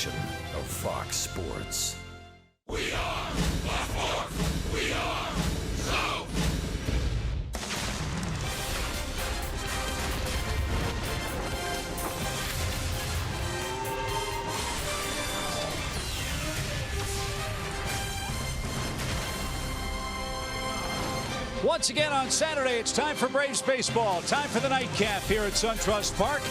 production of Fox Sports. We are Baltimore. We are so. Once again on Saturday, it's time for Braves baseball. Time for the nightcap here at SunTrust Park.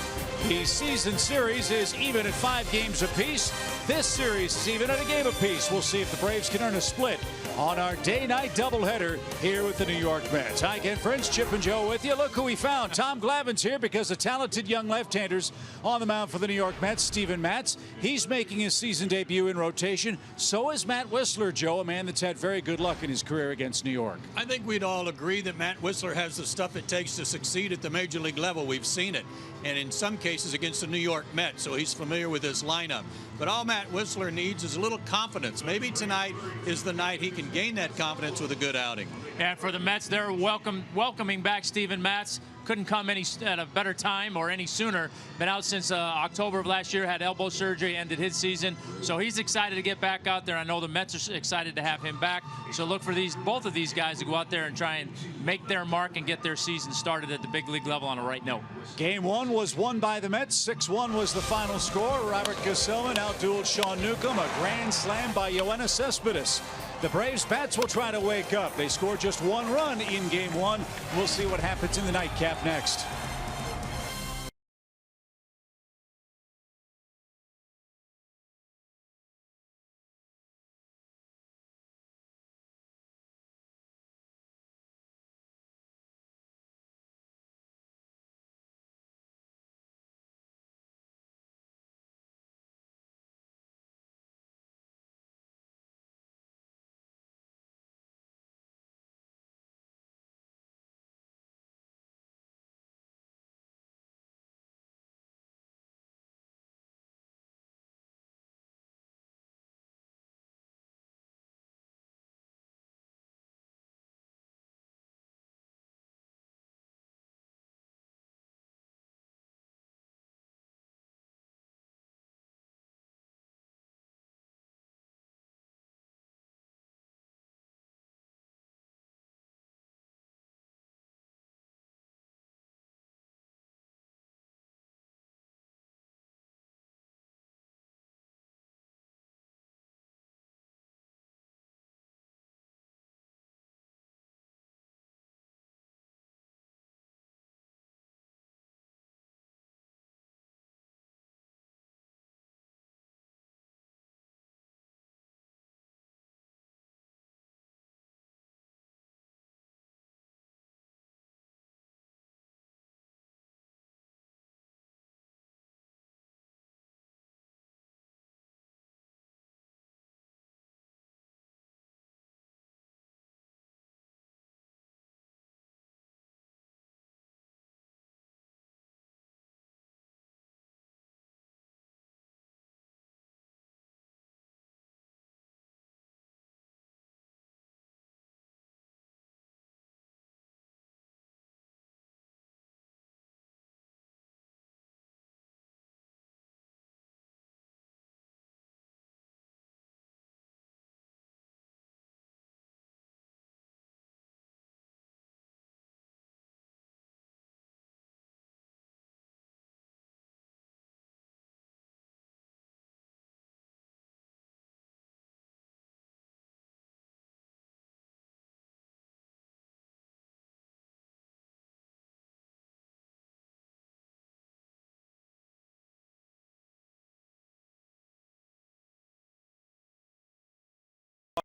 The season series is even at 5 games apiece. This series is even at a game apiece. We'll see if the Braves can earn a split on our day-night doubleheader here with the New York Mets. Hi again, friends. Chip and Joe with you. Look who we found. Tom Glavine's here because the talented young left-handers on the mound for the New York Mets, Steven Matz. He's making his season debut in rotation. So is Matt Wisler, Joe, a man that's had very good luck in his career against New York. I think we'd all agree that Matt Wisler has the stuff it takes to succeed at the major league level. We've seen it, and in some cases against the New York Mets, so he's familiar with this lineup. But all Matt Wisler needs is a little confidence. Maybe tonight is the night he can gain that confidence with a good outing. And for the Mets, they're welcoming back Steven Matz. Couldn't come at a better time or any sooner. Been out since October of last year, had elbow surgery, ended his season. So he's excited to get back out there. I know the Mets are excited to have him back. So look for both of these guys to go out there and try and make their mark and get their season started at the big league level on a right note. Game 1 was won by the Mets. 6-1 was the final score. Robert Gesellman outdueled Sean Newcomb. A grand slam by Yoenis Cespedes. The Braves bats will try to wake up. They scored just 1 run in Game 1. We'll see what happens in the nightcap next.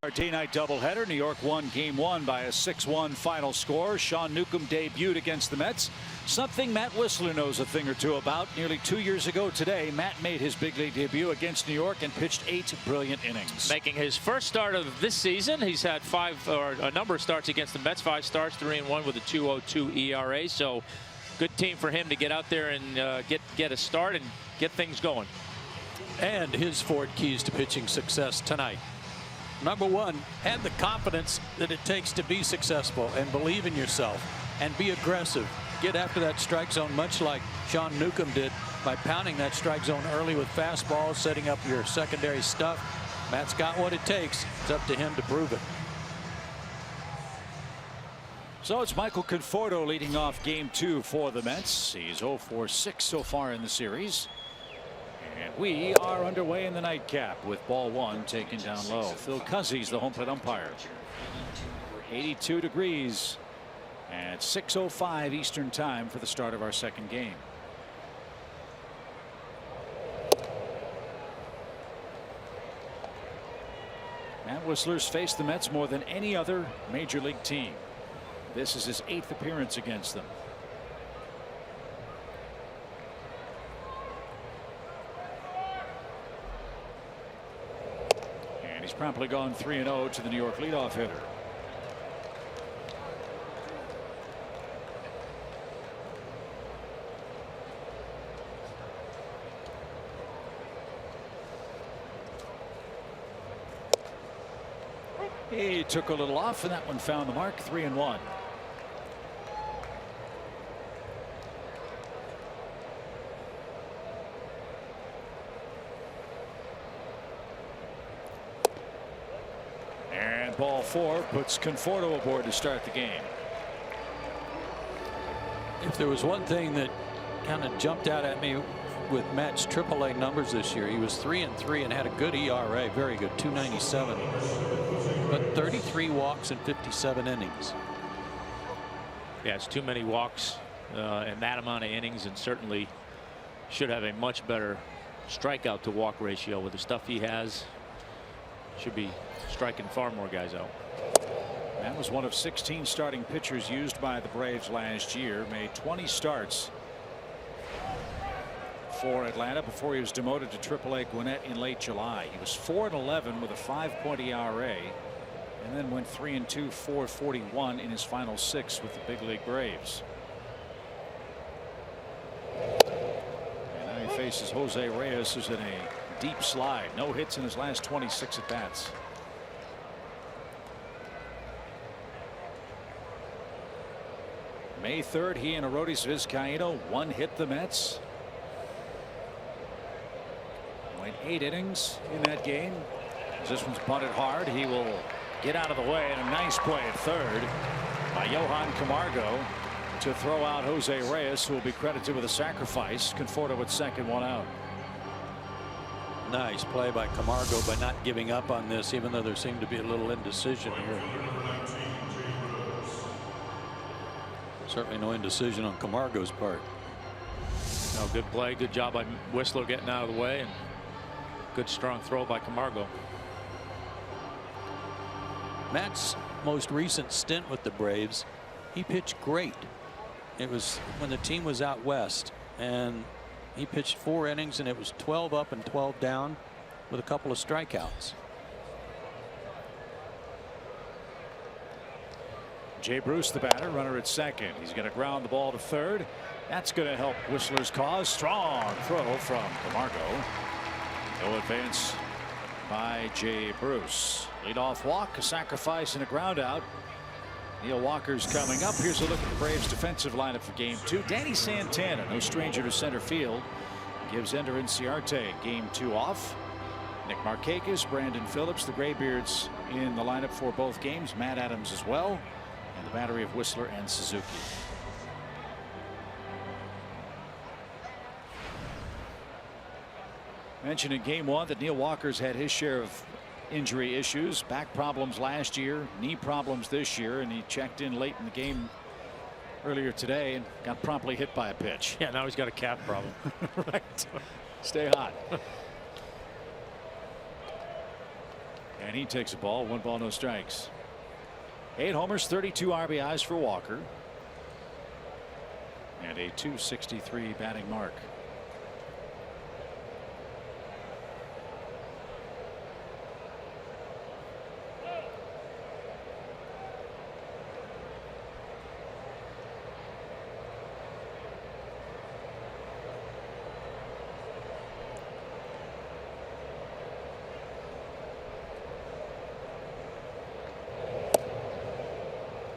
Our day-night doubleheader. New York won Game 1 by a 6-1 final score. Sean Newcomb debuted against the Mets. Something Matt Wisler knows a thing or two about. Nearly 2 years ago today, Matt made his big league debut against New York and pitched 8 brilliant innings. Making his first start of this season. He's had a number of starts against the Mets. 5 starts, 3-1 with a 2.02 ERA. So good team for him to get out there and get a start and get things going. And his 4 keys to pitching success tonight. Number 1, have the confidence that it takes to be successful and believe in yourself and be aggressive. Get after that strike zone much like Sean Newcomb did by pounding that strike zone early with fastballs, setting up your secondary stuff. Matt's got what it takes. It's up to him to prove it. So it's Michael Conforto leading off game 2 for the Mets. He's 0 for 6 so far in the series. And we are underway in the nightcap with ball 1 taken down low. Phil Cuzzy's the home plate umpire. 82 degrees at 6:05 Eastern time for the start of our second game. Matt Whistler's faced the Mets more than any other major league team. This is his 8th appearance against them. And he's promptly gone 3-0 to the New York leadoff hitter. He took a little off, and that one found the mark. 3-1. And ball 4 puts Conforto aboard to start the game. If there was one thing that kind of jumped out at me with Matt's AAA numbers this year, he was 3-3 and had a good ERA, very good, 2.97, but 33 walks in 57 innings. Yeah, it's too many walks in that amount of innings, and certainly should have a much better strikeout to walk ratio with the stuff he has. Should be striking far more guys out. That was one of 16 starting pitchers used by the Braves last year. Made 20 starts for Atlanta before he was demoted to AAA Gwinnett in late July. He was 4-11 with a 5.0 ERA, and then went 3-2, 4.41 in his final 6 with the big league Braves. And now he faces Jose Reyes, who's in a deep slide. No hits in his last 26 at bats. May 3rd, he and Arodys Vizcaíno one hit the Mets. Went 8 innings in that game. As this one's bunted hard, he will get out of the way, and a nice play at third by Johan Camargo to throw out Jose Reyes, who will be credited with a sacrifice. Conforto at second, 1 out. Nice play by Camargo by not giving up on this, even though there seemed to be a little indecision here. Certainly no indecision on Camargo's part. No, good play, good job by Whistler getting out of the way, and good strong throw by Camargo. Matt's most recent stint with the Braves, he pitched great. It was when the team was out west, and he pitched 4 innings, and it was 12 up and 12 down with a couple of strikeouts. Jay Bruce, the batter, runner at second. He's going to ground the ball to third. That's going to help Whistler's cause. Strong throw from Camargo. No advance by Jay Bruce. Leadoff walk, a sacrifice, and a ground out. Neil Walker's coming up. Here's a look at the Braves defensive lineup for game 2. Danny Santana, no stranger to center field, gives Ender Inciarte game 2 off. Nick Markakis, Brandon Phillips, the Graybeards in the lineup for both games. Matt Adams as well, and the battery of Whistler and Suzuki. Mentioned in game 1 that Neil Walker's had his share of injury issues, back problems last year, knee problems this year, and he checked in late in the game earlier today and got promptly hit by a pitch. Yeah, now he's got a calf problem. Right. Stay hot. And he takes a ball, 1 ball, no strikes. 8 homers, 32 RBIs for Walker, and a .263 batting mark.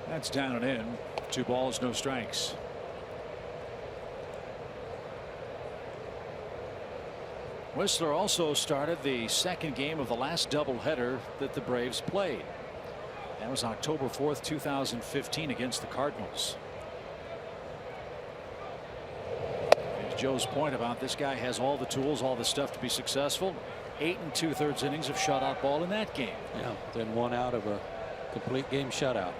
That's down and in. 2 balls, no strikes. Whistler also started the second game of the last doubleheader that the Braves played. That was October 4th, 2015 against the Cardinals. There's Joe's point about this guy has all the tools, all the stuff to be successful. 8 2/3 innings of shutout ball in that game. Yeah, then 1 out of a complete game shutout.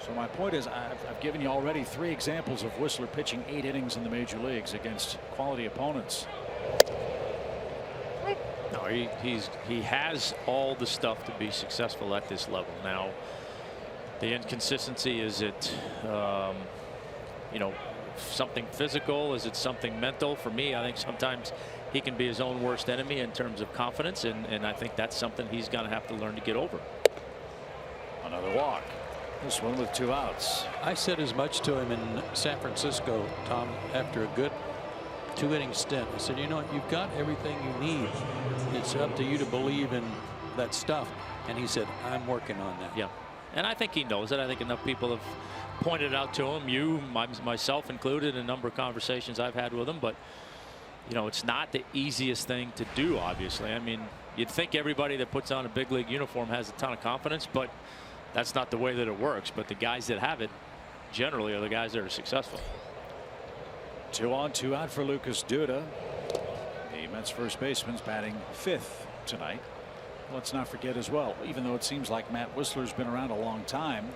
So my point is, I've given you already 3 examples of Whistler pitching 8 innings in the major leagues against quality opponents. No, he has all the stuff to be successful at this level. Now, the inconsistency, is it you know, something physical? Is it something mental? For me, I think sometimes he can be his own worst enemy in terms of confidence, and I think that's something he's going to have to learn to get over. Another walk. This one with 2 outs. I said as much to him in San Francisco, Tom, after a good 2-inning stint. I said, you know what, you've got everything you need. It's up to you to believe in that stuff. And he said, I'm working on that. Yeah, and I think he knows it. I think enough people have pointed out to him, myself included, in a number of conversations I've had with him. But you know, it's not the easiest thing to do, obviously. I mean, you'd think everybody that puts on a big league uniform has a ton of confidence, but that's not the way that it works. But the guys that have it generally are the guys that are successful. 2 on, 2 out for Lucas Duda. The Mets first baseman's batting 5th tonight. Let's not forget as well, even though it seems like Matt Whistler's been around a long time,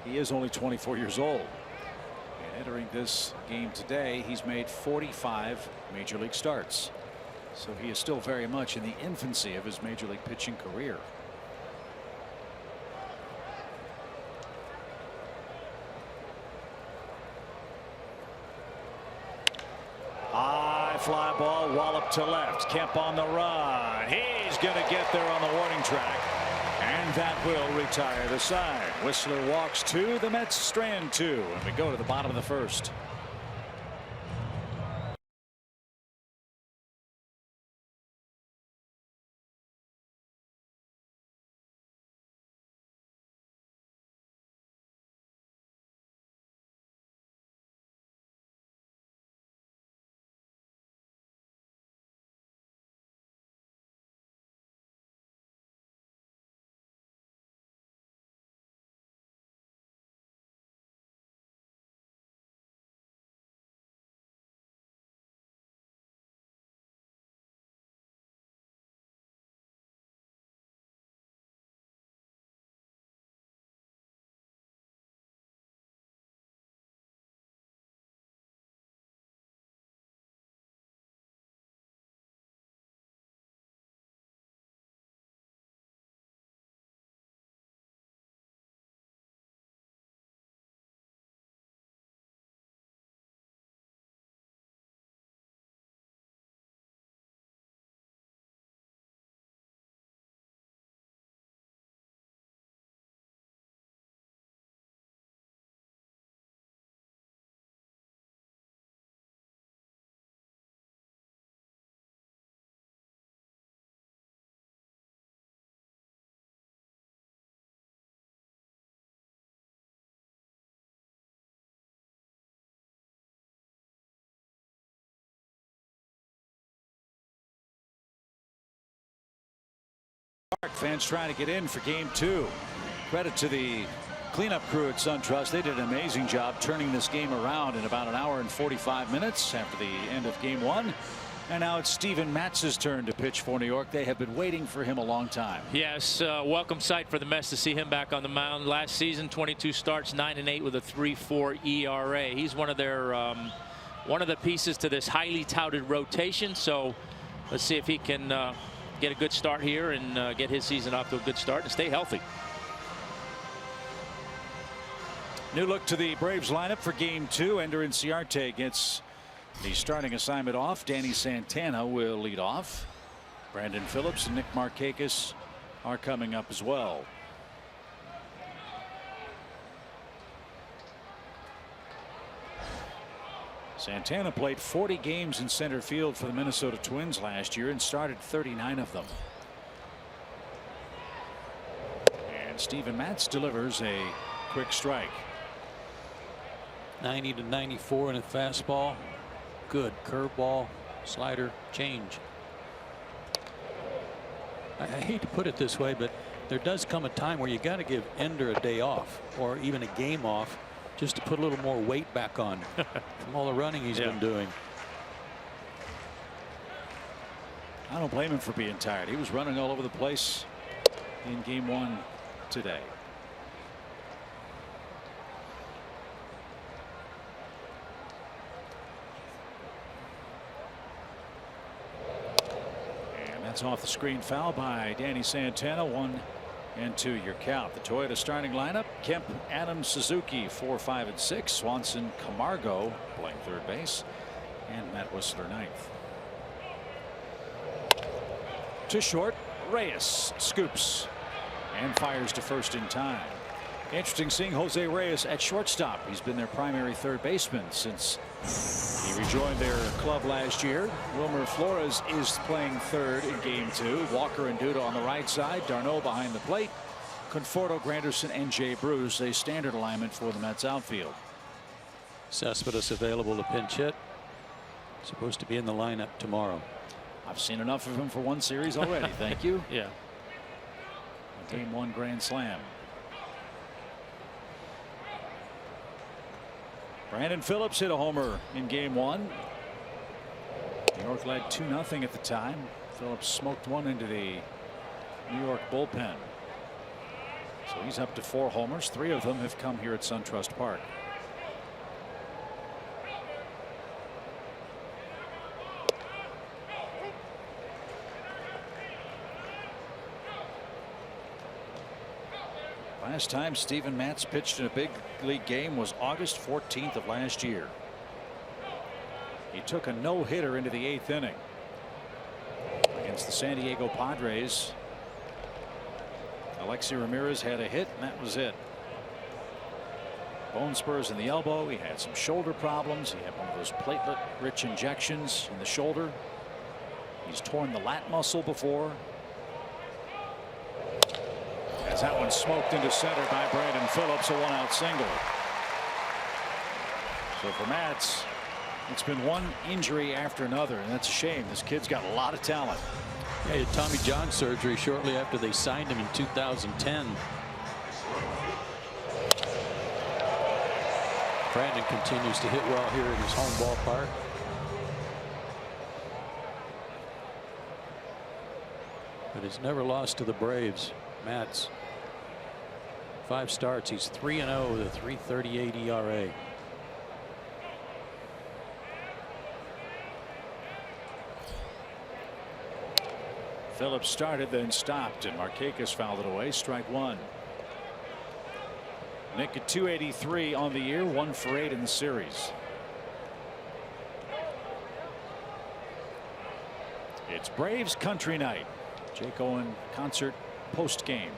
he is only 24 years old. And entering this game today, he's made 45 major league starts. So he is still very much in the infancy of his major league pitching career. High fly ball, wallop to left. Kemp on the run. He's going to get there on the warning track, and that will retire the side. Whistler walks 2, the Mets strand 2, and we go to the bottom of the first. Fans trying to get in for game 2. Credit to the cleanup crew at SunTrust. They did an amazing job turning this game around in about 1 hour and 45 minutes after the end of game 1. And now it's Steven Matz's turn to pitch for New York. They have been waiting for him a long time. Yes, welcome sight for the Mets to see him back on the mound. Last season, 22 starts, 9-8 with a 3.4 ERA. He's one of their one of the pieces to this highly touted rotation. So let's see if he can get a good start here and get his season off to a good start and stay healthy. New look to the Braves lineup for game 2. Ender Inciarte gets the starting assignment off. Danny Santana will lead off. Brandon Phillips and Nick Markakis are coming up as well. Santana played 40 games in center field for the Minnesota Twins last year and started 39 of them. And Steven Matz delivers a quick strike. 90 to 94 in a fastball. Good curveball. Slider, change. I hate to put it this way, but there does come a time where you got to give Ender a day off or even a game off just to put a little more weight back on from all the running he's been doing. I don't blame him for being tired. He was running all over the place in game 1 today. And that's off the screen foul by Danny Santana. 1-2 your count. The Toyota starting lineup: Kemp, Adams, Suzuki 4, 5, and 6. Swanson, Camargo playing third base, and Matt Whistler ninth. To short, Reyes scoops and fires to first in time. Interesting seeing Jose Reyes at shortstop. He's been their primary third baseman since he rejoined their club last year. Wilmer Flores is playing third in game 2. Walker and Duda on the right side. D'Arnaud behind the plate. Conforto, Granderson, and Jay Bruce, a standard alignment for the Mets outfield. Cespedes available to pinch hit. Supposed to be in the lineup tomorrow. I've seen enough of him for one series already. Thank you. Yeah. A game 1 grand slam. Brandon Phillips hit a homer in game 1. New York led 2-0 at the time. Phillips smoked one into the New York bullpen. So he's up to 4 homers. 3 of them have come here at SunTrust Park. Last time Steven Matz pitched in a big league game was August 14th of last year. He took a no-hitter into the 8th inning against the San Diego Padres. Alexi Ramirez had a hit, and that was it. Bone spurs in the elbow. He had some shoulder problems. He had one of those platelet-rich injections in the shoulder. He's torn the lat muscle before. As that one smoked into center by Brandon Phillips, a 1-out single. So for Matz, it's been one injury after another, and that's a shame. This kid's got a lot of talent. Yeah, he had Tommy John surgery shortly after they signed him in 2010. Brandon continues to hit well here in his home ballpark. But he's never lost to the Braves. Matz, 5 starts. He's 3-0 with a 3.38 ERA. Phillips started, then stopped, and Markakis fouled it away. Strike 1. Nick at 283 on the year, 1 for 8 in the series. It's Braves country night. Jake Owen concert post game.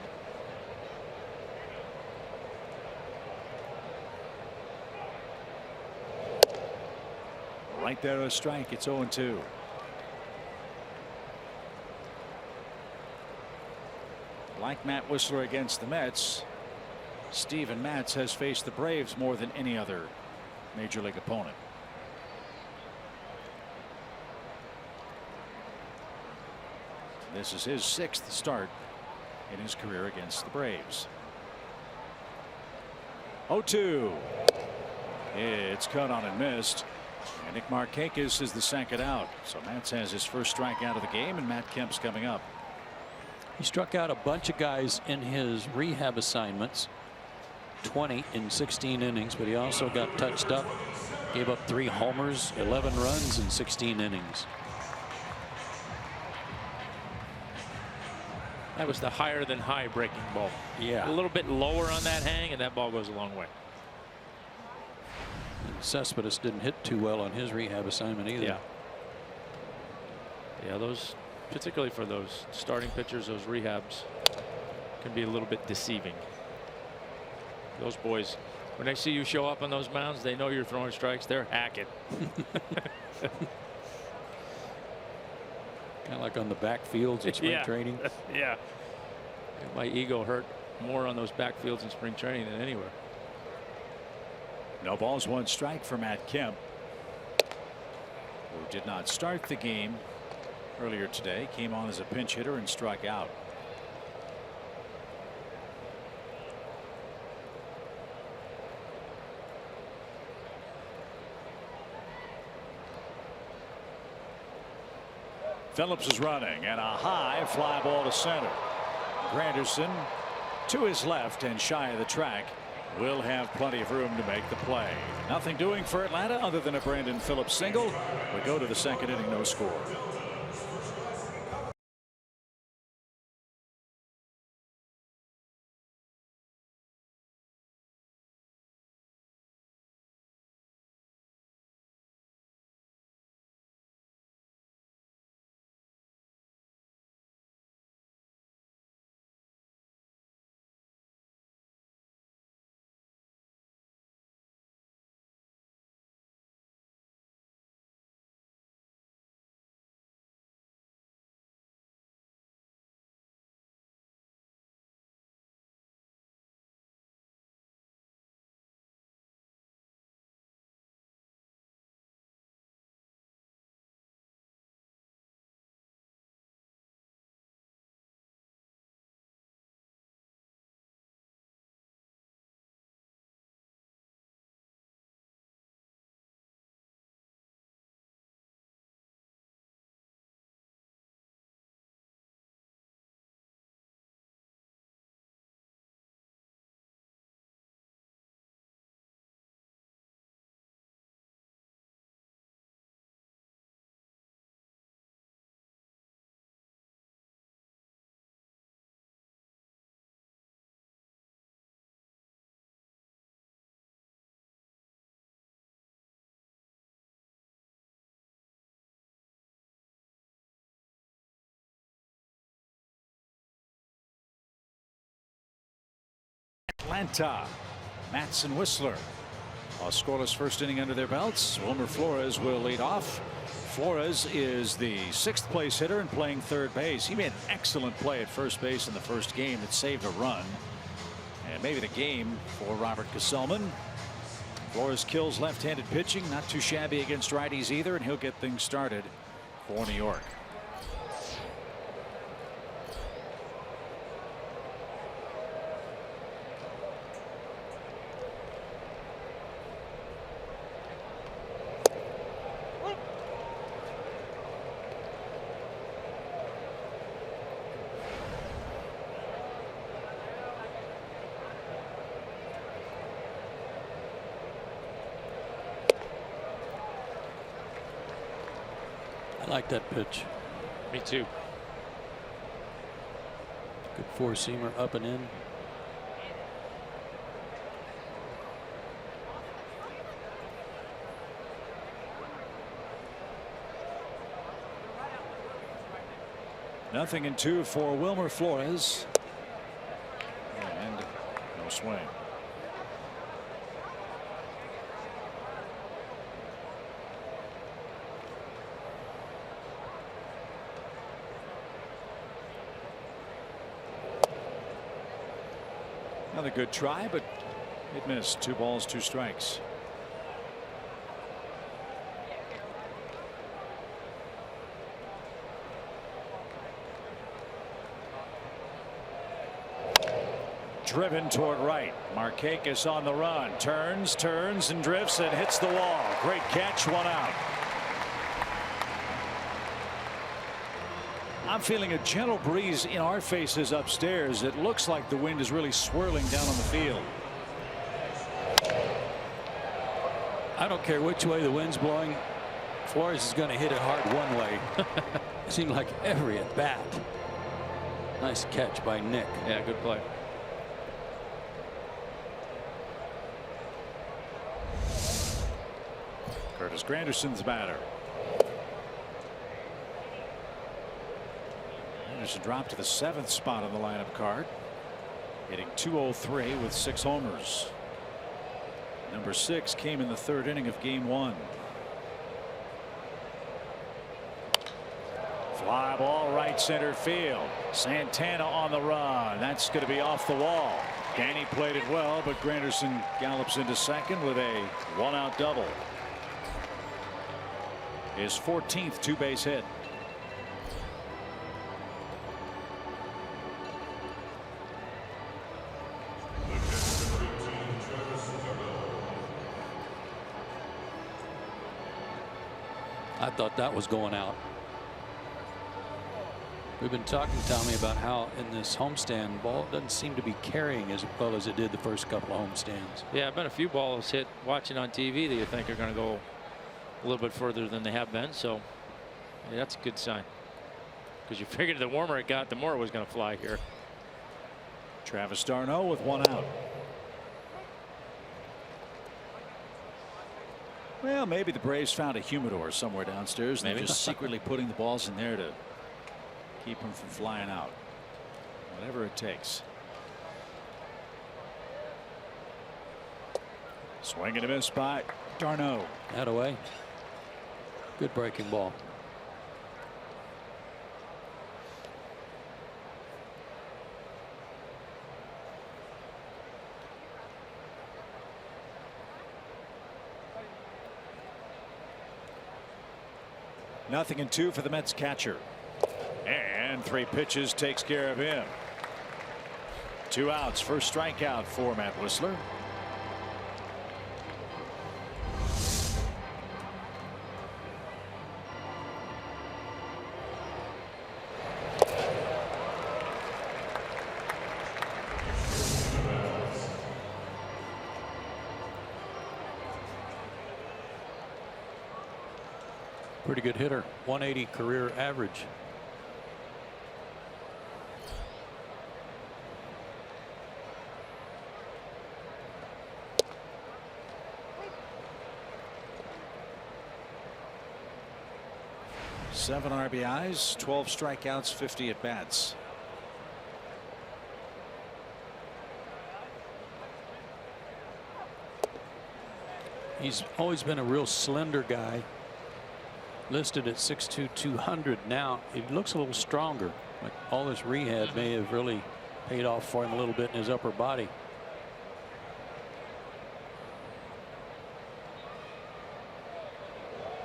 Right there, a strike. It's 0-2. Like Matt Whistler against the Mets, Steven Matz has faced the Braves more than any other major league opponent. This is his 6th start in his career against the Braves. 0-2. It's cut on and missed. And Nick Markakis is the second out. So Matz has his first strikeout of the game, and Matt Kemp's coming up. He struck out a bunch of guys in his rehab assignments, 20 in 16 innings, but he also got touched up, gave up 3 homers, 11 runs in 16 innings. That was the higher than high breaking ball. Yeah. A little bit lower on that hang, and that ball goes a long way. And Cespedes didn't hit too well on his rehab assignment either. Yeah. Yeah, those, particularly for those starting pitchers, those rehabs can be a little bit deceiving. Those boys, when they see you show up on those mounds, they know you're throwing strikes. They're hacking. Kind of like on the backfields in spring training. Yeah. My ego hurt more on those backfields in spring training than anywhere. No balls, 1 strike for Matt Kemp. who did not start the game earlier today, came on as a pinch hitter and struck out. Phillips is running, and a high fly ball to center. Granderson to his left and shy of the track will have plenty of room to make the play. Nothing doing for Atlanta other than a Brandon Phillips single. We go to the second inning, no score. Atlanta, Matz and Whistler. A scoreless first inning under their belts. Wilmer Flores will lead off. Flores is the 6th place hitter and playing third base. He made an excellent play at first base in the first game that saved a run. And maybe the game for Robert Gesellman. Flores kills left-handed pitching. Not too shabby against righties either, and he'll get things started for New York. I like that pitch. Me too. Good four-seamer up and in. Nothing in 2 for Wilmer Flores. And no swing. Another good try, but it missed. 2 balls, 2 strikes. Driven toward right. Markakis on the run. Turns and drifts and hits the wall. Great catch. 1 out. I'm feeling a gentle breeze in our faces upstairs. It looks like the wind is really swirling down on the field. I don't care which way the wind's blowing. Flores is going to hit it hard one way. It seemed like every at bat. Nice catch by Nick. Yeah, good play. Curtis Granderson's batter. Anderson dropped to the 7th spot on the lineup card, hitting .203 with 6 homers. Number 6 came in the 3rd inning of game 1. Fly ball right center field. Santana on the run. That's going to be off the wall. Danny played it well, but Granderson gallops into second with a 1-out double. his 14th two-base hit. I thought that was going out. We've been talking, Tommy, about how in this homestand ball doesn't seem to be carrying as well as it did the first couple of homestands. Yeah, I've been a few balls hit watching on TV that you think are going to go a little bit further than they have been. So yeah, that's a good sign, because you figured the warmer it got, the more it was going to fly here. Travis d'Arnaud with one out. Well, maybe the Braves found a humidor somewhere downstairs, and they're just secretly putting the balls in there to keep them from flying out. Whatever it takes. Swing and a miss by d'Arnaud. That away. Good breaking ball. Nothing in 2 for the Mets catcher. And 3 pitches takes care of him. 2 outs. First strikeout for Matt Wisler. Pretty good hitter. 180 career average. Seven RBIs, 12 strikeouts, 50 at bats. He's always been a real slender guy. Listed at 6'2", 200. Now he looks a little stronger. Like all this rehab may have really paid off for him a little bit in his upper body.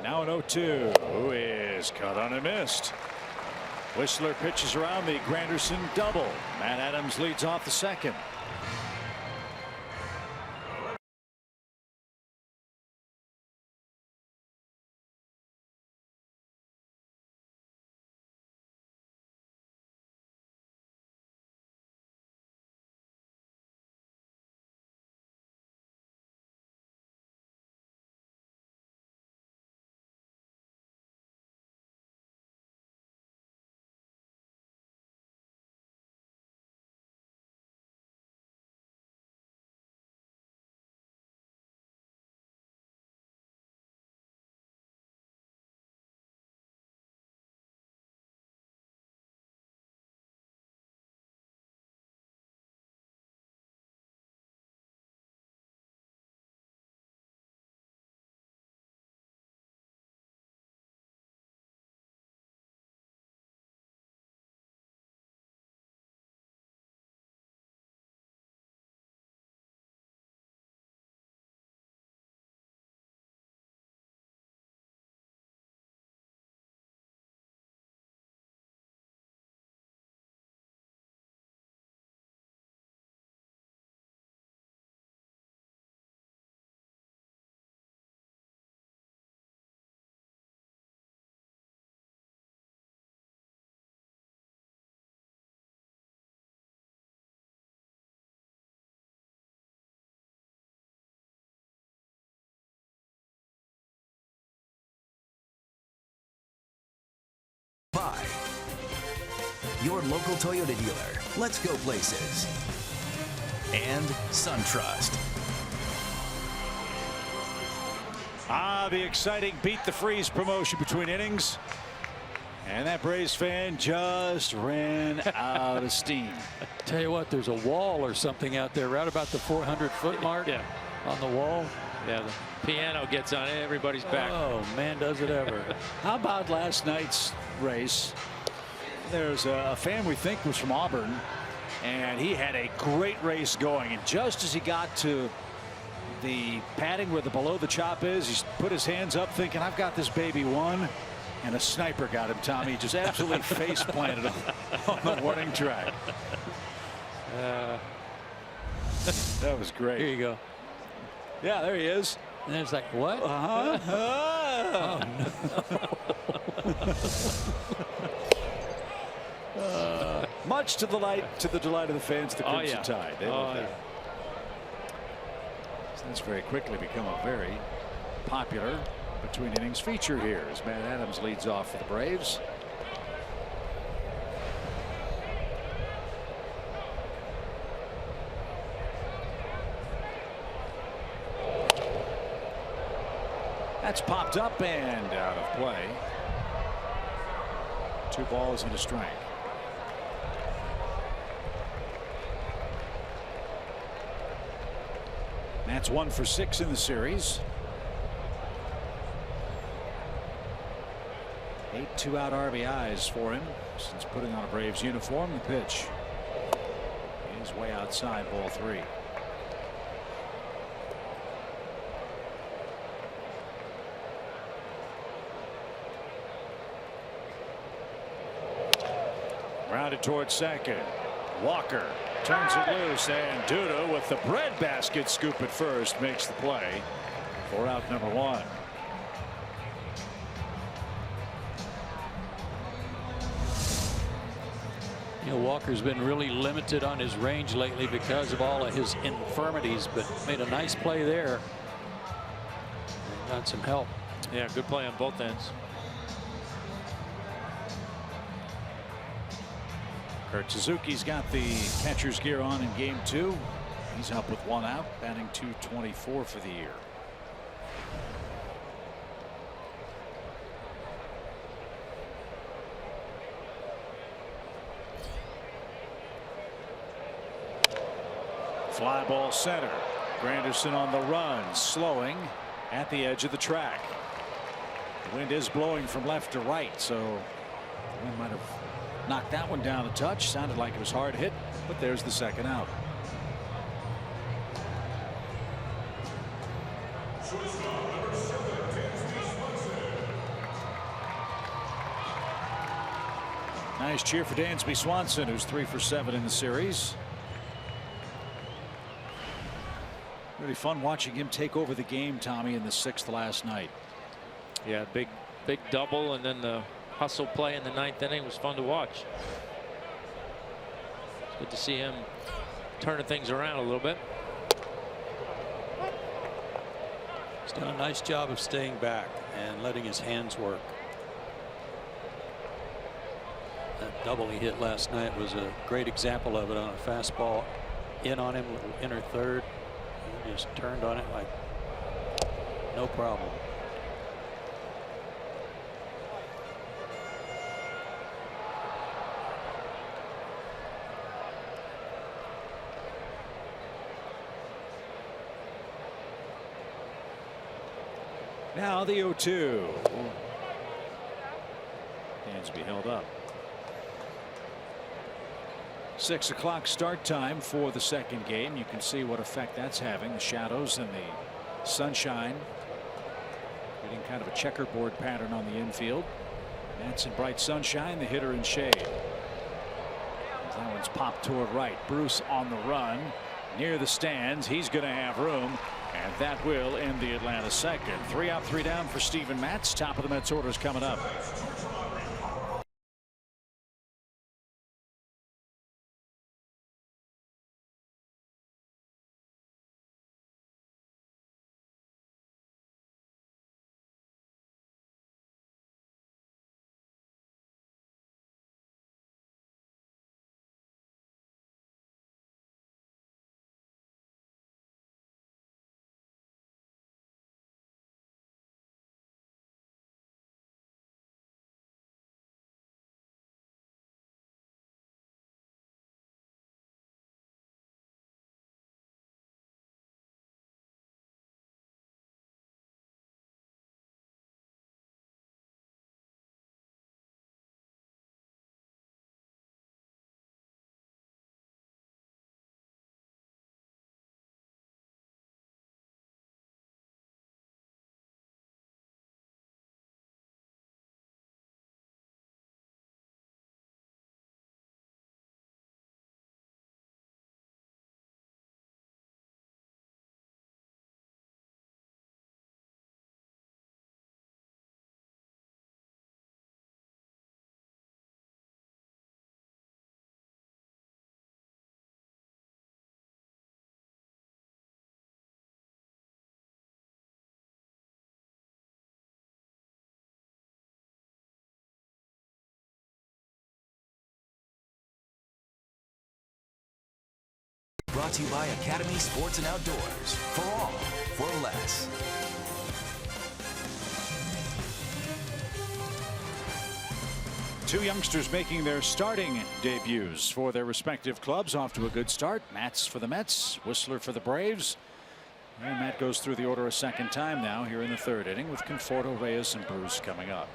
Now an 0-2, who is cut on and missed. Whistler pitches around the Granderson double. Matt Adams leads off the second. By your local Toyota dealer. Let's go places. And SunTrust. The exciting beat the freeze promotion between innings. And that Braves fan just ran out of steam. Tell you what, there's a wall or something out there right about the 400-foot mark. Yeah. On the wall. Yeah, the piano gets on everybody's back. Oh, man, does it ever. How about last night's race? There's a fan we think was from Auburn, and he had a great race going. And just as he got to the padding where the below the chop is. He's put his hands up thinking, I've got this baby one. And a sniper got him, Tommy. He just absolutely face planted on the warning track. That was great. Here you go. Yeah, there he is. And it's like, what? Oh, no. Much to the delight of the fans, the Crimson Tide. They love that. That's very quickly become a very popular between innings feature here as Matt Adams leads off for the Braves. That's popped up and out of play. 2 balls and a strike. That's 1 for 6 in the series. 8 2-out RBIs for him since putting on a Braves uniform. The pitch is way outside, ball 3. Rounded towards second. Walker turns it loose, and Duda with the breadbasket scoop at first makes the play for out number 1. You know, Walker's been really limited on his range lately because of all of his infirmities, but made a nice play there. Got some help. Yeah, good play on both ends. Kurt Suzuki's got the catcher's gear on in game 2. He's up with 1 out, batting .224 for the year. Fly ball center. Granderson on the run, slowing at the edge of the track. The wind is blowing from left to right, so the wind might have knocked that one down a touch. Sounded like it was hard hit, but there's the second out. Nice cheer for Dansby Swanson, who's 3 for 7 in the series. Really fun watching him take over the game, Tommy, in the 6th last night. Yeah, big double, and then the hustle play in the 9th inning was fun to watch. It's good to see him turning things around a little bit. He's done a nice job of staying back and letting his hands work. That double he hit last night was a great example of it on a fastball in on him, inner third. He just turned on it like no problem. Now the 0-2. Dansby held up. 6 o'clock start time for the second game. You can see what effect that's having. The shadows and the sunshine getting kind of a checkerboard pattern on the infield. That's in bright sunshine, the hitter in shade. That one's popped toward right. Bruce on the run near the stands. He's going to have room, and that will end the Atlanta second. 3 out, 3 down for Steven Matz. Top of the Mets orders coming up. brought to you by Academy Sports and Outdoors. For all, for less. Two youngsters making their starting debuts for their respective clubs. Off to a good start. Matz for the Mets, Whistler for the Braves. And Matt goes through the order a second time now here in the third inning with Conforto, Reyes, and Bruce coming up.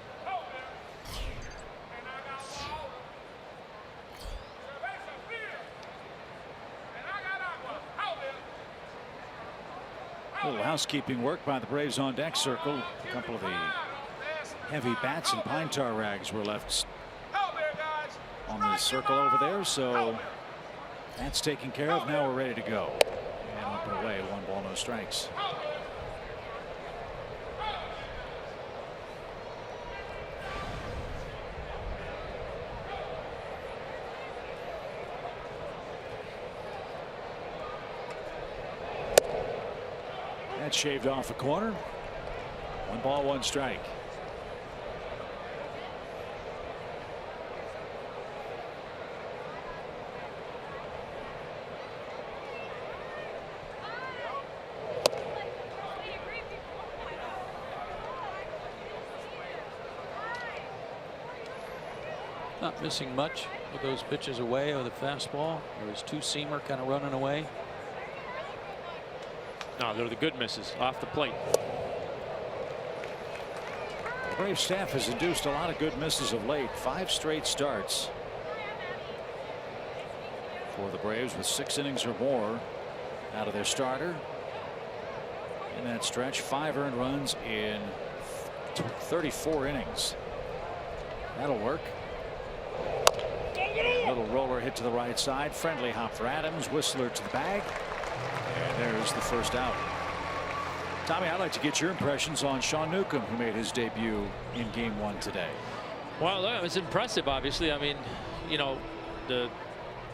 A little housekeeping work by the Braves on deck circle. A couple of the heavy bats and pine tar rags were left on the circle over there, so that's taken care of. Now we're ready to go. And up and away, 1 ball, no strikes. That shaved off a corner. 1 ball, 1 strike. Not missing much with those pitches away or the fastball or his two-seamer kind of running away. No, they're the good misses off the plate. The Braves staff has induced a lot of good misses of late. 5 straight starts for the Braves with 6 innings or more out of their starter. In that stretch, 5 earned runs in 34 innings. That'll work. Little roller hit to the right side. Friendly hop for Adams. Whistler to the bag. And there's the first out. Tommy, I'd like to get your impressions on Sean Newcomb, who made his debut in Game 1 today. Well, it was impressive, obviously. I mean, you know,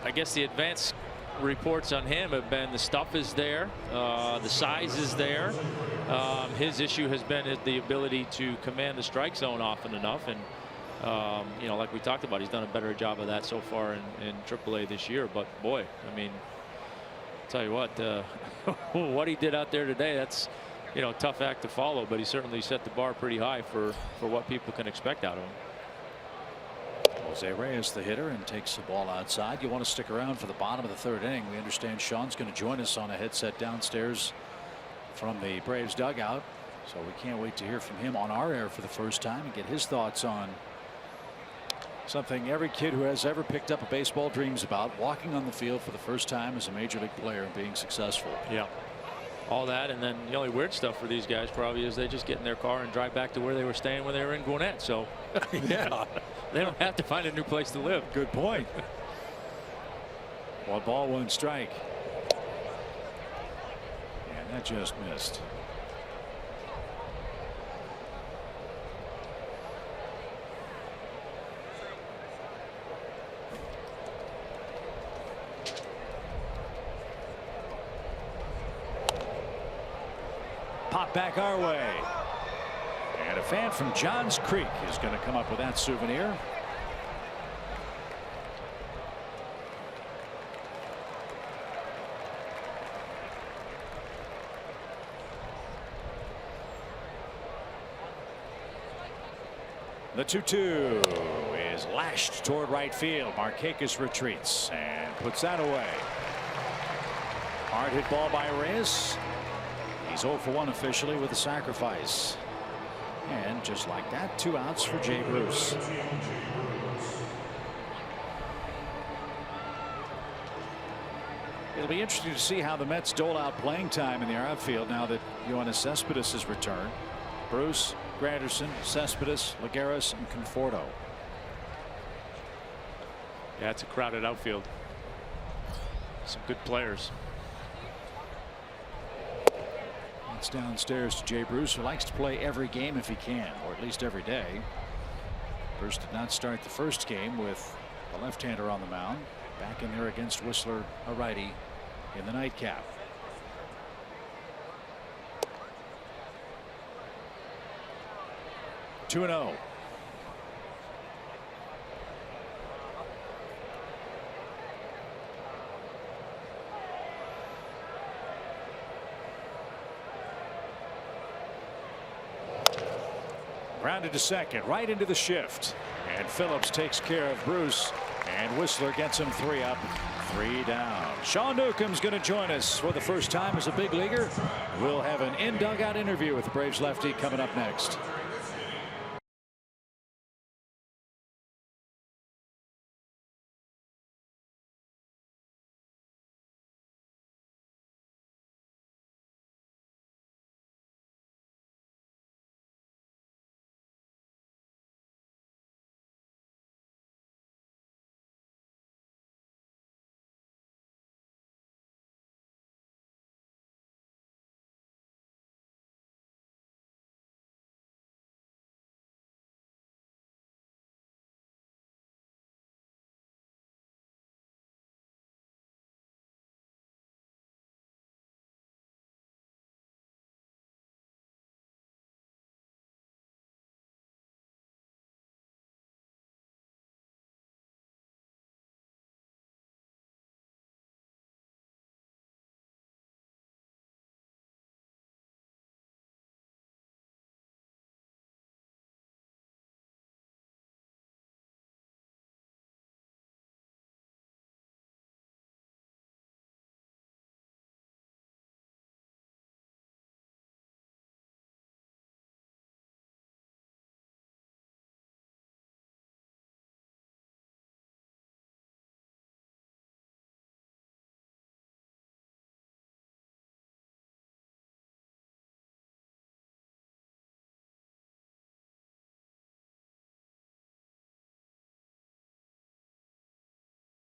I guess the advanced reports on him have been the stuff is there, the size is there. His issue has been the ability to command the strike zone often enough, and you know, like we talked about, he's done a better job of that so far in AAA this year. But boy, I mean, tell you what, what he did out there today, that's, you know, tough act to follow, but he certainly set the bar pretty high for what people can expect out of him. Jose Reyes, the hitter, and takes the ball outside. You want to stick around for the bottom of the third inning. We understand Sean's going to join us on a headset downstairs from the Braves dugout, so we can't wait to hear from him on our air for the first time and get his thoughts on something every kid who has ever picked up a baseball dreams about: walking on the field for the first time as a major league player and being successful. Yeah, all that, and then the only weird stuff for these guys probably is they just get in their car and drive back to where they were staying when they were in Gwinnett. So yeah, they don't have to find a new place to live. Good point. 1 ball, 1 strike. And that just missed. Pop back our way. And a fan from Johns Creek is going to come up with that souvenir. The 2-2 is lashed toward right field. Markakis retreats and puts that away. Hard hit ball by Reyes. He's 0 for 1 officially with a sacrifice. And just like that, 2 outs for Jay Bruce. It'll be interesting to see how the Mets dole out playing time in the outfield now that Yoenis Cespedes has returned. Bruce, Granderson, Cespedes, Lagares, and Conforto. Yeah, it's a crowded outfield. Some good players. It's downstairs to Jay Bruce, who likes to play every game if he can, or at least every day. Bruce did not start the first game with a left-hander on the mound. Back in there against Whistler, a righty, in the nightcap. Two and 0. grounded to second, right into the shift. And Phillips takes care of Bruce. And Whistler gets him 3 up, 3 down. Sean Newcomb's going to join us for the first time as a big leaguer. We'll have an in-dugout interview with the Braves lefty coming up next.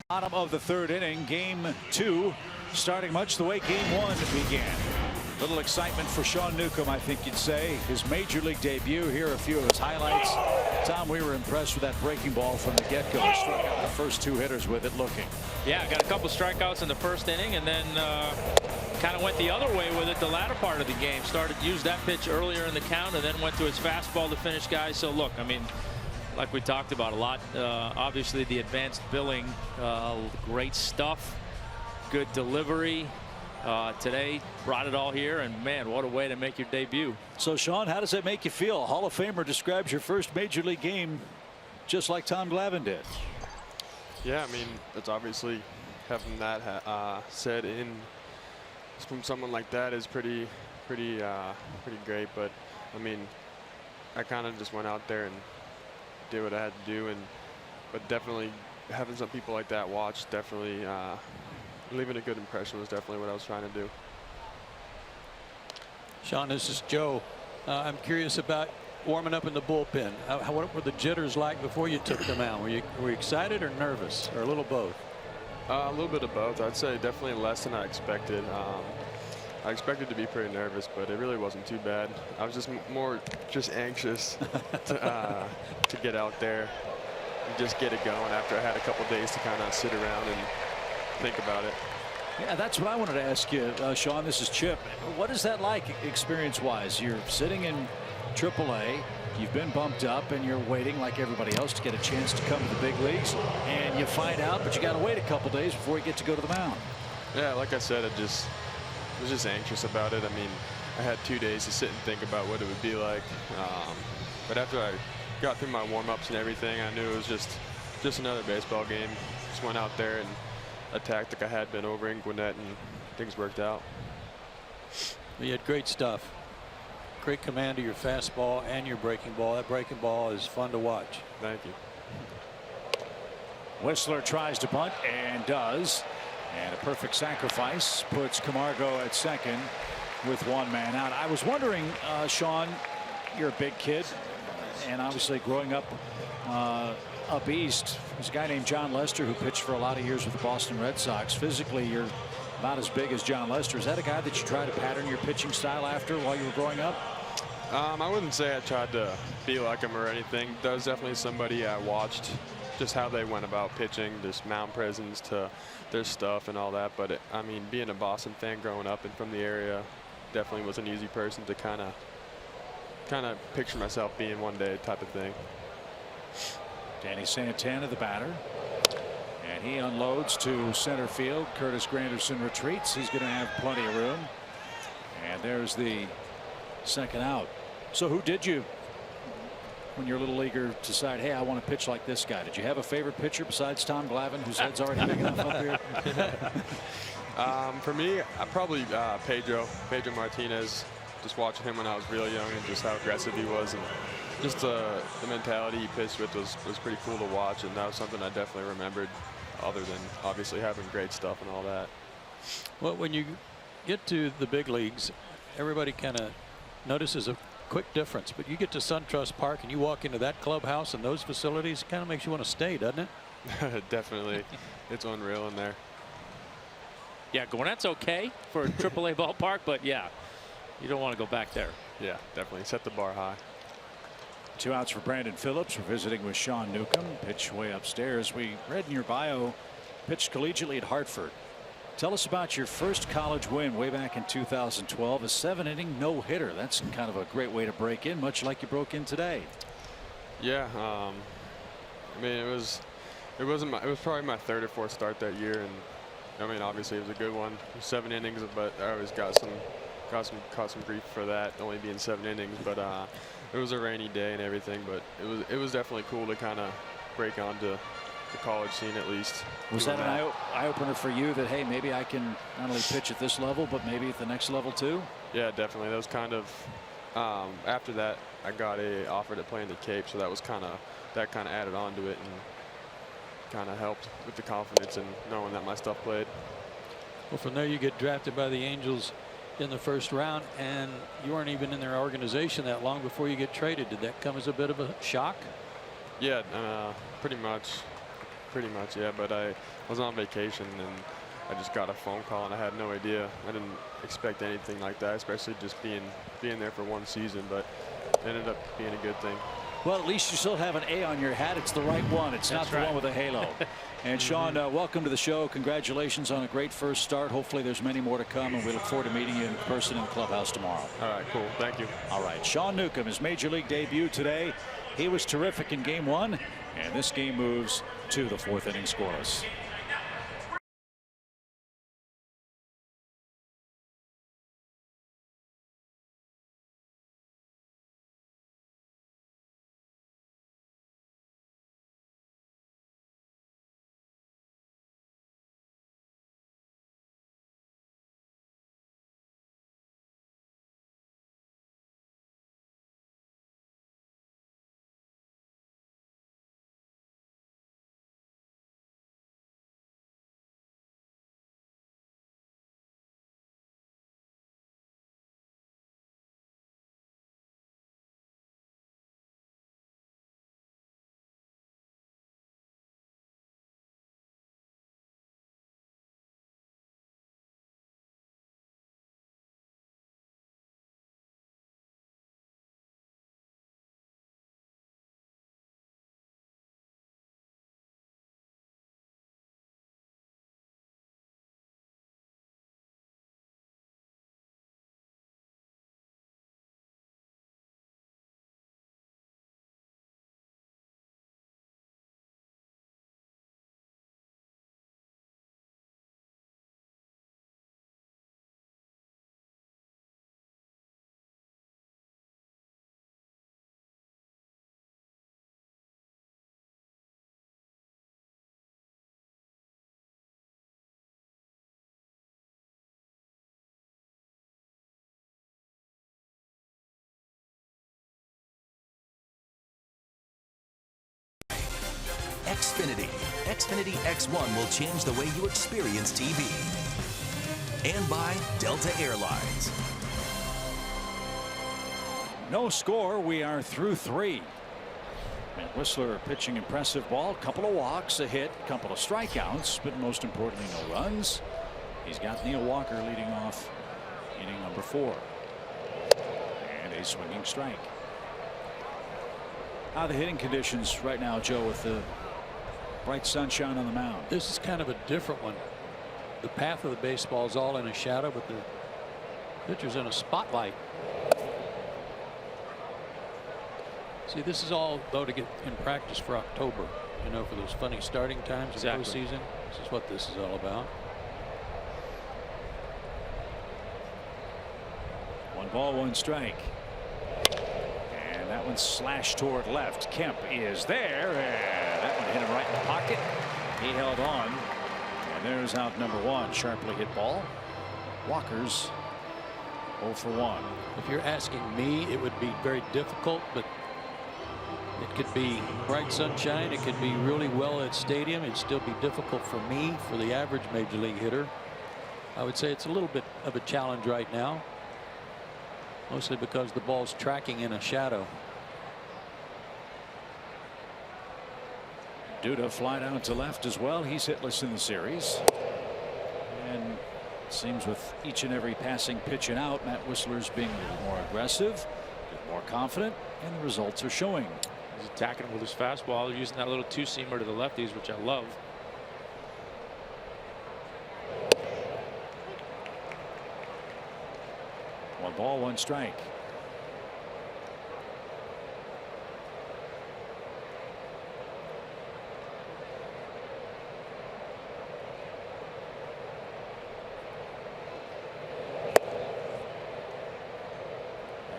Bottom of the 3rd inning, game 2, starting much the way game 1 began. Little excitement for Sean Newcomb, I think you'd say. His major league debut. Here are a few of his highlights. Tom, we were impressed with that breaking ball from the get-go. Struck out the first 2 hitters with it looking. Yeah, got a couple strikeouts in the 1st inning, and then kind of went the other way with it the latter part of the game. Started to use that pitch earlier in the count, and then went to his fastball to finish guys. So look, I mean, like we talked about a lot, obviously the advanced billing, great stuff, good delivery. Today brought it all here, and man, what a way to make your debut. So Sean, how does that make you feel? Hall of Famer describes your first major league game just like Tom Glavine did. Yeah, I mean, it's obviously having that said in from someone like that is pretty great. But I mean, I kind of just went out there and did what I had to do, but definitely having some people like that watch, definitely leaving a good impression was definitely what I was trying to do. Sean, this is Joe. I'm curious about warming up in the bullpen. What were the jitters like before you took them out? Were you excited or nervous, or a little both? A little bit of both. I'd say definitely less than I expected. I expected to be pretty nervous, but it really wasn't too bad. I was just more anxious to get out there and just get it going after I had a couple days to kind of sit around and think about it. Yeah, that's what I wanted to ask you, Sean. This is Chip. What is that like experience-wise? You're sitting in AAA. You've been bumped up, and you're waiting like everybody else to get a chance to come to the big leagues. And you find out, but you got to wait a couple days before you get to go to the mound. Yeah, like I said, I was just anxious about it. I mean, I had 2 days to sit and think about what it would be like. But after I got through my warm-ups and everything, I knew it was just another baseball game. Just went out there and attacked like I had been over in Gwinnett, and things worked out. You had great stuff. Great command of your fastball and your breaking ball. That breaking ball is fun to watch. Thank you. Whistler tries to bunt and does. And a perfect sacrifice puts Camargo at second with 1 man out. I was wondering, Sean, you're a big kid, and obviously growing up up east, there's a guy named John Lester who pitched for a lot of years with the Boston Red Sox. Physically, you're about as big as John Lester. Is that a guy that you try to pattern your pitching style after while you were growing up? I wouldn't say I tried to be like him or anything. That was definitely somebody I watched, just how they went about pitching, just mound presence to their stuff and all that. But I mean, being a Boston fan growing up and from the area, definitely was an easy person to kind of picture myself being one day type of thing. Danny Santana, the batter, and he unloads to center field. Curtis Granderson retreats. He's going to have plenty of room, and there's the second out. So who did you when you're a little leaguer decide, hey, I want to pitch like this guy? Did you have a favorite pitcher besides Tom Glavine, whose head's already big enough up here? For me, probably Pedro Martinez. Just watching him when I was real young and just how aggressive he was, and just the mentality he pitched with was pretty cool to watch, and that was something I definitely remembered, other than obviously having great stuff and all that. Well, when you get to the big leagues, everybody kind of notices a quick difference, but you get to SunTrust Park and you walk into that clubhouse and those facilities, it kind of makes you want to stay, doesn't it? Definitely. It's unreal in there. Yeah, Gwinnett's okay for a AAA ballpark, but yeah, you don't want to go back there. Yeah, definitely. Set the bar high. 2 outs for Brandon Phillips. We're visiting with Sean Newcomb. Pitch way upstairs. We read in your bio, pitched collegiately at Hartford. Tell us about your first college win way back in 2012, a 7-inning no-hitter. That's kind of a great way to break in, much like you broke in today. Yeah, I mean, it was probably my 3rd or 4th start that year, and I mean, obviously it was a good one, 7 innings, but I always caught some grief for that, only being 7 innings. But it was a rainy day and everything, but it was definitely cool to kind of break onto the college scene at least. Was that an eye-opener for you that, hey, maybe I can not only pitch at this level, but maybe at the next level too? Yeah, definitely. That was kind of after that I got a offer to play in the Cape, so that was kind of added on to it and kind of helped with the confidence and knowing that my stuff played. Well, from there you get drafted by the Angels in the 1st round, and you weren't even in their organization that long before you get traded. Did that come as a bit of a shock? Yeah, pretty much, yeah. But I was on vacation and I just got a phone call and I had no idea. I didn't expect anything like that, especially just being there for 1 season, but it ended up being a good thing. Well, at least you still have an A on your hat. It's the right one. It's not the one with a halo. And Sean, welcome to the show. Congratulations on a great first start. Hopefully there's many more to come, and we look forward to meeting you in person in the clubhouse tomorrow. All right, cool. Thank you. All right, Sean Newcomb, his major league debut today. He was terrific in game 1, and this game moves to the 4th inning scoreless. Xfinity. Xfinity X1 will change the way you experience TV. And by Delta Airlines. No score. We are through 3. Matt Whistler pitching impressive ball. Couple of walks, a hit, couple of strikeouts, but most importantly, no runs. He's got Neil Walker leading off inning number 4. And a swinging strike. How are the hitting conditions right now, Joe, with the bright sunshine on the mound? This is kind of a different one. The path of the baseball is all in a shadow, but the pitcher's in a spotlight. See, this is all, though, to get in practice for October, you know, for those funny starting times of the postseason. This is what this is all about. 1 ball, 1 strike. And That one slashed toward left. Kemp is there. And that one hit him right in the pocket. He held on. And there's out number 1. Sharply hit ball. Walker's 0 for 1. If you're asking me, it would be very difficult, but it could be bright sunshine. It could be really well at stadium. It'd still be difficult for me, for the average major league hitter. I would say it's a little bit of a challenge right now, mostly because the ball's tracking in a shadow. Duda fly down to left as well. He's hitless in the series. And seems with each and every passing pitch and out, Matt Whistler's being a little more aggressive, a bit more confident, and the results are showing. He's attacking with his fastball, using that little two-seamer to the lefties, which I love. One ball, one strike.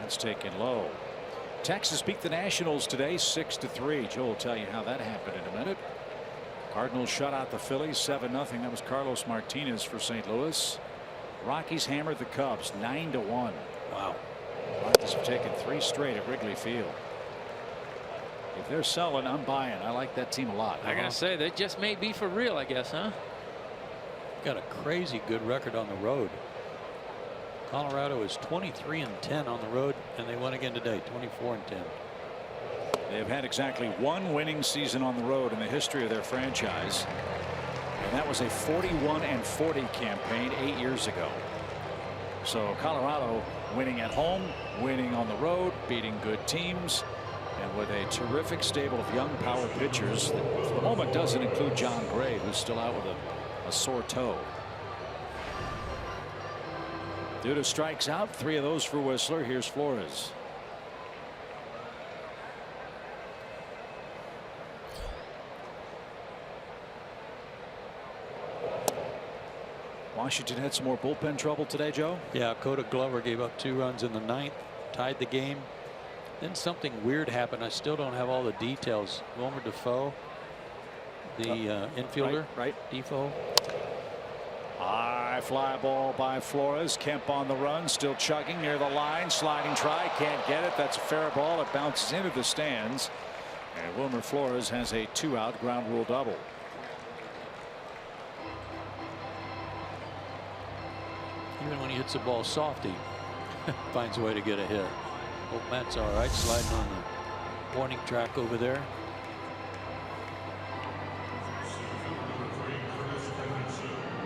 That's taken low. Texas beat the Nationals today 6-3. Joe will tell you how that happened in a minute. Cardinals shut out the Phillies 7-0. That was Carlos Martinez for St. Louis. Rockies hammered the Cubs 9-1. Wow. Rockies have taken 3 straight at Wrigley Field. If they're selling, I'm buying. I like that team a lot. I gotta say, they just may be for real, I guess, huh? Got a crazy good record on the road. Colorado is 23-10 on the road, and they won again today, 24-10. They've had exactly 1 winning season on the road in the history of their franchise. And that was a 41-40 campaign 8 years ago. So Colorado winning at home, winning on the road, beating good teams, and with a terrific stable of young power pitchers that for the moment doesn't include John Gray, who's still out with a sore toe. Duda strikes out, 3 of those for Whistler. Here's Flores. Washington had some more bullpen trouble today, Joe. Yeah, Coda Glover gave up 2 runs in the 9th, tied the game. Then something weird happened. I still don't have all the details. Wilmer Defoe, the infielder, right. Defoe. High fly ball by Flores. Kemp on the run, still chugging near the line. Sliding try, can't get it. That's a fair ball. It bounces into the stands. And Wilmer Flores has a 2-out ground rule double. Even when he hits the ball soft, he finds a way to get a hit. Hope Matt's all right, sliding on the warning track over there.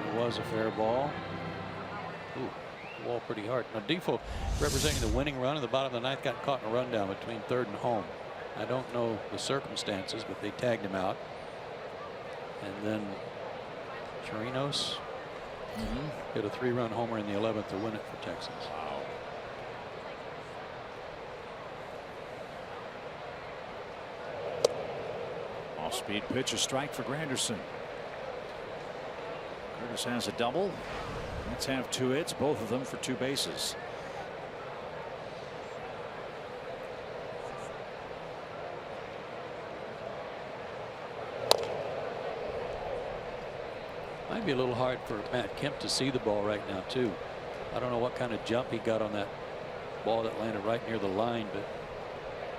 It was a fair ball. Ooh, ball pretty hard. Now Defoe, representing the winning run in the bottom of the 9th, got caught in a rundown between 3rd and home. I don't know the circumstances, but they tagged him out. And then Chirinos hit a 3-run homer in the 11th to win it for Texas. Wow. Off-speed pitch, a strike for Granderson. Curtis has a double. Let's have 2 hits, both of them for 2 bases. Might be a little hard for Matt Kemp to see the ball right now, too. I don't know what kind of jump he got on that ball that landed right near the line, but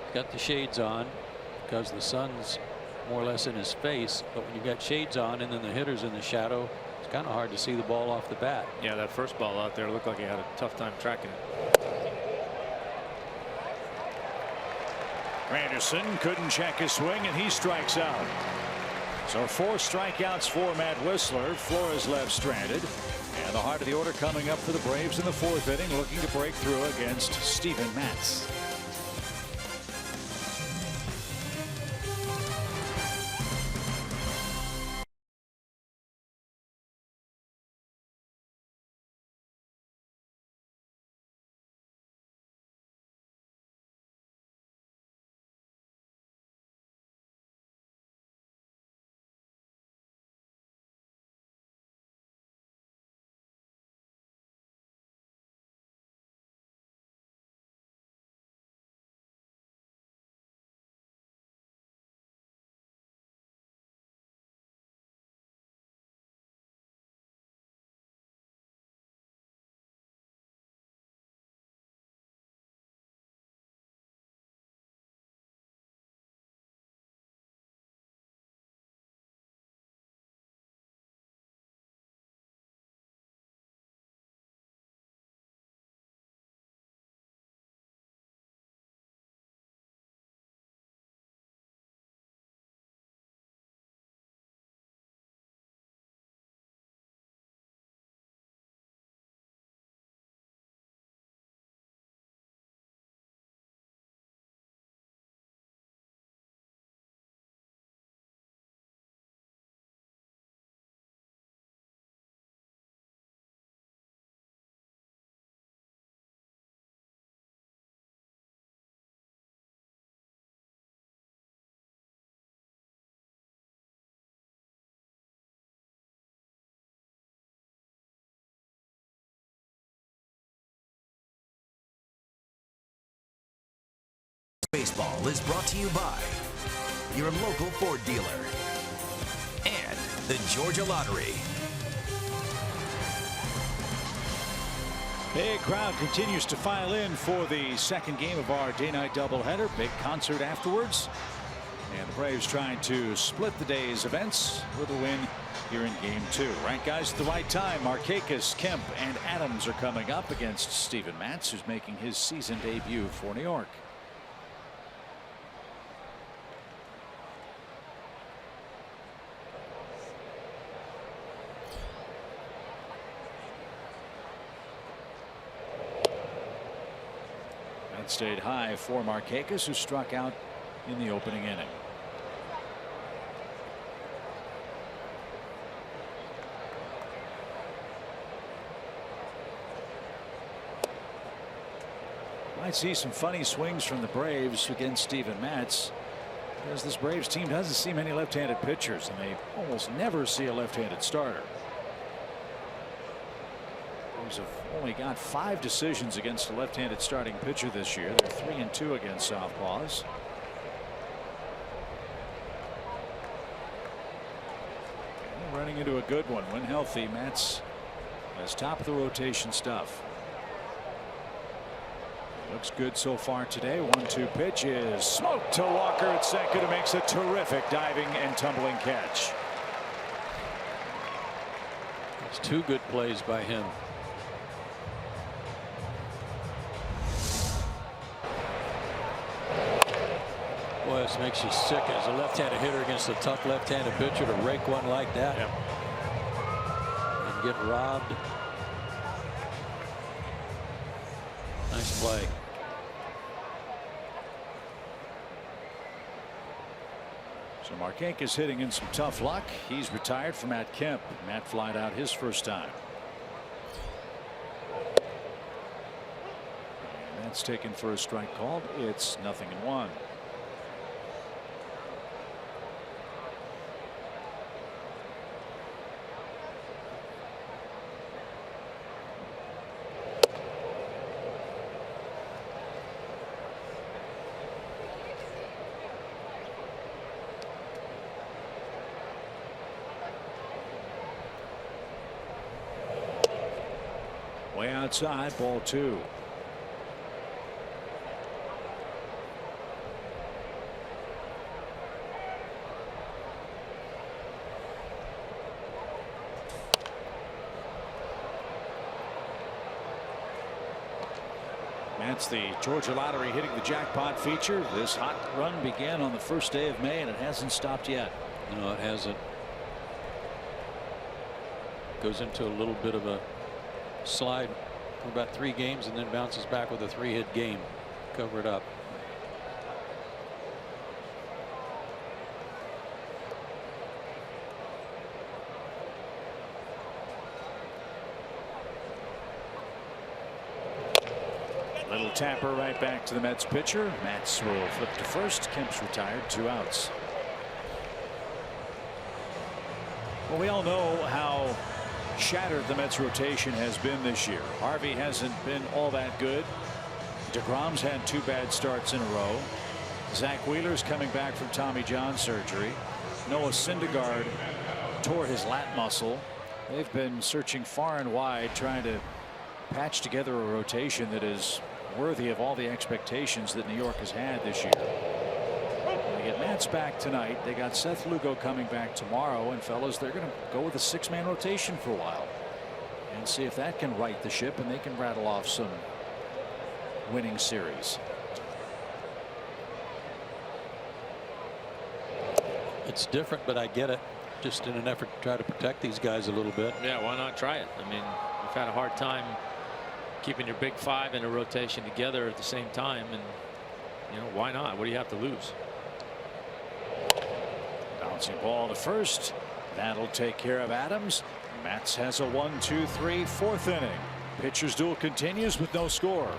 he's got the shades on because the sun's more or less in his face. But when you've got shades on and then the hitter's in the shadow, it's kind of hard to see the ball off the bat. Yeah, that first ball out there looked like he had a tough time tracking it. Granderson couldn't check his swing, and he strikes out. So 4 strikeouts for Matt Whistler. Flores left stranded. And the heart of the order coming up for the Braves in the 4th inning, looking to break through against Steven Matz. Baseball is brought to you by your local Ford dealer and the Georgia Lottery. Big crowd continues to file in for the second game of our day-night doubleheader. Big concert afterwards. And the Braves trying to split the day's events with a win here in game 2. Right guys at the right time. Markakis, Kemp, and Adams are coming up against Steven Matz, who's making his season debut for New York. That stayed high for Markakis, who struck out in the opening inning. Might see some funny swings from the Braves against Steven Matz, because this Braves team doesn't see many left-handed pitchers, and they almost never see a left-handed starter. Braves have only got 5 decisions against a left-handed starting pitcher this year. They're 3-2 against southpaws. And running into a good one. When healthy, Matz has top of the rotation stuff. Looks good so far today. 1-2 pitch is smoked to Walker at second, who makes a terrific diving and tumbling catch. It's 2 good plays by him. Boy, this makes you sick as a left-handed hitter against a tough left-handed pitcher to rake one like that. Yep. And get robbed. Nice play. So Markakis hitting in some tough luck. He's retired from Matt Kemp. Matt flied out his first time. And that's taken for a strike called. It's 0-1. Way outside, ball 2. That's the Georgia Lottery hitting the jackpot feature. This hot run began on the first day of May, and it hasn't stopped yet. No, it hasn't. Goes into a little bit of a slide for about 3 games and then bounces back with a 3-hit game. Cover it up. Little tapper right back to the Mets pitcher. Matz will flip to first. Kemp's retired, 2 outs. Well, we all know how shattered the Mets rotation has been this year. Harvey hasn't been all that good. DeGrom's had 2 bad starts in a row. Zach Wheeler's coming back from Tommy John surgery. Noah Syndergaard tore his lat muscle. They've been searching far and wide trying to patch together a rotation that is worthy of all the expectations that New York has had this year. They get Matz back tonight. They got Seth Lugo coming back tomorrow, and fellas, they're going to go with a 6-man rotation for a while and see if that can right the ship and they can rattle off some winning series. It's different, but I get it. Just in an effort to try to protect these guys a little bit. Yeah, why not try it? I mean, we've had a hard time keeping your big 5 in a rotation together at the same time, and you know, why not? What do you have to lose? Bouncing ball to first. That'll take care of Adams. Matz has a 1-2-3 4th inning. Pitcher's duel continues with no score.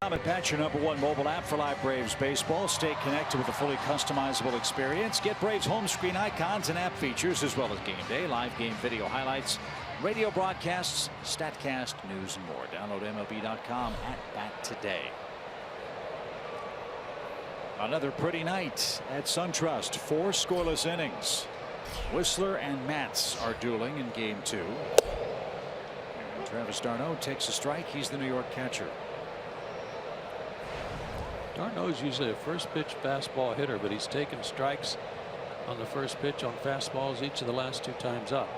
And Patch, your #1 mobile app for live Braves baseball. Stay connected with a fully customizable experience. Get Braves home screen icons and app features, as well as game day, live game video highlights, radio broadcasts, StatCast, news, and more. Download MLB.com at bat today. Another pretty night at SunTrust. 4 scoreless innings. Whistler and Matz are dueling in game 2. And Travis d'Arnaud takes a strike. He's the New York catcher. d'Arnaud is usually a first pitch fastball hitter, but he's taken strikes on the first pitch on fastballs each of the last 2 times up.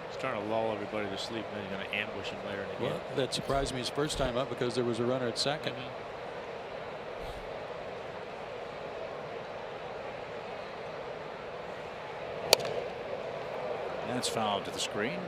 He's trying to lull everybody to sleep, and then he's going to ambush him later in the game. Well, that surprised me his first time up because there was a runner at second. That's fouled to the screen.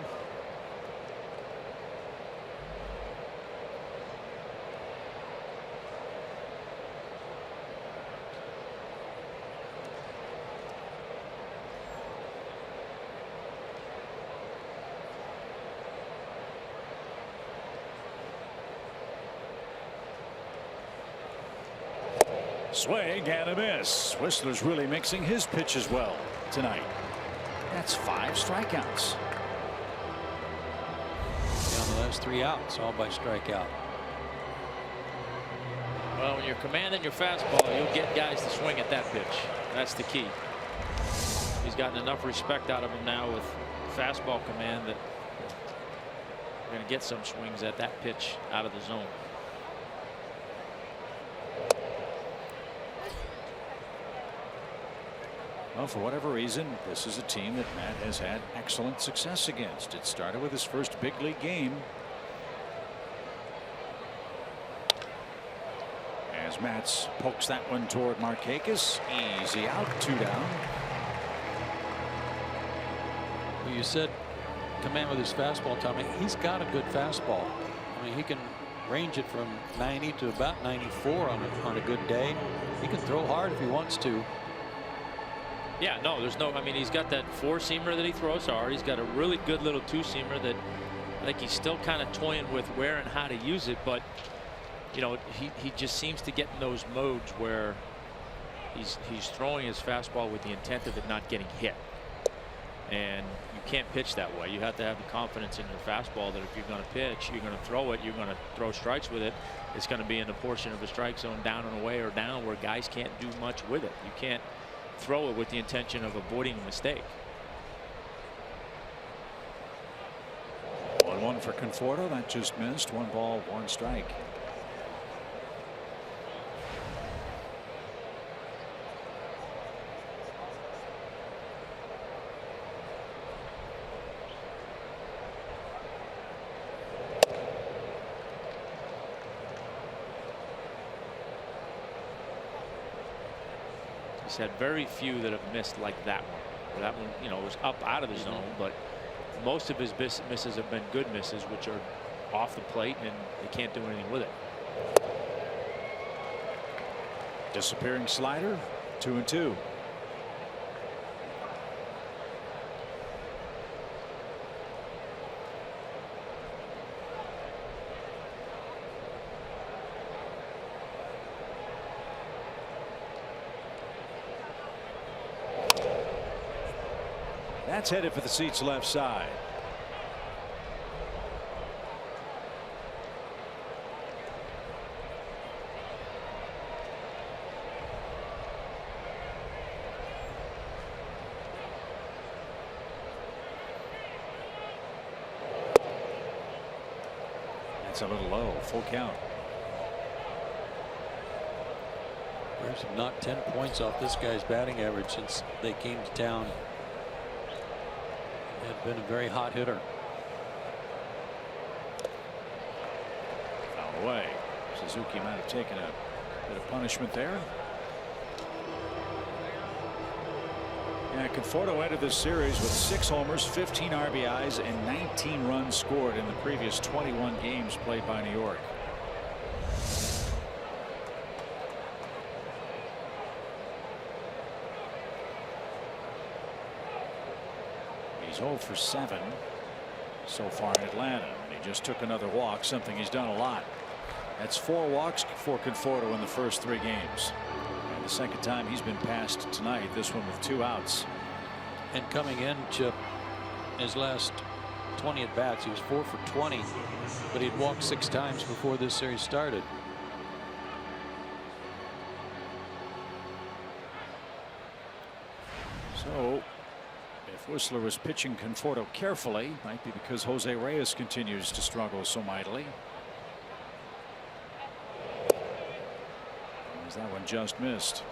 Swing and a miss. Whistler's really mixing his pitches well tonight. That's 5 strikeouts. On the last 3 outs, all by strikeout. Well, when you're commanding your fastball, you'll get guys to swing at that pitch. That's the key. He's gotten enough respect out of him now with fastball command that you're going to get some swings at that pitch out of the zone. Well, for whatever reason, this is a team that Matt has had excellent success against. It started with his first big league game. As Matz pokes that one toward Markakis. Easy out, 2 down. Well, you said command with his fastball, Tommy. He's got a good fastball. I mean, he can range it from 90 to about 94 on a good day. He can throw hard if he wants to. Yeah, no, there's no, I mean, he's got that 4-seamer that he throws hard. He's got a really good little 2-seamer that I think he's still kind of toying with where and how to use it. But, you know, he just seems to get in those modes where he's throwing his fastball with the intent of it not getting hit. And you can't pitch that way. You have to have the confidence in your fastball that if you're going to pitch, you're going to throw it, you're going to throw strikes with it. It's going to be in a portion of the strike zone down and away or down where guys can't do much with it. You can't throw it with the intention of avoiding a mistake. 1-1 for Conforto. That just missed. 1 ball, 1 strike. He's had very few that have missed like that one. That one, you know, was up out of the zone, but most of his misses have been good misses, which are off the plate and they can't do anything with it. Disappearing slider, 2-2. That's headed for the seats left side. That's a little low. Full count. Braves have knocked 10 points off this guy's batting average since they came to town. Had been a very hot hitter. Foul away. Suzuki might have taken a bit of punishment there. Yeah, Conforto ended this series with 6 homers, 15 RBIs, and 19 runs scored in the previous 21 games played by New York. He's 0 for 7 so far in Atlanta. And he just took another walk, something he's done a lot. That's 4 walks for Conforto in the first 3 games. And the second time he's been passed tonight, this one with 2 outs. And coming in, Chip, his last 20 at bats, he was 4 for 20, but he'd walked 6 times before this series started. So if Whistler was pitching Conforto carefully, might be because Jose Reyes continues to struggle so mightily. As that one just missed.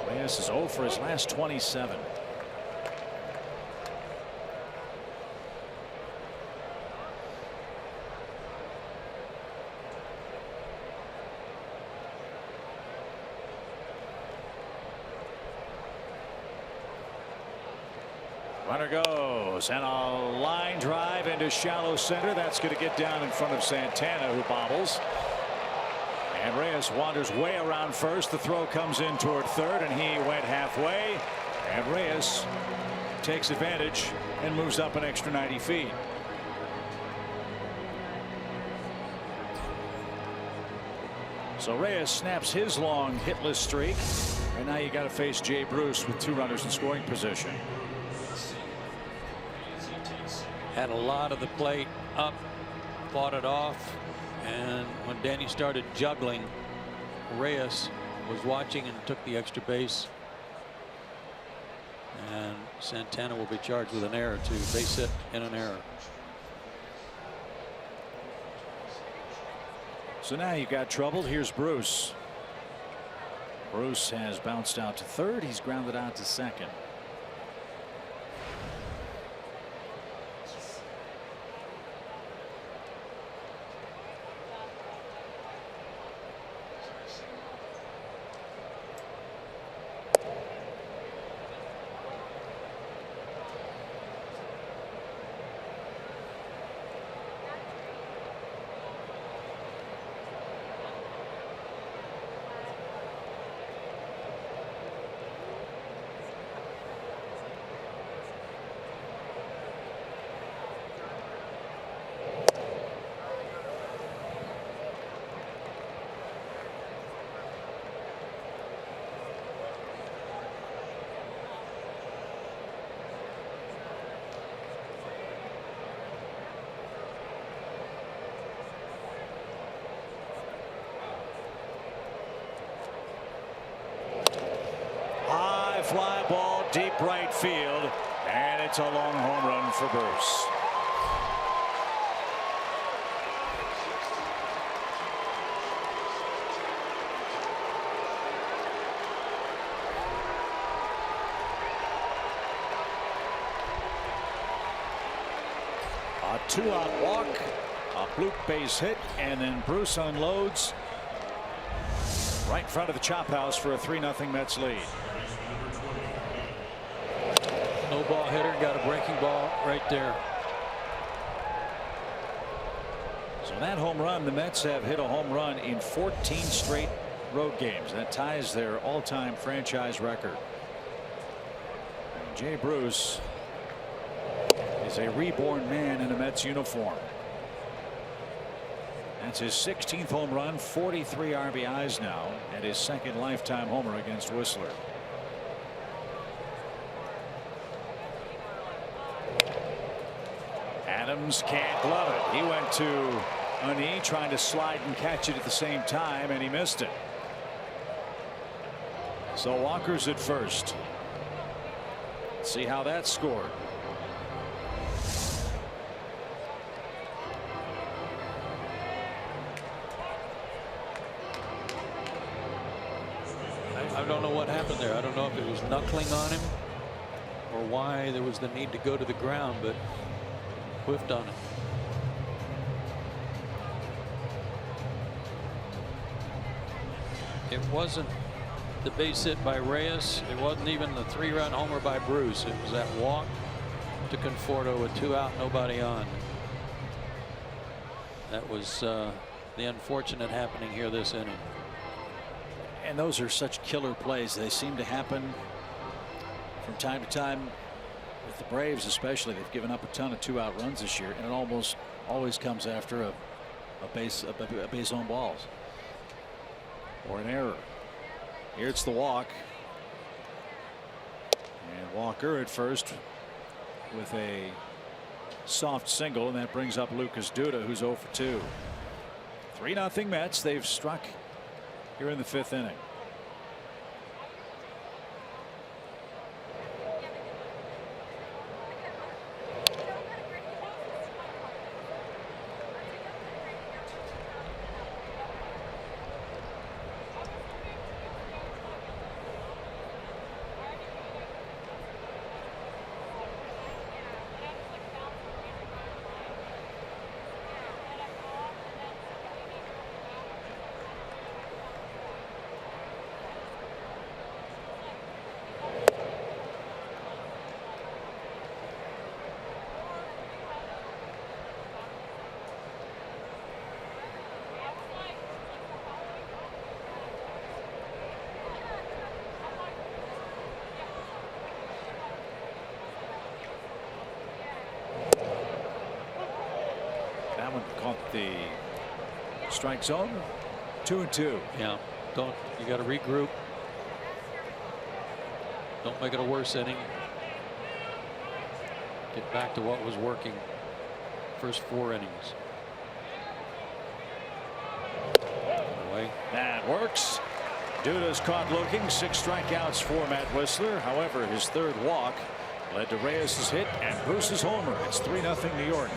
Reyes is 0 for his last 27. Runner goes, and a line drive into shallow center. That's going to get down in front of Santana, who bobbles. And Reyes wanders way around first. The throw comes in toward third, and he went halfway. And Reyes takes advantage and moves up an extra 90 feet. So Reyes snaps his long hitless streak. And now you got to face Jay Bruce with 2 runners in scoring position. Had a lot of the plate up, fought it off, and when Danny started juggling, Reyes was watching and took the extra base. And Santana will be charged with an error too. Base hit and an error. So now you've got trouble. Here's Bruce. Bruce has bounced out to third. He's grounded out to second. Fly ball deep right field, and it's a long home run for Bruce. A 2-out walk, a fluke base hit, and then Bruce unloads right in front of the chop house for a 3-0 Mets lead. No ball hitter, got a breaking ball right there. So that home run, the Mets have hit a home run in 14 straight road games. That ties their all-time franchise record. And Jay Bruce is a reborn man in a Mets uniform. That's his 16th home run, 43 RBIs now, and his 2nd lifetime homer against Whistler. Adams can't glove it. He went to a knee, trying to slide and catch it at the same time, and he missed it. So Walker's at first. Let's see how that scored. I don't know what happened there. I don't know if it was knuckling on him or why there was the need to go to the ground, but whiffed on it. It wasn't the base hit by Reyes. It wasn't even the 3-run homer by Bruce. It was that walk to Conforto with 2 out, nobody on. That was the unfortunate happening here this inning. And those are such killer plays. They seem to happen from time to time with the Braves, especially. They've given up a ton of 2-out runs this year, and it almost always comes after a base on balls or an error. Here it's the walk, and Walker at first with a soft single, and that brings up Lucas Duda, who's 0 for 2. 3-0 Mets. They've struck here in the 5th inning. Caught the strike zone. 2-2. Yeah, you got to regroup. Don't make it a worse inning. Get back to what was working first 4 innings. Away. That works. Duda's caught looking. 6 strikeouts for Matt Whistler. However, his 3rd walk led to Reyes' hit and Bruce's homer. It's 3-0 New York.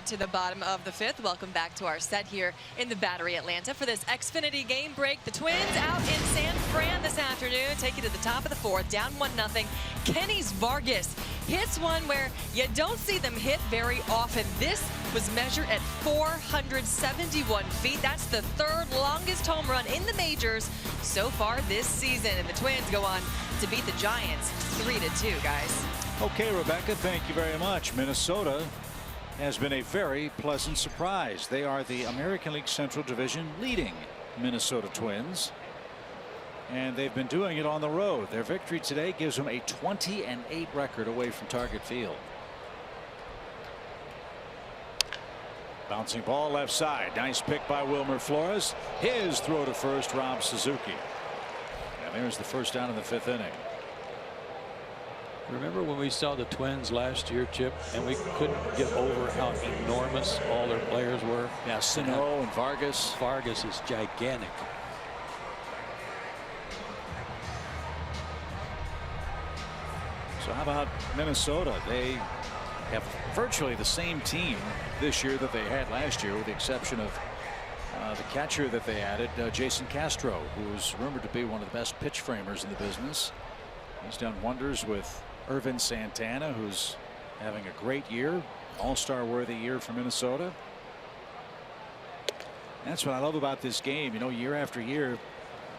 To the bottom of the 5th. Welcome back to our set here in the Battery Atlanta for this Xfinity game break. The Twins out in San Fran this afternoon. Take it to the top of the 4th, down 1-0. Kenny's Vargas hits one where you don't see them hit very often. This was measured at 471 feet. That's the 3rd longest home run in the majors so far this season. And the Twins go on to beat the Giants 3-2, guys. Okay, Rebecca, thank you very much. Minnesota has been a very pleasant surprise. They are the American League Central Division leading Minnesota Twins, and they've been doing it on the road. Their victory today gives them a 20-8 record away from Target Field. Bouncing ball left side. Nice pick by Wilmer Flores. His throw to first robs Suzuki. And there's the first down in the 5th inning. Remember when we saw the Twins last year, Chip, and we couldn't get over how enormous all their players were? Yeah, Sano and Vargas. Vargas is gigantic. So how about Minnesota? They have virtually the same team this year that they had last year, with the exception of the catcher that they added, Jason Castro, who's rumored to be one of the best pitch framers in the business. He's done wonders with Irvin Santana, who's having a great year, all-star worthy year for Minnesota. That's what I love about this game. You know, year after year,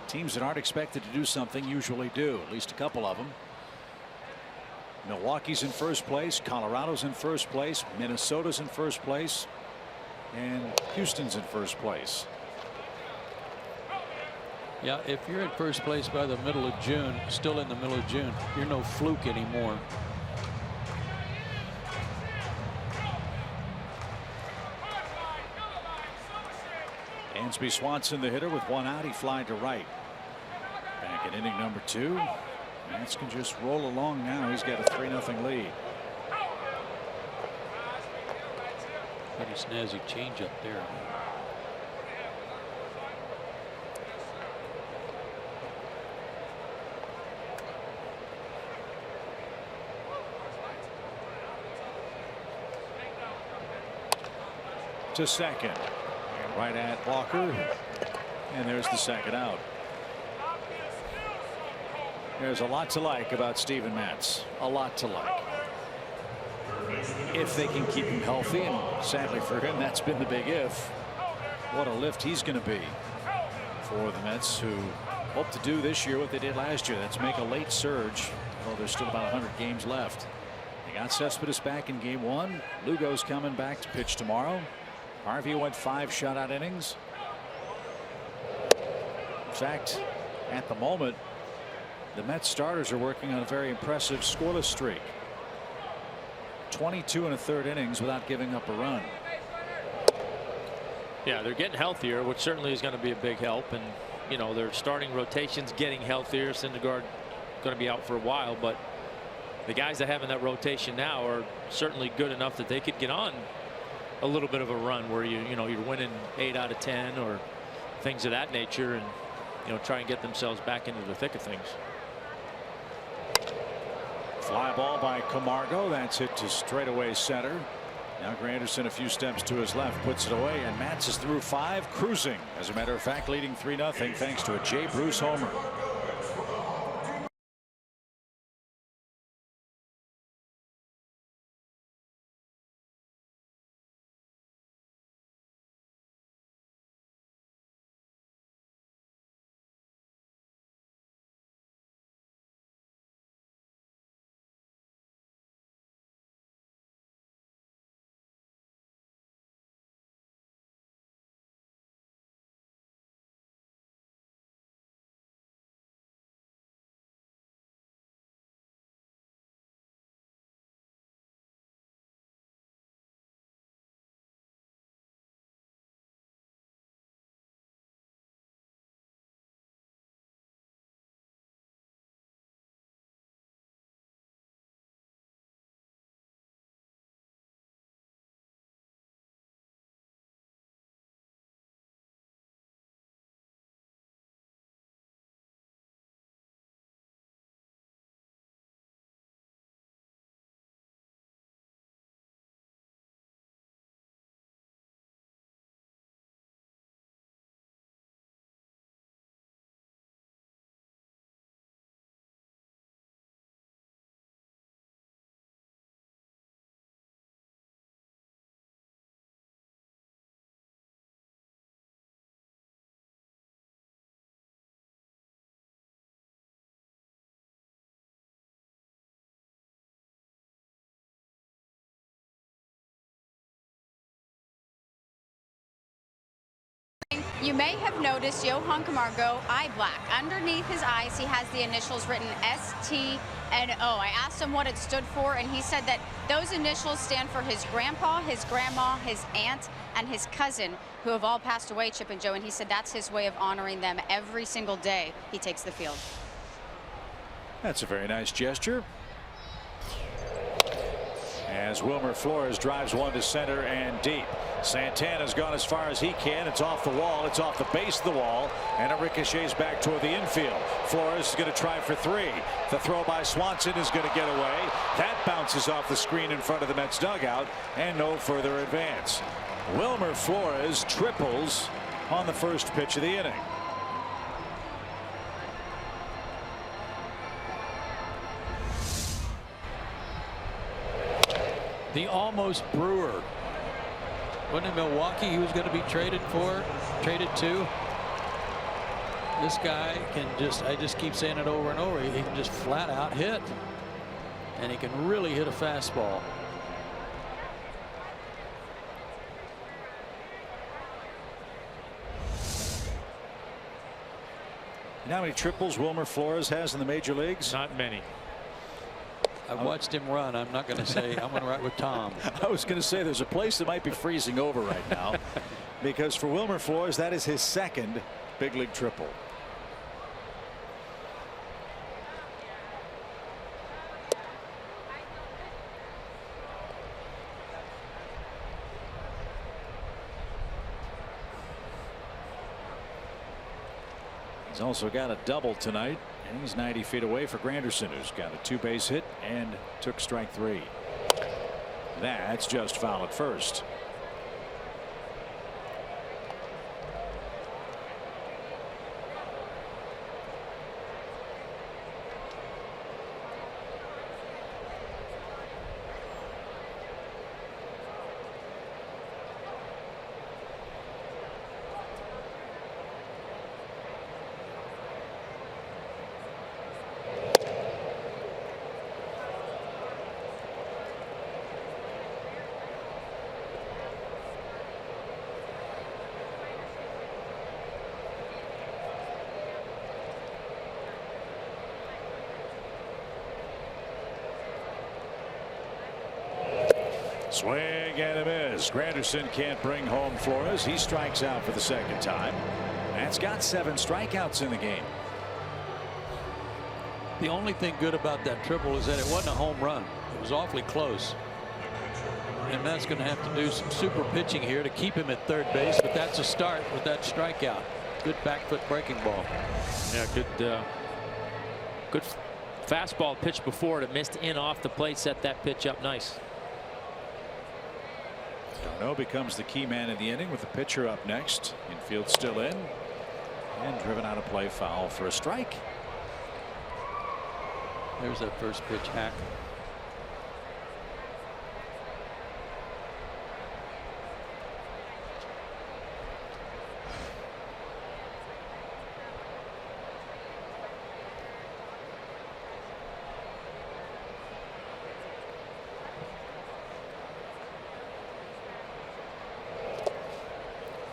teams that aren't expected to do something usually do, at least a couple of them. Milwaukee's in first place, Colorado's in first place, Minnesota's in first place, and Houston's in first place. Yeah, if you're in first place by the middle of June, still in the middle of June, you're no fluke anymore. Dansby Swanson, the hitter, with one out. He flied to right. Back in inning number 2. Mets can just roll along now. He's got a 3-0 lead. Pretty snazzy change up there. To second. And right at Walker. And there's the second out. There's a lot to like about Steven Matz. A lot to like. If they can keep him healthy, and sadly for him, that's been the big if. What a lift he's going to be for the Mets, who hope to do this year what they did last year. That's make a late surge. Well, there's still about 100 games left. They got Cespedes back in game 1. Lugo's coming back to pitch tomorrow. Harvey went 5 shutout innings. In fact, at the moment, the Mets starters are working on a very impressive scoreless streak. 22 1/3 innings without giving up a run. Yeah, they're getting healthier, which certainly is going to be a big help. And, you know, their starting rotation's getting healthier. Syndergaard going to be out for a while, but the guys that have in that rotation now are certainly good enough that they could get on a little bit of a run where you're winning 8 out of 10 or things of that nature, and try and get themselves back into the thick of things. Fly ball by Camargo. That's hit to straightaway center. Now Granderson a few steps to his left, puts it away, and Matz is through 5, cruising. As a matter of fact, leading 3-0 thanks to a Jay Bruce homer. You may have noticed Johan Camargo eye black. Underneath his eyes, he has the initials written STNO. I asked him what it stood for, and he said that those initials stand for his grandpa, his grandma, his aunt, and his cousin, who have all passed away, Chip and Joe, and he said that's his way of honoring them every single day he takes the field. That's a very nice gesture. as Wilmer Flores drives one to center and deep. Santana's gone as far as he can. It's off the wall. It's off the base of the wall, and it ricochets back toward the infield. Flores is going to try for 3. The throw by Swanson is going to get away. That bounces off the screen in front of the Mets dugout, and no further advance. Wilmer Flores triples on the first pitch of the inning. The almost Brewer. Wasn't it Milwaukee he was going to be traded to? This guy can I just keep saying it over and over, he can just flat out hit. And he can really hit a fastball. You know how many triples Wilmer Flores has in the major leagues? Not many. I've watched him run. I'm not going to say. I'm going to ride with Tom. I was going to say there's a place that might be freezing over right now because for Wilmer Flores, that is his second big league triple. He's also got a double tonight, and he's 90 feet away for Granderson, who's got a 2-base hit and took strike 3. That's just foul at first. Swing and a miss. Granderson can't bring home Flores. He strikes out for the second time. That's got 7 strikeouts in the game. The only thing good about that triple is that it wasn't a home run. It was awfully close. And Matt's going to have to do some super pitching here to keep him at third base, but that's a start with that strikeout. Good back foot breaking ball. Yeah, good fastball pitch before it. Missed in off the plate, set that pitch up nice. Darno becomes the key man in the inning with the pitcher up next. Infield still in and driven out of play, foul for a strike. There's that first pitch hack.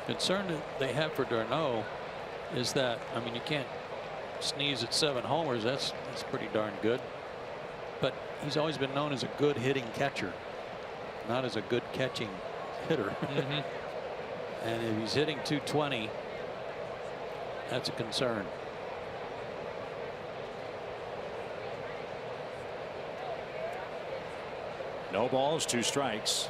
Concern that they have for Darno is that, I mean, you can't sneeze at 7 homers. That's pretty darn good. But he's always been known as a good hitting catcher, not as a good catching hitter. And if he's hitting 220, that's a concern. No balls, 2 strikes.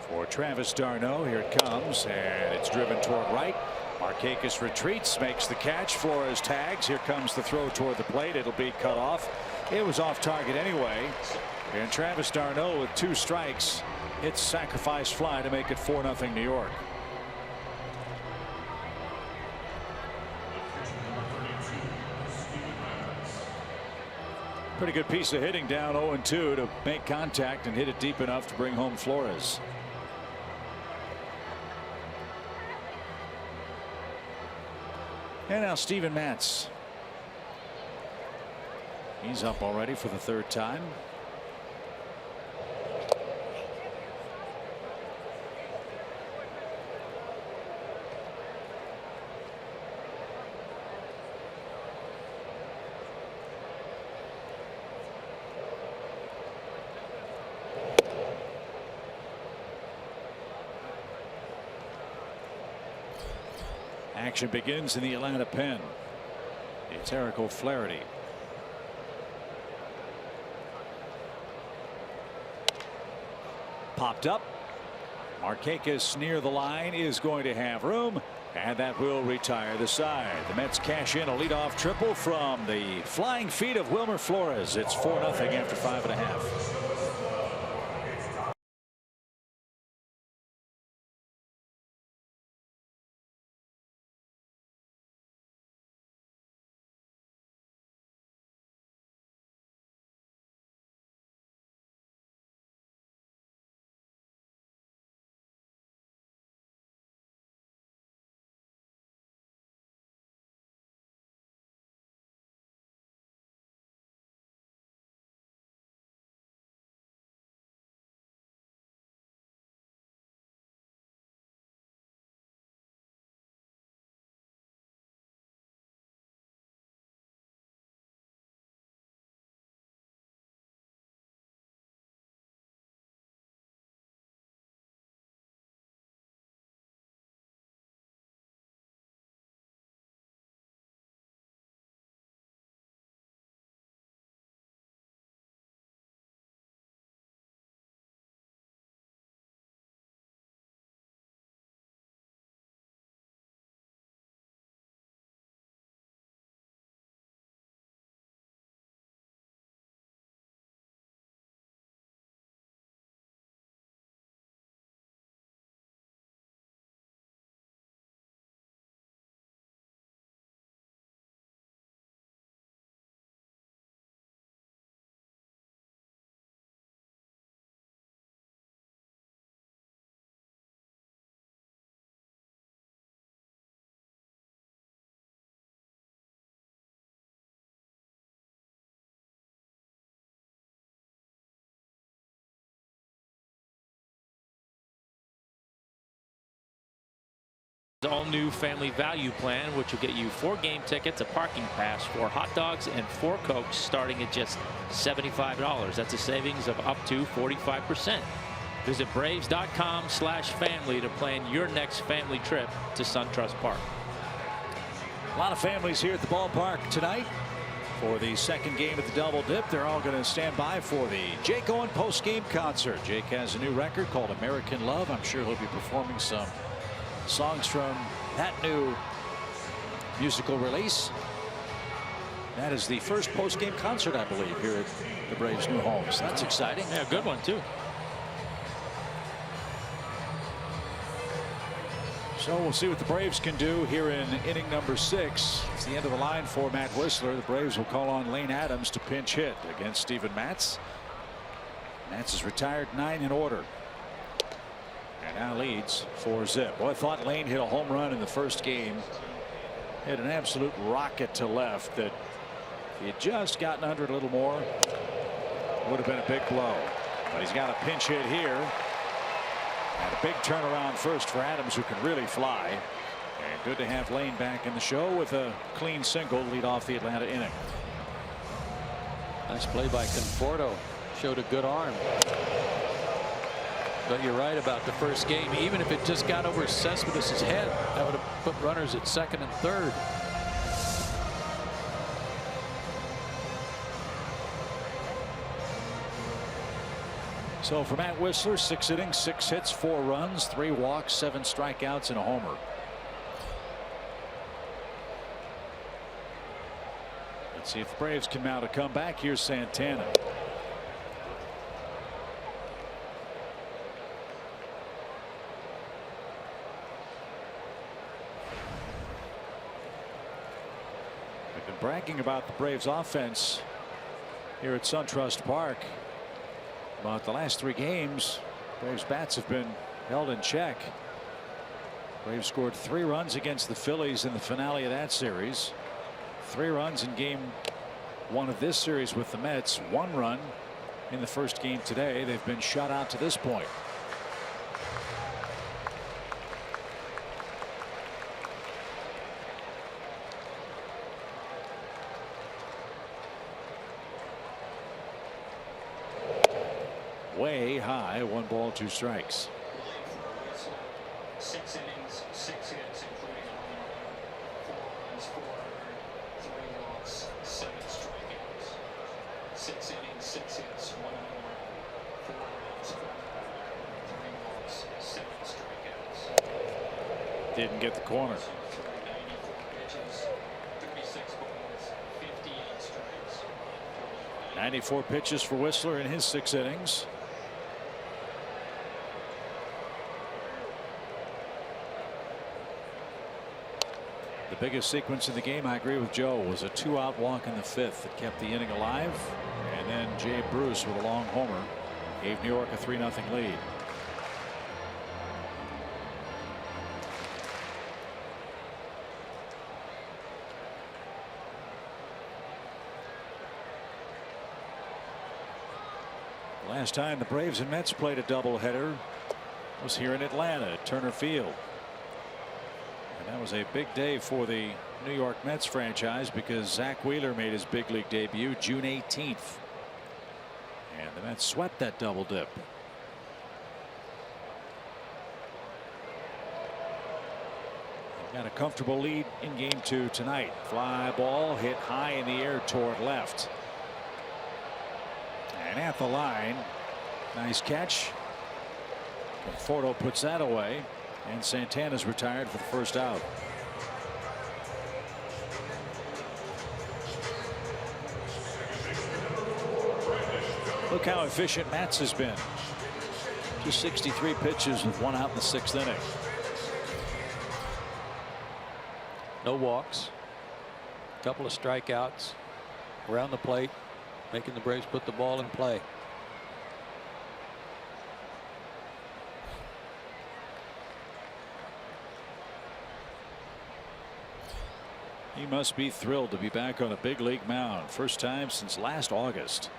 For Travis d'Arnaud, here it comes, and it's driven toward right. Markakis retreats, makes the catch. Flores tags. Here comes the throw toward the plate. It'll be cut off. It was off target anyway. And Travis d'Arnaud with 2 strikes hits sacrifice fly to make it 4-0 New York. Pretty good piece of hitting down 0-2 to make contact and hit it deep enough to bring home Flores. And now Steven Matz. He's up already for the 3rd time. Action begins in the Atlanta pen. It's Eric O'Flaherty. popped up. Markakis near the line is going to have room, and that will retire the side. The Mets cash in a leadoff triple from the flying feet of Wilmer Flores. It's 4-0 after 5.5. All new family value plan, which will get you 4 game tickets, a parking pass, 4 hot dogs, and 4 Cokes starting at just $75. That's a savings of up to 45%. Visit Braves.com/family to plan your next family trip to SunTrust Park. A lot of families here at the ballpark tonight for the second game of the double dip. They're all going to stand by for the Jake Owen post-game concert. Jake has a new record called American Love. I'm sure he'll be performing some songs from that new musical release. That is the first post-game concert, I believe, here at the Braves' new home. So that's exciting. Yeah, good one too. So we'll see what the Braves can do here in inning number 6. It's the end of the line for Matt Whistler. The Braves will call on Lane Adams to pinch hit against Steven Matz. Matz is retired 9 in order. And now leads 4-zip. Well, I thought Lane hit a home run in the first game. Hit an absolute rocket to left that if he had just gotten under it a little more, would have been a big blow. But he's got a pinch hit here. And a big turnaround first for Adams, who can really fly. And good to have Lane back in the show with a clean single lead off the Atlanta inning. Nice play by Conforto. Showed a good arm. But you're right about the first game. Even if it just got over Cespedes' head, that would have put runners at second and third. So for Matt Whistler, 6 innings, 6 hits, 4 runs, 3 walks, 7 strikeouts, and a homer. Let's see if the Braves can mount a comeback. Here's Santana. We've been bragging about the Braves offense here at SunTrust Park. But the last 3 games, Braves bats have been held in check. Braves scored 3 runs against the Phillies in the finale of that series. 3 runs in game 1 of this series with the Mets. 1 run in the first game today. They've been shut out to this point. Way high, 1 ball, 2 strikes. 6 innings, 6 hits, including a home run, 4 runs, 4 earned, 3 walks, 7 strikeouts. 6 innings, 6 hits, 1 home run, 4 runs, 4 earned. Didn't get the corner. 94 pitches for Whistler in his 6 innings. The biggest sequence in the game, I agree with Joe, was a 2-out walk in the 5th that kept the inning alive. And then Jay Bruce with a long homer gave New York a 3-0 lead. Last time the Braves and Mets played a doubleheader was here in Atlanta at Turner Field. And that was a big day for the New York Mets franchise because Zach Wheeler made his big league debut June 18th. And the Mets swept that double dip. They've got a comfortable lead in game 2 tonight. Fly ball hit high in the air toward left. And at the line, nice catch. Conforto puts that away, and Santana's retired for the first out. Look how efficient Matz has been. Just 63 pitches with 1 out in the 6th inning. No walks. Couple of strikeouts. Around the plate, making the Braves put the ball in play. He must be thrilled to be back on a big league mound. First time since last August.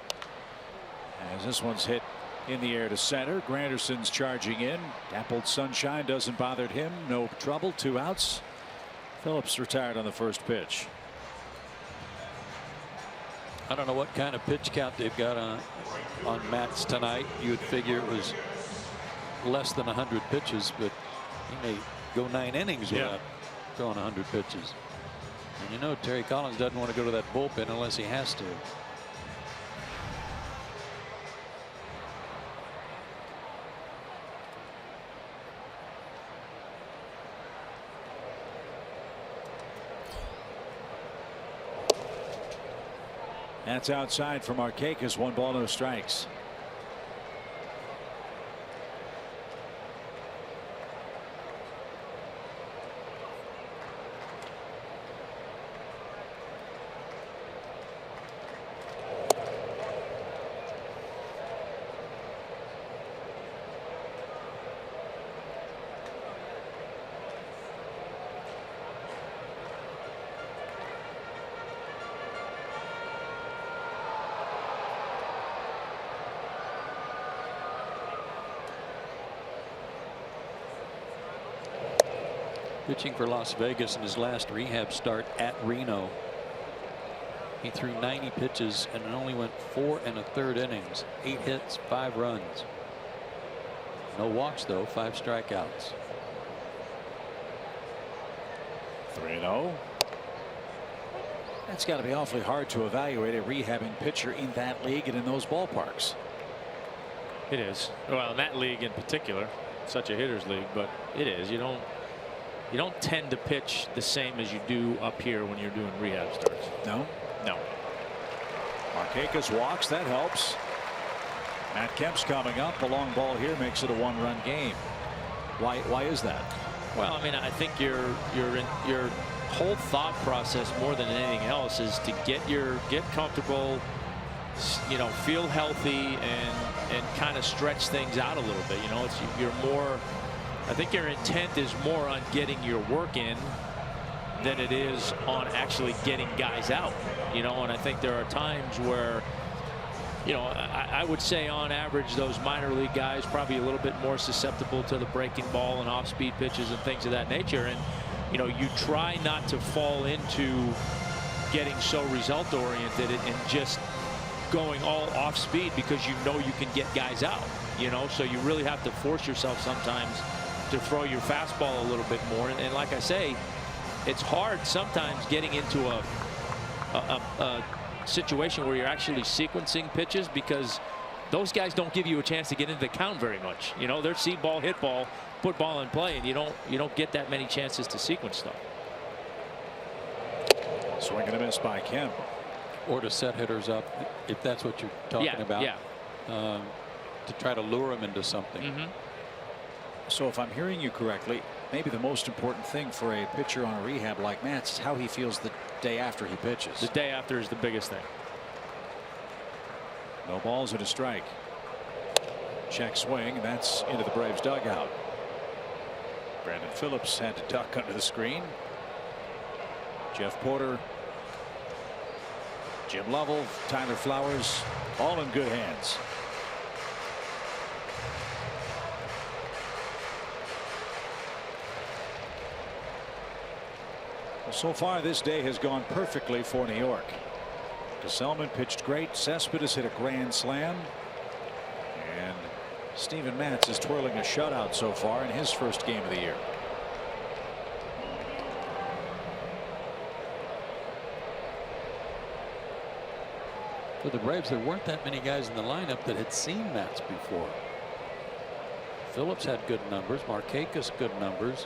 As this one's hit in the air to center. Granderson's charging in. Dappled sunshine doesn't bother him. No trouble. 2 outs. Phillips retired on the first pitch. I don't know what kind of pitch count they've got on Matz tonight. You would figure it was less than 100 pitches, but he may go 9 innings without throwing 100 pitches. And you know Terry Collins doesn't want to go to that bullpen unless he has to. That's outside for Markakis. 1 ball, no strikes. Pitching for Las Vegas in his last rehab start at Reno. He threw 90 pitches and only went 4 1/3 innings. 8 hits, 5 runs. No walks though, 5 strikeouts. 3-0. That's got to be awfully hard to evaluate a rehabbing pitcher in that league and in those ballparks. It is. Well, in that league in particular, such a hitter's league, but it is. You don't tend to pitch the same as you do up here when you're doing rehab starts. No. No. Markakis walks. That helps. Matt Kemp's coming up. A long ball here makes it a 1-run game. Why is that? Well, I mean, I think your whole thought process more than anything else is to get comfortable, you know, feel healthy and kind of stretch things out a little bit. You know, you're more. I think your intent is more on getting your work in than it is on actually getting guys out, you know, and I think there are times where, you know, I would say on average those minor league guys probably a little bit more susceptible to the breaking ball and off-speed pitches and things of that nature. And, you know, you try not to fall into getting so result oriented and just going all off speed because you know you can get guys out, you know, so you really have to force yourself sometimes to throw your fastball a little bit more. And like I say, it's hard sometimes getting into a situation where you're actually sequencing pitches because those guys don't give you a chance to get into the count very much. You know, they're see ball, hit ball, put ball in play, and you don't get that many chances to sequence stuff. Swing and a miss by Kemp. Or to set hitters up, if that's what you're talking about. To try to lure them into something. So if I'm hearing you correctly, maybe the most important thing for a pitcher on a rehab like Matt's is how he feels the day after he pitches. The day after is the biggest thing. No balls and a strike. Check swing, and that's into the Braves dugout. Brandon Phillips had to duck under the screen. Jeff Porter, Jim Lovell, Tyler Flowers, all in good hands. So far this day has gone perfectly for New York. Gesellman pitched great. Cespedes hit a grand slam. And Steven Matz is twirling a shutout so far in his first game of the year. For the Braves, there weren't that many guys in the lineup that had seen Matz before. Phillips had good numbers. Markakis good numbers.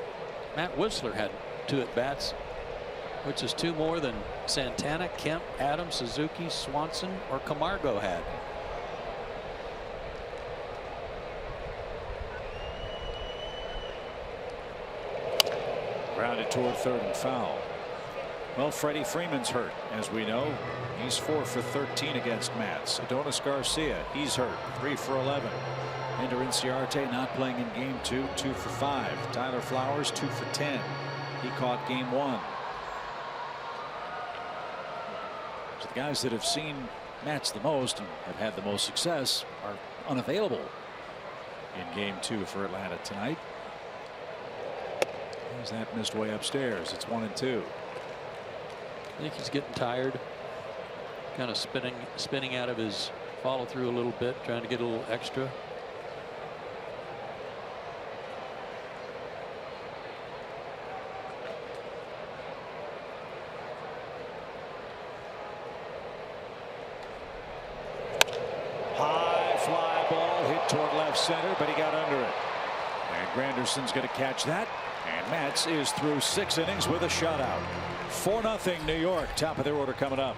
Matt Whistler had 2 at-bats, which is 2 more than Santana, Kemp, Adams, Suzuki, Swanson, or Camargo had. Grounded toward third and foul. Well, Freddie Freeman's hurt, as we know. He's 4 for 13 against Matz. Adonis Garcia, he's hurt, 3 for 11. Ender Inciarte not playing in game 2, 2 for 5. Tyler Flowers, 2 for 10. He caught game 1. So the guys that have seen Matz the most and have had the most success are unavailable in game 2 for Atlanta tonight. There's that missed way upstairs. It's 1-2. I think he's getting tired, kind of spinning out of his follow through a little bit, trying to get a little extra. High fly ball hit toward left center, but he got under it. And Granderson's going to catch that. And Matz is through 6 innings with a shutout. 4-0 New York. Top of their order coming up.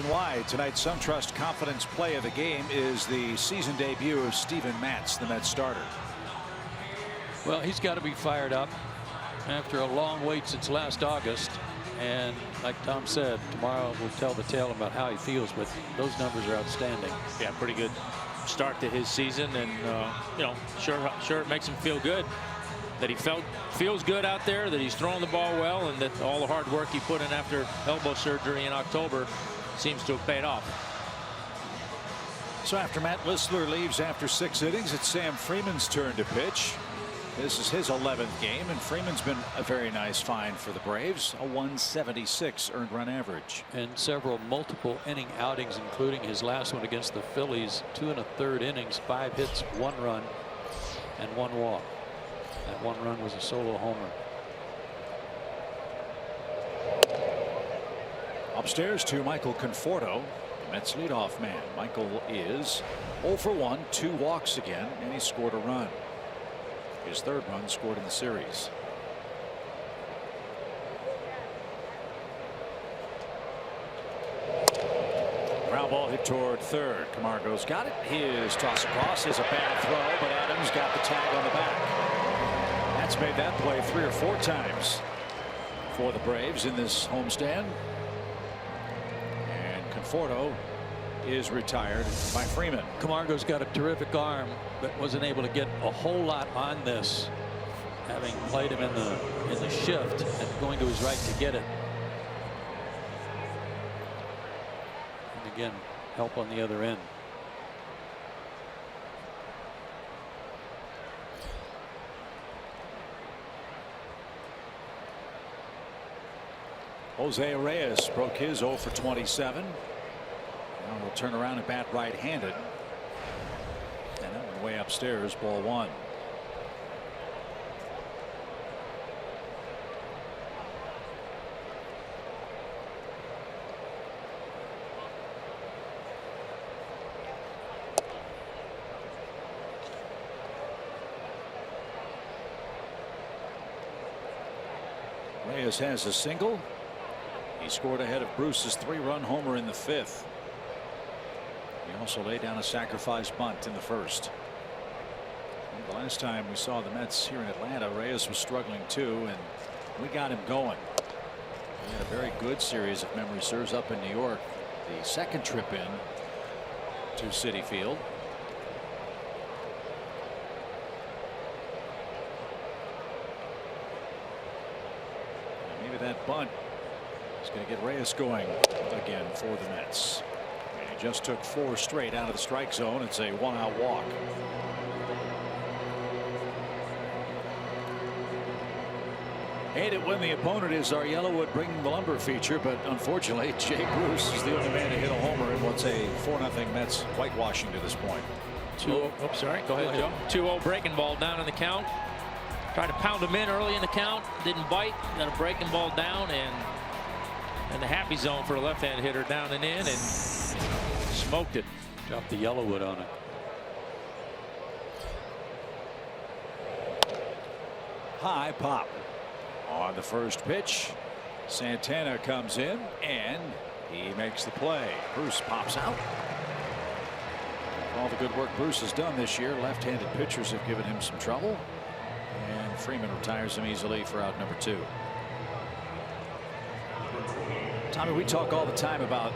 Why tonight's SunTrust Confidence Play of the game is the season debut of Steven Matz, the Mets starter. Well, he's got to be fired up after a long wait since last August. And like Tom said, tomorrow we'll tell the tale about how he feels, but those numbers are outstanding. Yeah, pretty good start to his season, and you know, sure it makes him feel good. that he feels good out there, that he's throwing the ball well, and that all the hard work he put in after elbow surgery in October seems to have paid off. So after Matt Whistler leaves after 6 innings, it's Sam Freeman's turn to pitch. This is his 11th game, and Freeman's been a very nice find for the Braves. A 176 earned run average. And several multiple inning outings, including his last one against the Phillies. 2 1/3 innings, 5 hits, 1 run, and 1 walk. That 1 run was a solo homer. Upstairs to Michael Conforto, the Mets leadoff man. Michael is 0 for 1, 2 walks again, and he scored a run. His 3rd run scored in the series. Ground ball hit toward 3rd. Camargo's got it. His toss across is a bad throw, but Adams got the tag on the back. That's made that play 3 or 4 times for the Braves in this homestand. And Conforto is retired by Freeman. Camargo's got a terrific arm, but wasn't able to get a whole lot on this, having played him in the shift and going to his right to get it. And again, help on the other end. Jose Reyes broke his 0 for 27. Now he'll turn around and bat right-handed. And that one way upstairs, ball 1. Reyes has a single. He scored ahead of Bruce's 3-run homer in the 5th. He also laid down a sacrifice bunt in the 1st. The last time we saw the Mets here in Atlanta, Reyes was struggling too, and we got him going. He had a very good series, if memory serves, up in New York. The 2nd trip in to Citi Field. And maybe that bunt is going to get Reyes going again for the Mets. And he just took 4 straight out of the strike zone. It's a 1-out walk. Hate it when the opponent is our Yellowwood Bringing the Lumber feature, but unfortunately Jay Bruce is the only man to hit a homer in what's a 4-0 Mets whitewashing to this point. 2-0. Oops, sorry. Go ahead, Joe. 2-0 breaking ball down in the count. Tried to pound him in early in the count. Didn't bite. Got a breaking ball down and in the happy zone for a left-hand hitter, down and in, and smoked it. Dropped the Yellowwood on it. High pop on the first pitch. Santana comes in and he makes the play. Bruce pops out. All the good work Bruce has done this year, left-handed pitchers have given him some trouble, and Freeman retires him easily for out number 2. Tommy, we talk all the time about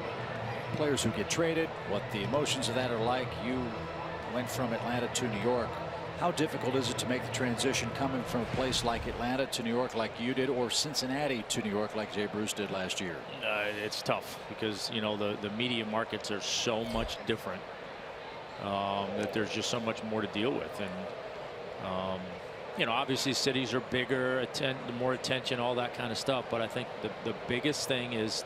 players who get traded, what the emotions of that are like. You went from Atlanta to New York. How difficult is it to make the transition coming from a place like Atlanta to New York like you did, or Cincinnati to New York like Jay Bruce did last year? It's tough because, you know, the media markets are so much different that there's just so much more to deal with. And, you know, obviously cities are bigger, more attention, all that kind of stuff. But I think the biggest thing is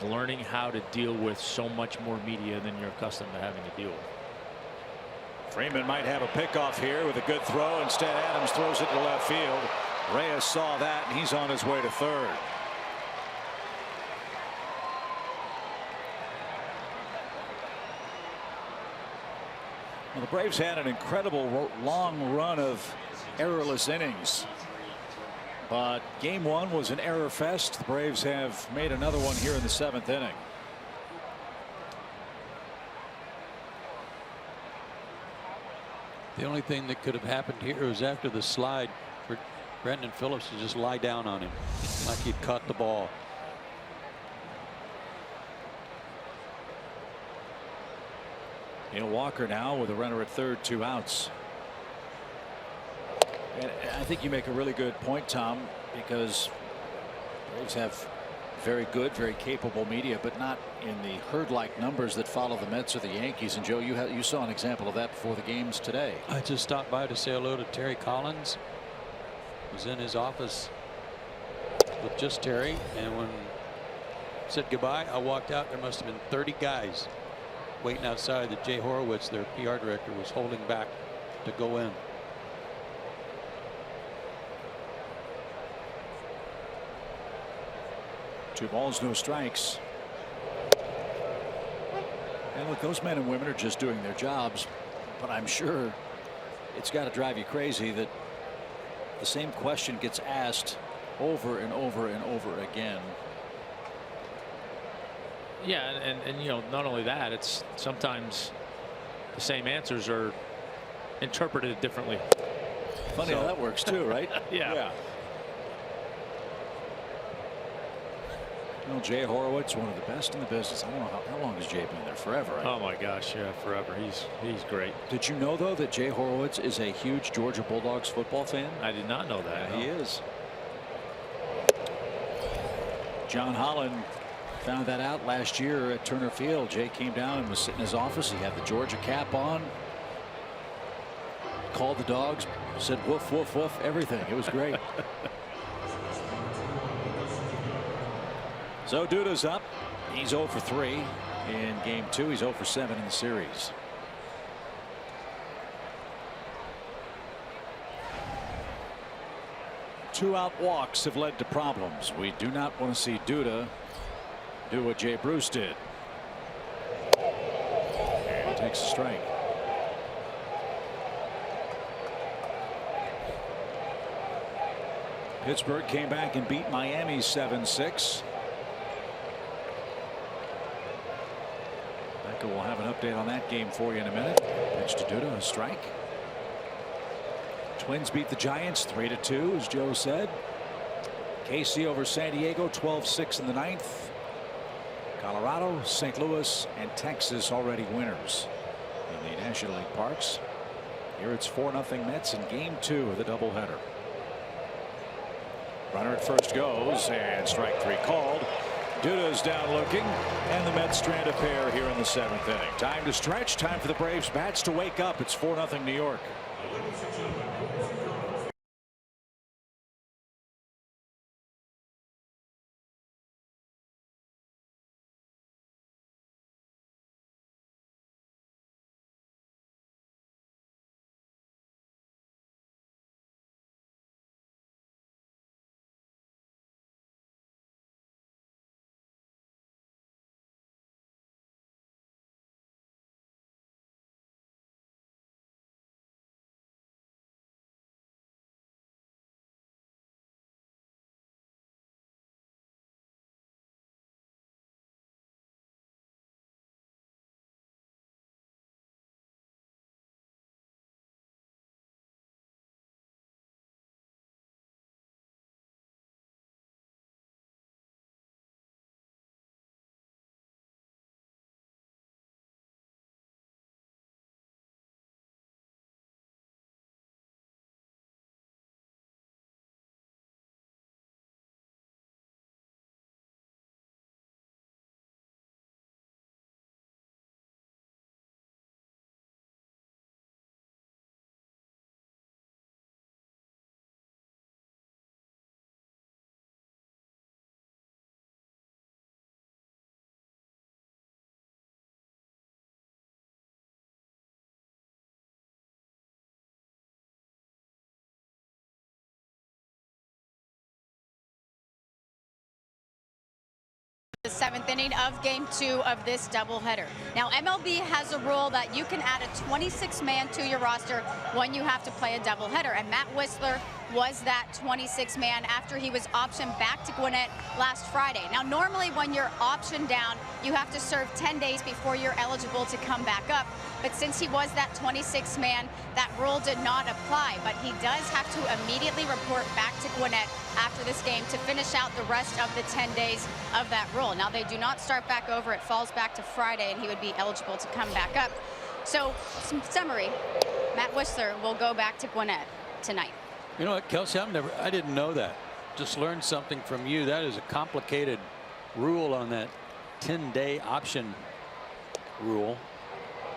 learning how to deal with so much more media than you're accustomed to having to deal with. Freeman might have a pickoff here with a good throw. Instead, Adams throws it to left field. Reyes saw that, and he's on his way to 3rd. Well, the Braves had an incredible long run of errorless innings. But game 1 was an error fest. The Braves have made another one here in the 7th inning. The only thing that could have happened here was after the slide for Brendan Phillips to just lie down on him like he'd caught the ball. Neil Walker now with a runner at 3rd, 2 outs. And I think you make a really good point, Tom, because Braves have very good, very capable media, but not in the herd-like numbers that follow the Mets or the Yankees. And Joe, you saw an example of that before the games today. I just stopped by to say hello to Terry Collins. Was in his office with just Terry, and when I said goodbye, I walked out. There must have been 30 guys waiting outside that Jay Horowitz, their PR director, was holding back to go in. Two balls, no strikes. And look, those men and women are just doing their jobs, but I'm sure it's got to drive you crazy that the same question gets asked over and over and over again. Yeah, and you know, not only that, it's sometimes the same answers are interpreted differently. Funny how that works too, right? Yeah. Well, Jay Horowitz, one of the best in the business. I don't know how long has Jay been there? Forever, right? Oh my gosh, yeah, forever. He's great. Did you know though that Jay Horowitz is a huge Georgia Bulldogs football fan? I did not know that. Yeah, he is. John Holland found that out last year at Turner Field. Jay came down and was sitting in his office. He had the Georgia cap on. Called the dogs, said woof, woof, woof, everything. It was great. So Duda's up. He's 0 for 3 in game 2. He's 0 for 7 in the series. Two-out walks have led to problems. We do not want to see Duda do what Jay Bruce did. And takes a strike. Pittsburgh came back and beat Miami 7-6. We'll have an update on that game for you in a minute. Pitch to Duda, a strike. Twins beat the Giants 3-2, as Joe said. KC over San Diego 12-6 in the 9th. Colorado, St. Louis, and Texas already winners in the National League parks. Here it's 4-0 Mets in game 2 of the doubleheader. Runner at first goes, and strike 3 called. Duda's down looking, and the Mets strand a pair here in the 7th inning. Time to stretch. Time for the Braves bats to wake up. It's 4-0 New York. The 7th inning of game 2 of this doubleheader. Now MLB has a rule that you can add a 26-man to your roster when you have to play a doubleheader, and Matt Wisler was that 26-man after he was optioned back to Gwinnett last Friday. Now normally when you're optioned down, you have to serve 10 days before you're eligible to come back up, but since he was that 26-man, that rule did not apply. But he does have to immediately report back to Gwinnett after this game to finish out the rest of the 10 days of that rule. Now they do not start back over. It falls back to Friday, and he would be eligible to come back up. So, some summary, Matt Wisler will go back to Gwinnett tonight. You know what, Kelsey, I didn't know that. Just learned something from you. That is a complicated rule on that 10-day option rule,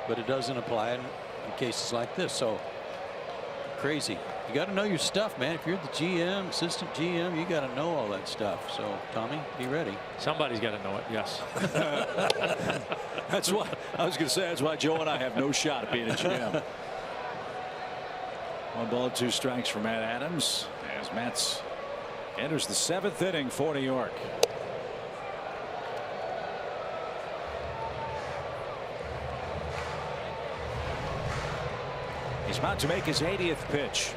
but it doesn't apply in cases like this. So crazy. You got to know your stuff, man. If you're the GM, assistant GM, you got to know all that stuff. So Tommy, be ready. Somebody's got to know it. Yes. That's what I was going to say. That's why Joe and I have no shot at being a GM. 1 ball, 2 strikes for Matt Adams as Matz enters the 7th inning for New York. He's about to make his 80th pitch.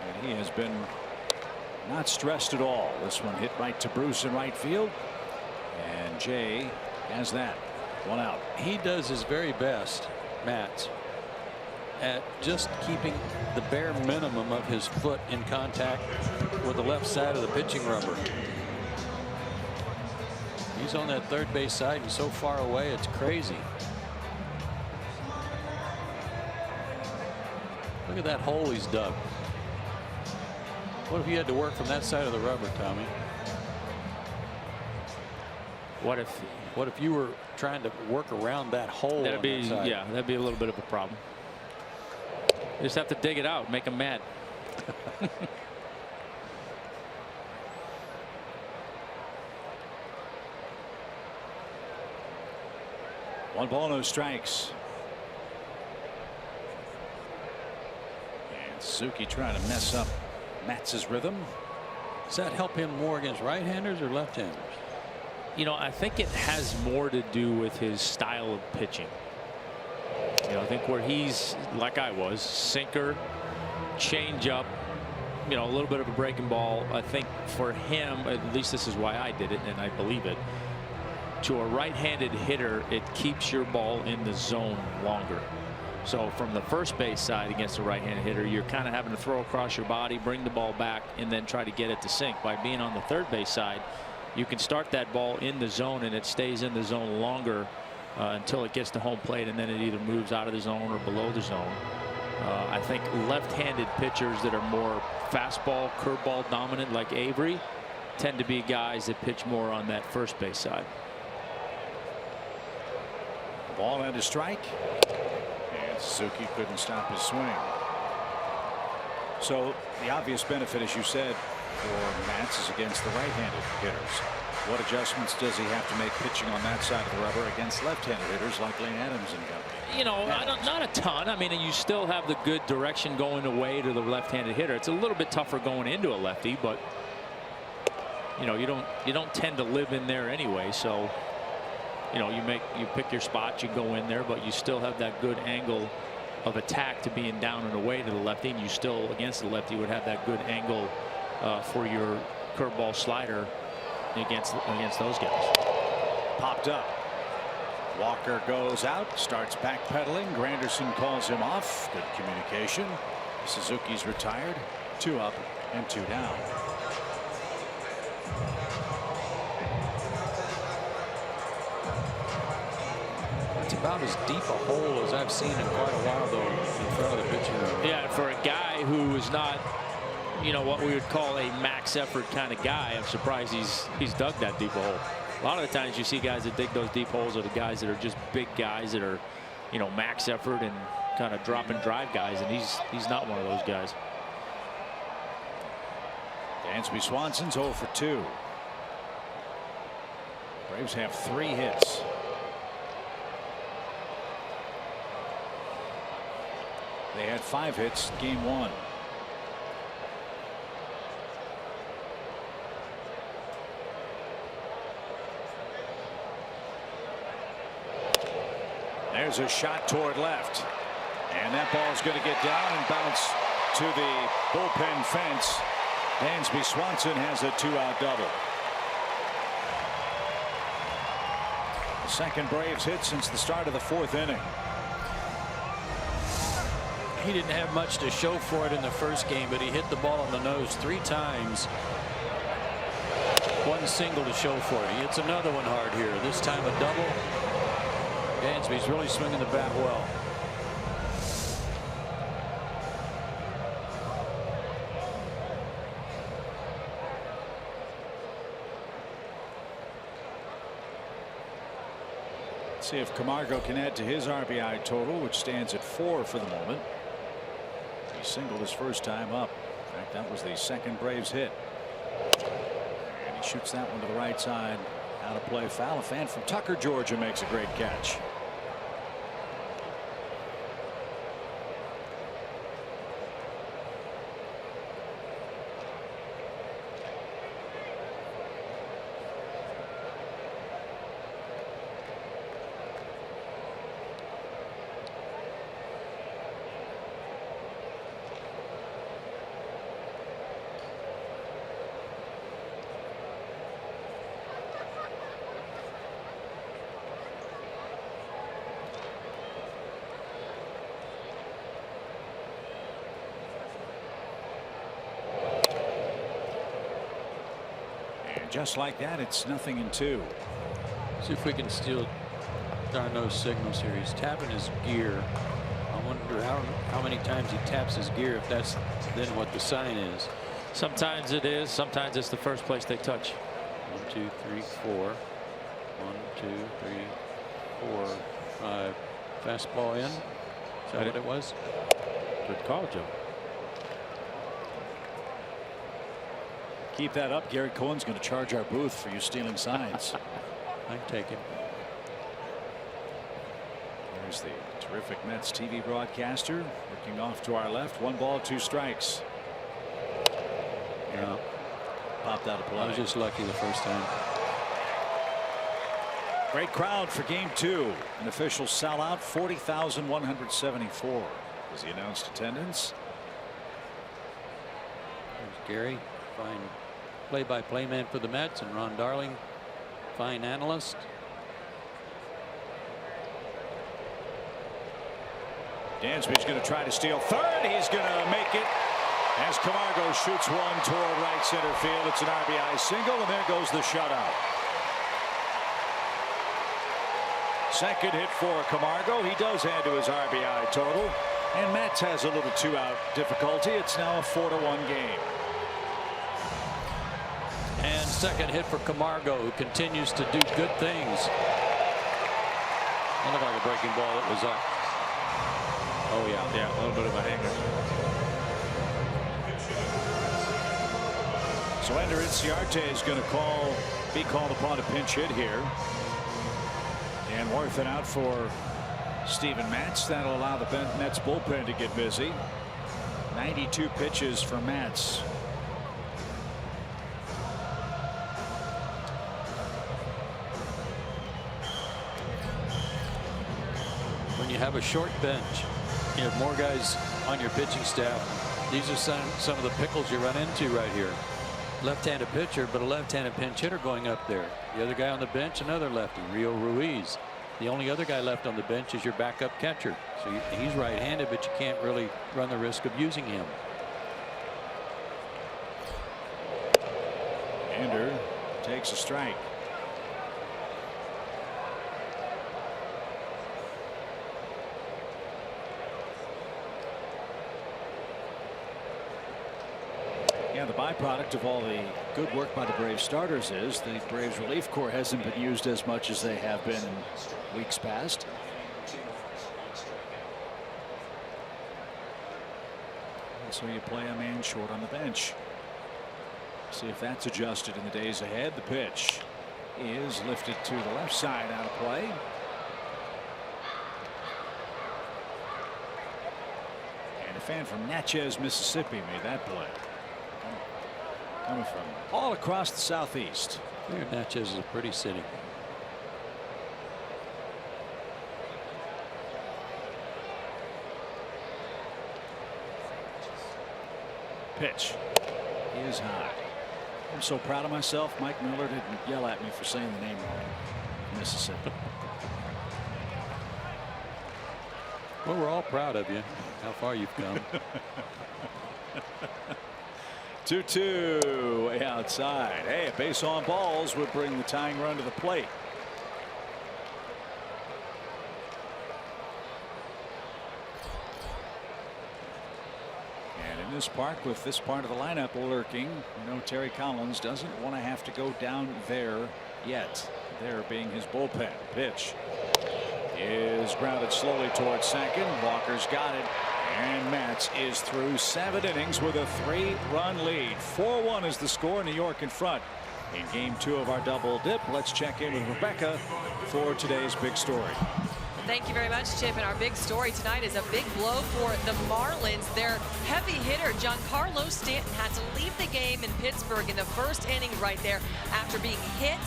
And he has been not stressed at all. This one hit right to Bruce in right field. And Jay has that. 1 out. He does his very best, Matt, at just keeping the bare minimum of his foot in contact with the left side of the pitching rubber. He's on that third base side and so far away, it's crazy. Look at that hole he's dug. What if you had to work from that side of the rubber, Tommy? What if you were trying to work around that hole? That'd be, yeah, that'd be a little bit of a problem. You just have to dig it out, make them mad. 1 ball, no strikes. And Suzuki trying to mess up Matz's rhythm. Does that help him more against right-handers or left-handers? You know, I think it has more to do with his style of pitching. You know, I think where he's like I was, sinker, change up, you know, a little bit of a breaking ball. I think for him, at least this is why I did it, and I believe it. To a right-handed hitter, it keeps your ball in the zone longer. So from the first base side against a right-handed hitter, you're kind of having to throw across your body, bring the ball back, and then try to get it to sink. By being on the third base side, you can start that ball in the zone, and it stays in the zone longer until it gets to home plate, and then it either moves out of the zone or below the zone. I think left-handed pitchers that are more fastball, curveball dominant, like Avery, tend to be guys that pitch more on that first base side. Ball and a strike. And Suzuki couldn't stop his swing. So the obvious benefit, as you said, for Matz is against the right-handed hitters. What adjustments does he have to make pitching on that side of the rubber against left-handed hitters like Lane Adams and company? You know, not a ton. I mean, you still have the good direction going away to the left-handed hitter. It's a little bit tougher going into a lefty, but you know, you don't tend to live in there anyway. So you know, you pick your spot, you go in there, but you still have that good angle of attack to being down and away to the lefty, and you still against the lefty would have that good angle for your curveball slider against those guys. Popped up. Walker goes out, starts backpedaling. Granderson calls him off. Good communication. Suzuki's retired. 2 up and 2 down. It's about as deep a hole as I've seen in quite a while, though, in front of the pitcher. Yeah, and for a guy who is not, you know, what we would call a max effort kind of guy, I'm surprised he's dug that deep a hole. A lot of the times you see guys that dig those deep holes are the guys that are just big guys that are, you know, max effort and kind of drop and drive guys, and he's not one of those guys. Dansby Swanson's 0 for 2. Braves have 3 hits. They had 5 hits game 1. There's a shot toward left, and that ball's going to get down and bounce to the bullpen fence. Dansby Swanson has a 2-out double. The second Braves hit since the start of the 4th inning. He didn't have much to show for it in the first game, but he hit the ball on the nose 3 times. 1 single to show for it. He hits another one hard here. This time a double. Dansby's really swinging the bat well. See if Camargo can add to his RBI total, which stands at 4 for the moment. He singled his first time up. In fact, that was the second Braves hit. And he shoots that one to the right side. Out of play, foul. A fan from Tucker, Georgia, makes a great catch. Just like that, it's 0-2. See if we can steal Darno's signals here. He's tapping his gear. I wonder how many times he taps his gear, if that's then what the sign is. Sometimes it is. Sometimes it's the first place they touch. 1, 2, 3, 4. 1, 2, 3, 4, 5. Fastball in. Is that what it was? Good call, Joe. Keep that up. Gary Cohen's going to charge our booth for you stealing signs. I can take him. There's the terrific Mets TV broadcaster looking off to our left. 1 ball, 2 strikes. Yeah. Popped out of play. I was just lucky the first time. Great crowd for game 2. An official sellout. 40,174 was the announced attendance. There's Gary, fine play-by-play man for the Mets, and Ron Darling, fine analyst. Dansby's going to try to steal third. He's going to make it as Camargo shoots one toward right center field. It's an RBI single, and there goes the shutout. Second hit for Camargo. He does add to his RBI total, and Mets has a little 2-out difficulty. It's now a 4-1 game. And second hit for Camargo, who continues to do good things. That looked like a breaking ball that was up. Oh yeah, a little bit of a hanger. So Ender Inciarte is going to be called upon a pinch hit here. And Worth it out for Steven Matz. That'll allow the Mets bullpen to get busy. 92 pitches for Matz. When you have a short bench, you have more guys on your pitching staff. These are some of the pickles you run into right here. Left-handed pitcher, but a left-handed pinch hitter going up there. The other guy on the bench, another lefty, Rio Ruiz. The only other guy left on the bench is your backup catcher. So he's right-handed, but you can't really run the risk of using him. Ender takes a strike. Yeah, the byproduct of all the good work by the Braves starters is the Braves relief corps hasn't been used as much as they have been in weeks past. And so you play a man short on the bench. See if that's adjusted in the days ahead. The pitch is lifted to the left side, out of play. And a fan from Natchez, Mississippi made that play. Coming from all across the southeast. Natchez is a pretty city. Pitch is high. I'm so proud of myself. Mike Miller didn't yell at me for saying the name wrong. Mississippi. Well, we're all proud of you. How far you've come. 2-2 way outside. Hey, a base on balls would bring the tying run to the plate. And in this park, with this part of the lineup lurking, you know, Terry Collins doesn't want to have to go down there yet. There being his bullpen. Pitch is grounded slowly towards second. Walker's got it. And Matz is through 7 innings with a 3-run lead. 4-1 is the score. New York in front in game 2 of our double dip. Let's check in with Rebecca for today's big story. Thank you very much, Chip. And our big story tonight is a big blow for the Marlins. Their heavy hitter, Giancarlo Stanton, had to leave the game in Pittsburgh in the first inning right there after being hit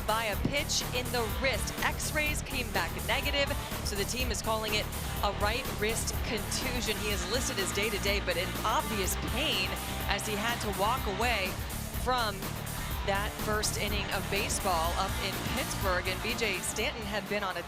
by a pitch in the wrist. X-rays came back negative, so the team is calling it a right wrist contusion. He is listed as day-to-day, but in obvious pain as he had to walk away from that first inning of baseball up in Pittsburgh. And B.J. Stanton had been on a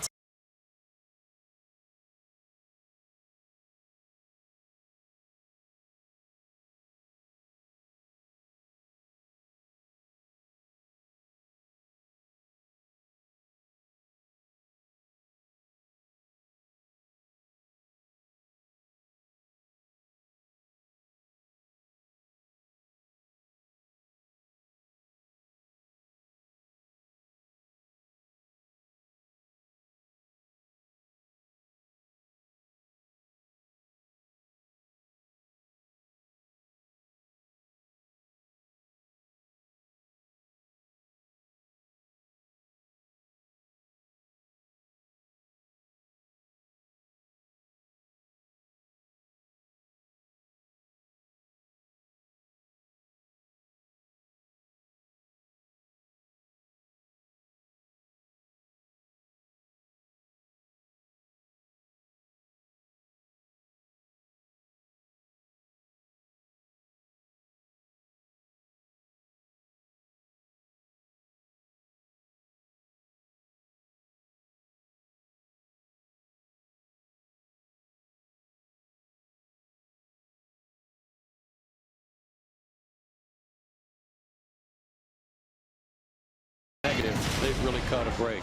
negative. They've really caught a break.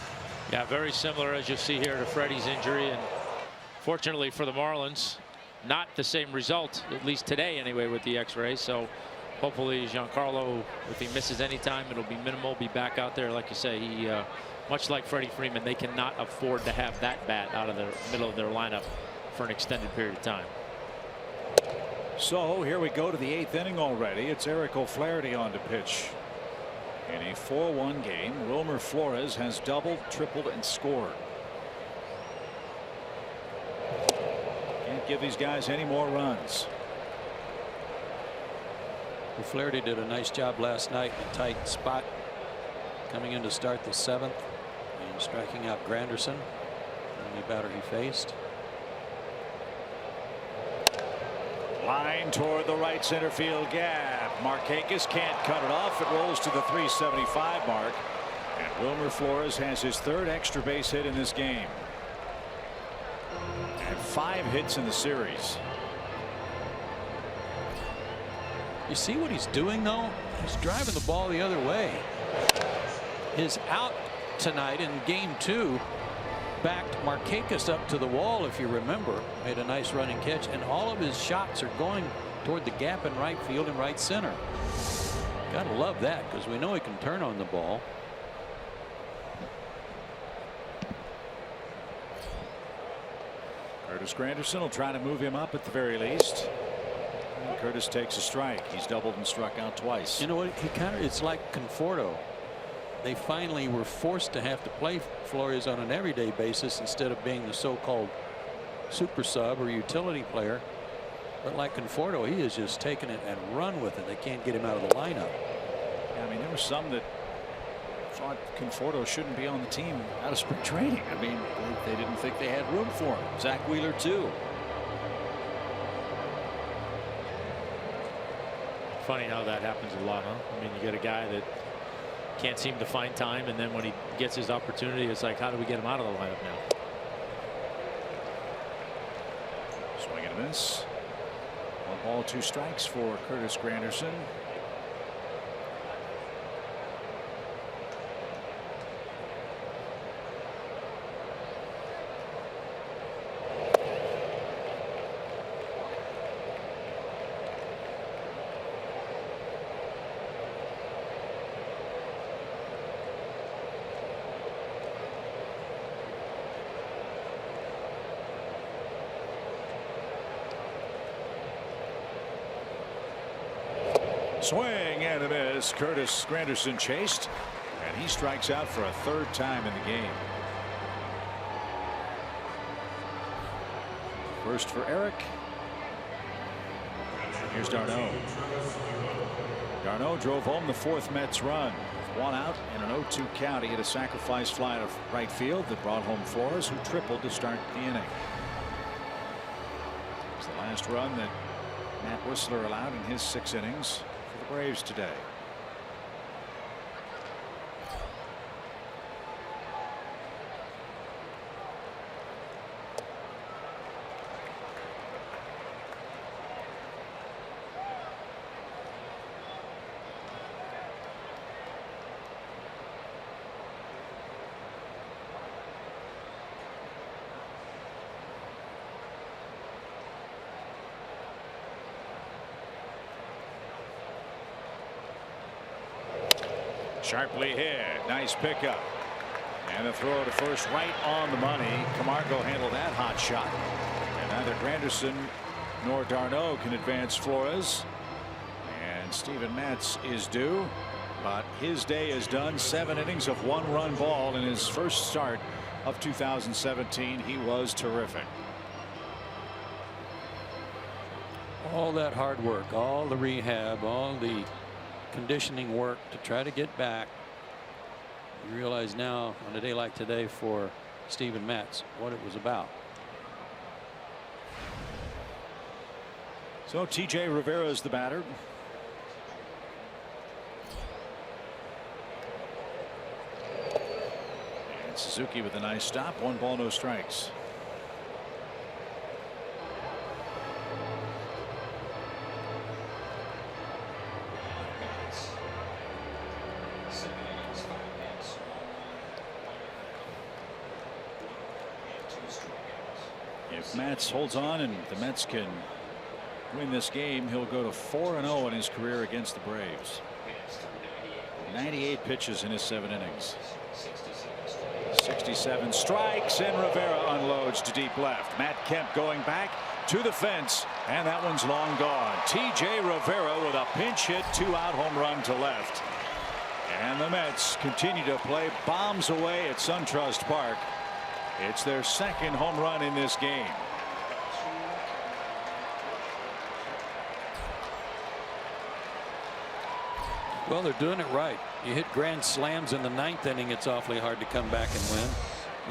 Yeah, very similar, as you see here, to Freddie's injury. And fortunately for the Marlins, not the same result, at least today anyway, with the X-ray. So hopefully Giancarlo, if he misses any time, it'll be minimal, be back out there. Like you say, he much like Freddie Freeman, they cannot afford to have that bat out of the middle of their lineup for an extended period of time. So here we go to the 8th inning already. It's Eric O'Flaherty on to pitch. In a 4-1 game, Wilmer Flores has doubled, tripled, and scored. Can't give these guys any more runs. O'Flaherty did a nice job last night in a tight spot, coming in to start the 7th and striking out Granderson, the only batter he faced. Line toward the right center field gap. Markakis can't cut it off. It rolls to the 375 mark. And Wilmer Flores has his 3rd extra base hit in this game. And 5 hits in the series. You see what he's doing, though? He's driving the ball the other way. His out tonight in game 2 backed Markakis up to the wall, if you remember. Made a nice running catch, and all of his shots are going toward the gap in right field and right center. Gotta love that, because we know he can turn on the ball. Curtis Granderson will try to move him up at the very least. And Curtis takes a strike. He's doubled and struck out twice. You know what? It's like Conforto. They finally were forced to have to play Flores on an everyday basis instead of being the so-called super sub or utility player. But like Conforto, he has just taken it and run with it. They can't get him out of the lineup. Yeah, I mean, there were some that thought Conforto shouldn't be on the team out of spring training. I mean, they didn't think they had room for him. Zach Wheeler too. Funny how that happens a lot, huh? I mean, you get a guy that can't seem to find time, and then when he gets his opportunity, it's like, how do we get him out of the lineup now? Swing and a miss. 1 ball, 2 strikes for Curtis Granderson. Swing and a miss. Curtis Granderson chased, and he strikes out for a third time in the game. First for Eric. Here's d'Arnaud. d'Arnaud drove home the fourth Mets run. With one out and an 0-2 count, he hit a sacrifice fly to right field that brought home Flores, who tripled to start the inning. It was the last run that Matt Whistler allowed in his 6 innings for the Braves today. Sharply hit. Nice pickup. And a throw to first right on the money. Camargo handled that hot shot. And neither Granderson nor d'Arnaud can advance Flores. And Steven Matz is due. But his day is done. 7 innings of 1-run ball in his first start of 2017. He was terrific. All that hard work, all the rehab, all the conditioning work to try to get back. You realize now on a day like today for Steven Matz what it was about. So TJ Rivera is the batter. And Suzuki with a nice stop. 1 ball, no strikes. If Matz holds on and the Mets can win this game, he'll go to 4-0 in his career against the Braves. 98 pitches in his 7 innings. 67 strikes, and Rivera unloads to deep left. Matt Kemp going back to the fence, and that one's long gone. TJ Rivera with a pinch hit 2-out home run to left. And the Mets continue to play bombs away at SunTrust Park. It's their 2nd home run in this game. Well, they're doing it right. You hit grand slams in the 9th inning, it's awfully hard to come back and win.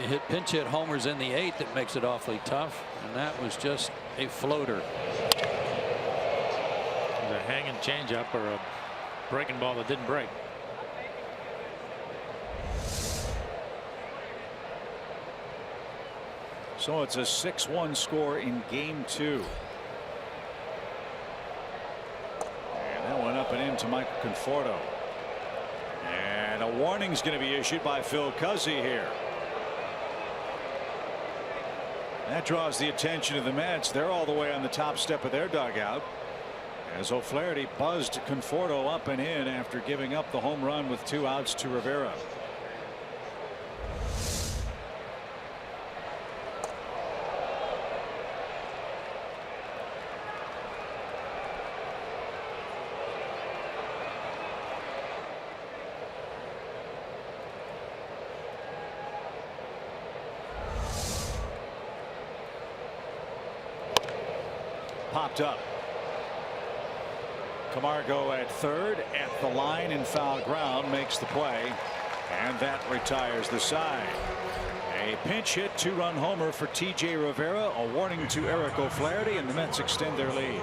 You hit pinch hit homers in the 8th, it makes it awfully tough. And that was just a floater. It was a hanging changeup or a breaking ball that didn't break. So it's a 6-1 score in game 2. And that went up and into Michael Conforto. And a warning's going to be issued by Phil Cuzzi here. That draws the attention of the Mets. They're all the way on the top step of their dugout as O'Flaherty buzzed Conforto up and in after giving up the home run with 2 outs to Rivera. Popped up. Camargo at third at the line in foul ground makes the play, and that retires the side. A pinch hit 2-run homer for TJ Rivera, a warning to Eric O'Flaherty, and the Mets extend their lead.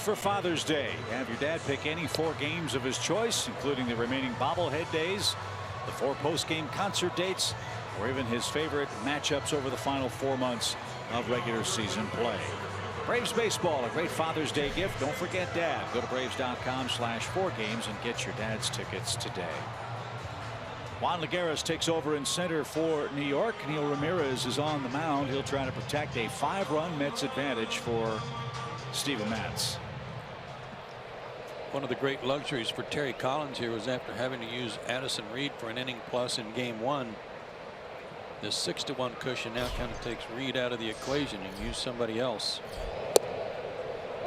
for Father's Day. Have your dad pick any 4 games of his choice, including the remaining bobblehead days, the 4 post-game concert dates, or even his favorite matchups over the final 4 months of regular season play. Braves baseball, a great Father's Day gift. Don't forget Dad. Go to Braves.com/4games and get your dad's tickets today. Juan Lagares takes over in center for New York. Neil Ramirez is on the mound. He'll try to protect a 5-run Mets advantage for Steven Matz. One of the great luxuries for Terry Collins here was after having to use Addison Reed for an inning plus in game 1. This 6-1 cushion now kind of takes Reed out of the equation and use somebody else.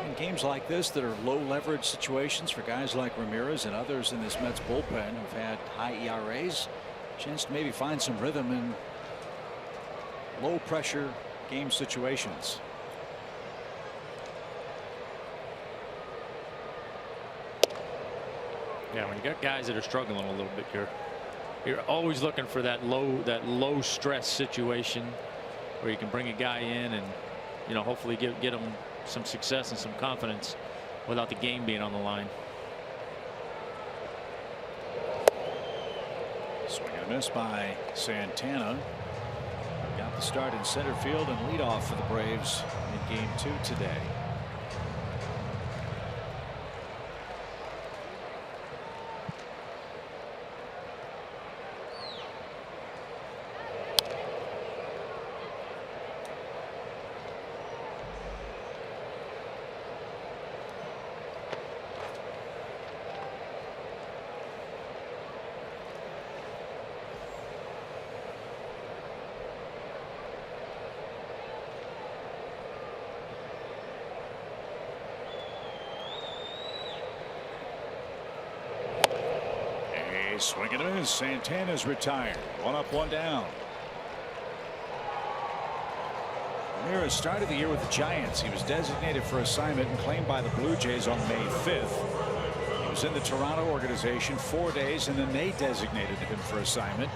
In games like this that are low leverage situations for guys like Ramirez and others in this Mets bullpen who've had high ERAs, chance to maybe find some rhythm in low pressure game situations. Yeah, when you got guys that are struggling a little bit here, you're always looking for that low stress situation where you can bring a guy in and, you know, hopefully get him some success and some confidence without the game being on the line. Swing and a miss by Santana. Got the start in center field and leadoff for the Braves in game 2 today. Swing and a miss. Santana's retired. 1 up, 1 down. Ramirez started the year with the Giants. He was designated for assignment and claimed by the Blue Jays on May 5th. He was in the Toronto organization 4 days, and then they designated him for assignment.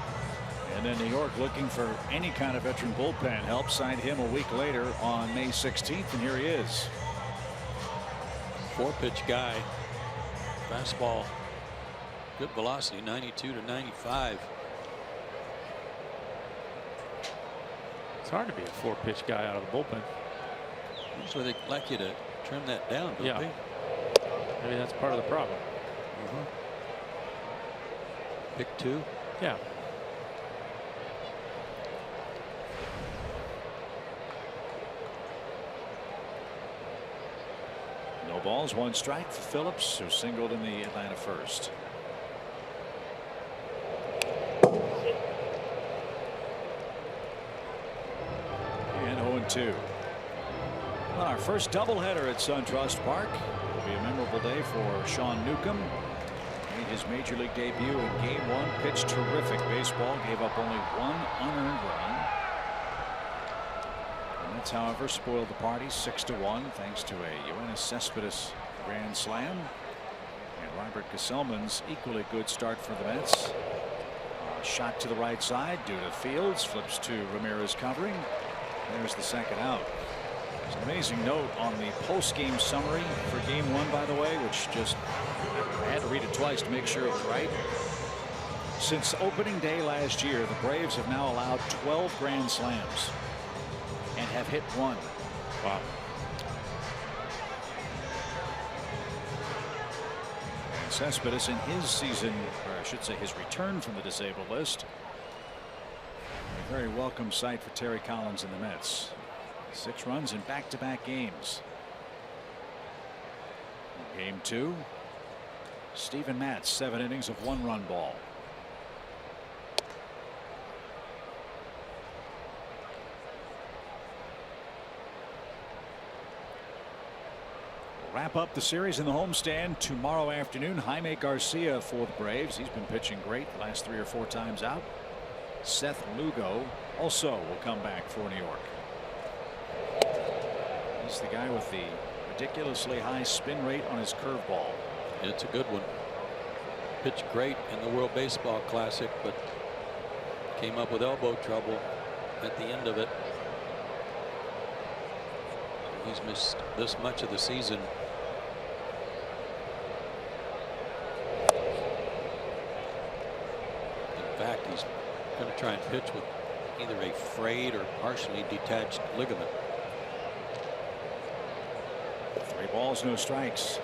And then New York, looking for any kind of veteran bullpen help, signed him a week later on May 16th, and here he is. 4-pitch guy. Fastball. Good velocity, 92 to 95. It's hard to be a 4-pitch guy out of the bullpen. Usually they like you to trim that down, don't Yeah. they? Maybe that's part of the problem. Pick 2. Yeah. No balls, 1 strike for Phillips, who singled in the Atlanta first. And 0-2. Well, our first doubleheader at SunTrust Park. Will be a memorable day for Sean Newcomb. Made his major league debut in game 1. Pitched terrific baseball. Gave up only 1 unearned run. The Mets, however, spoiled the party 6-1 thanks to a Yoenis Cespedes grand slam. And Robert Gesellman's equally good start for the Mets. Shot to the right side due to Fields. Flips to Ramirez covering. There's the second out. There's an amazing note on the post-game summary for game 1, by the way, which just I had to read it twice to make sure it was right. Since opening day last year, the Braves have now allowed 12 grand slams and have hit 1. Wow. And Cespedes in his season, or I should say his return from the disabled list. A very welcome sight for Terry Collins and the Mets. 6 runs in back-to-back games. Game 2. Steven Matz, 7 innings of 1-run ball. Wrap up the series in the homestand tomorrow afternoon. Jaime Garcia for the Braves. He's been pitching great the last 3 or 4 times out. Seth Lugo also will come back for New York. He's the guy with the ridiculously high spin rate on his curveball. It's a good one. Pitched great in the World Baseball Classic, but came up with elbow trouble at the end of it. He's missed this much of the season fact, he's going to try and pitch with either a frayed or partially detached ligament. 3 balls, no strikes.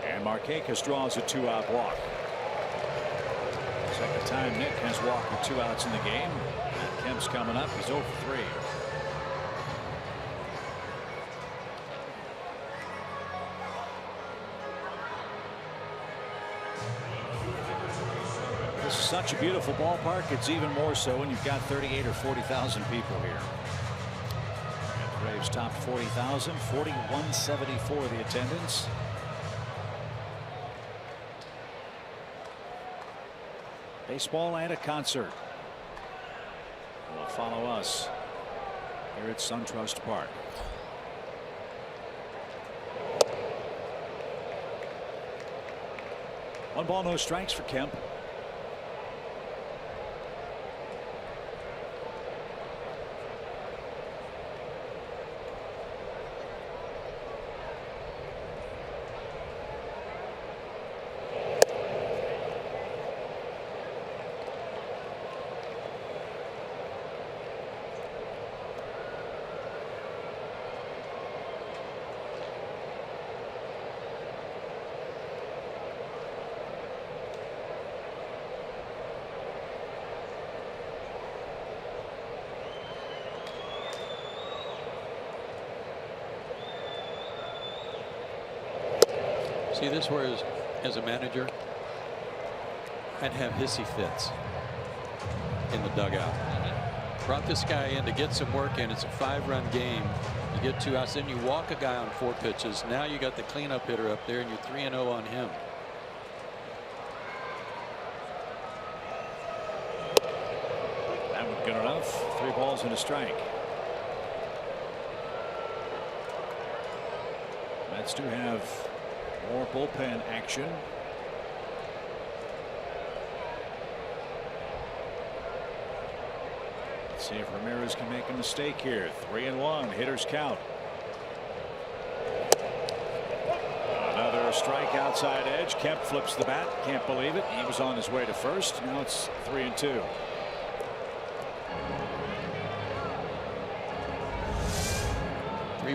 And Markakis draws a 2-out walk. Second time Nick has walked with 2 outs in the game. Kemp's coming up. He's 0 for 3. This is such a beautiful ballpark. It's even more so when you've got 38 or 40,000 people here. And the Braves topped 40,000, 4174 the attendance. Baseball and a concert will follow us here at SunTrust Park. One ball, no strikes for Kemp. See, this where as a manager, I'd have hissy fits in the dugout. Brought this guy in to get some work in. It's a 5-run game. You get 2 outs, then you walk a guy on 4 pitches. Now you got the cleanup hitter up there, and you're 3-0 on him. That was good enough. 3 balls and a strike. Mets do have more bullpen action. Let's see if Ramirez can make a mistake here. 3-1, hitters count. Another strike outside edge. Kemp flips the bat. Can't believe it. He was on his way to first. Now it's 3-2.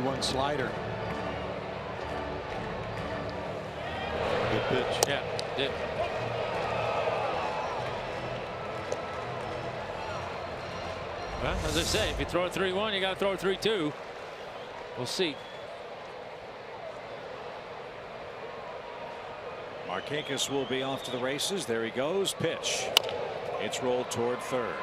One slider. Good pitch. Yeah, did. Well, as I say, if you throw a 3-1, you got to throw a 3-2. We'll see. Markakis will be off to the races. There he goes. Pitch. It's rolled toward third.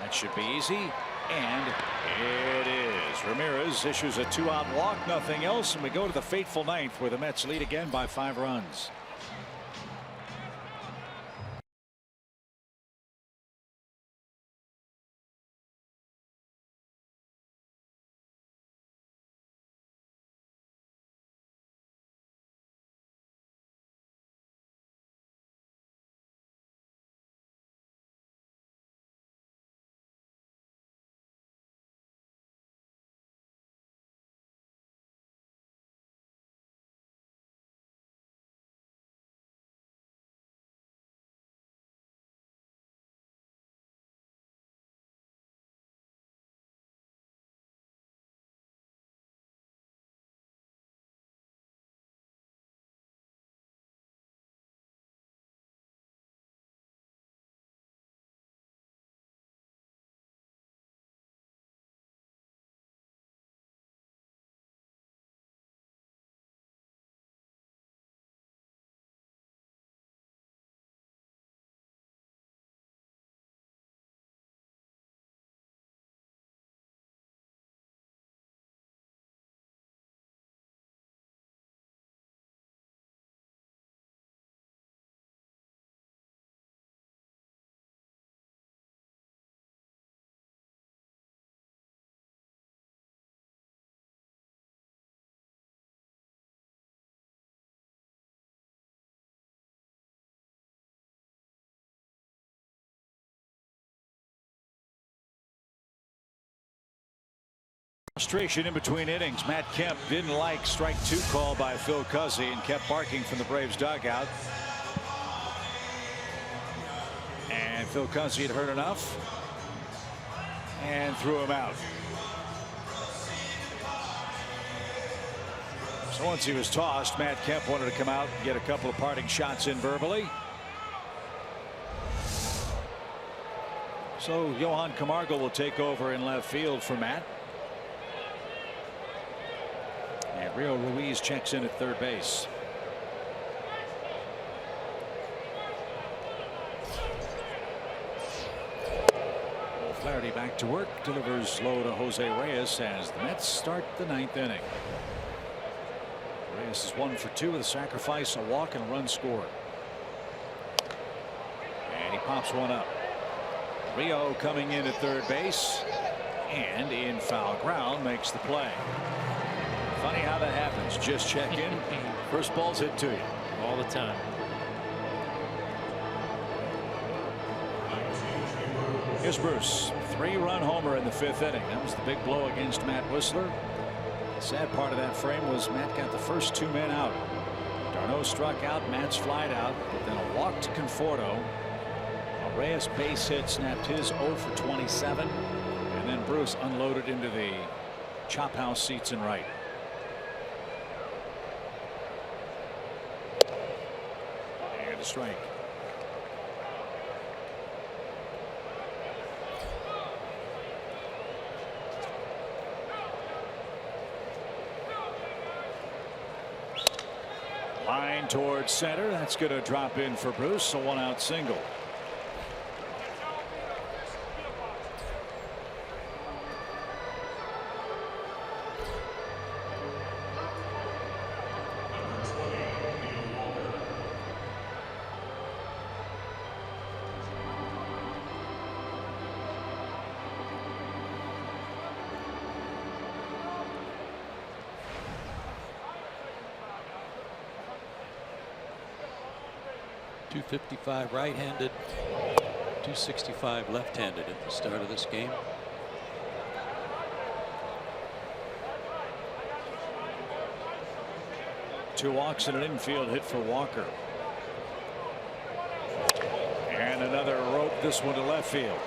That should be easy. And it is. Ramirez issues a 2-out walk, nothing else, and we go to the fateful ninth where the Mets lead again by 5 runs. Frustration in between innings. Matt Kemp didn't like strike 2 call by Phil Cuzzy and kept barking from the Braves dugout. And Phil Cuzzy had heard enough and threw him out. So once he was tossed, Matt Kemp wanted to come out and get a couple of parting shots in verbally. So Johan Camargo will take over in left field for Matt. And Rio Ruiz checks in at third base. Flaherty back to work, delivers low to Jose Reyes as the Mets start the 9th inning. Reyes is 1 for 2 with a sacrifice, a walk, and a run scored. And he pops one up. Rio coming in at third base and in foul ground makes the play. Funny how that happens. Just check in. First ball's hit to you. All the time. Here's Bruce. 3-run homer in the 5th inning. That was the big blow against Matt Whistler. The sad part of that frame was Matt got the first 2 men out. Darno struck out. Matt's flied out. But then a walk to Conforto. A Reyes base hit snapped his 0 for 27. And then Bruce unloaded into the chop house seats in right. And a strike. Line towards center. That's going to drop in for Bruce. A 1-out single. .255 right-handed, .265 left-handed at the start of this game. Two walks and an infield hit for Walker. And another rope, this one to left field.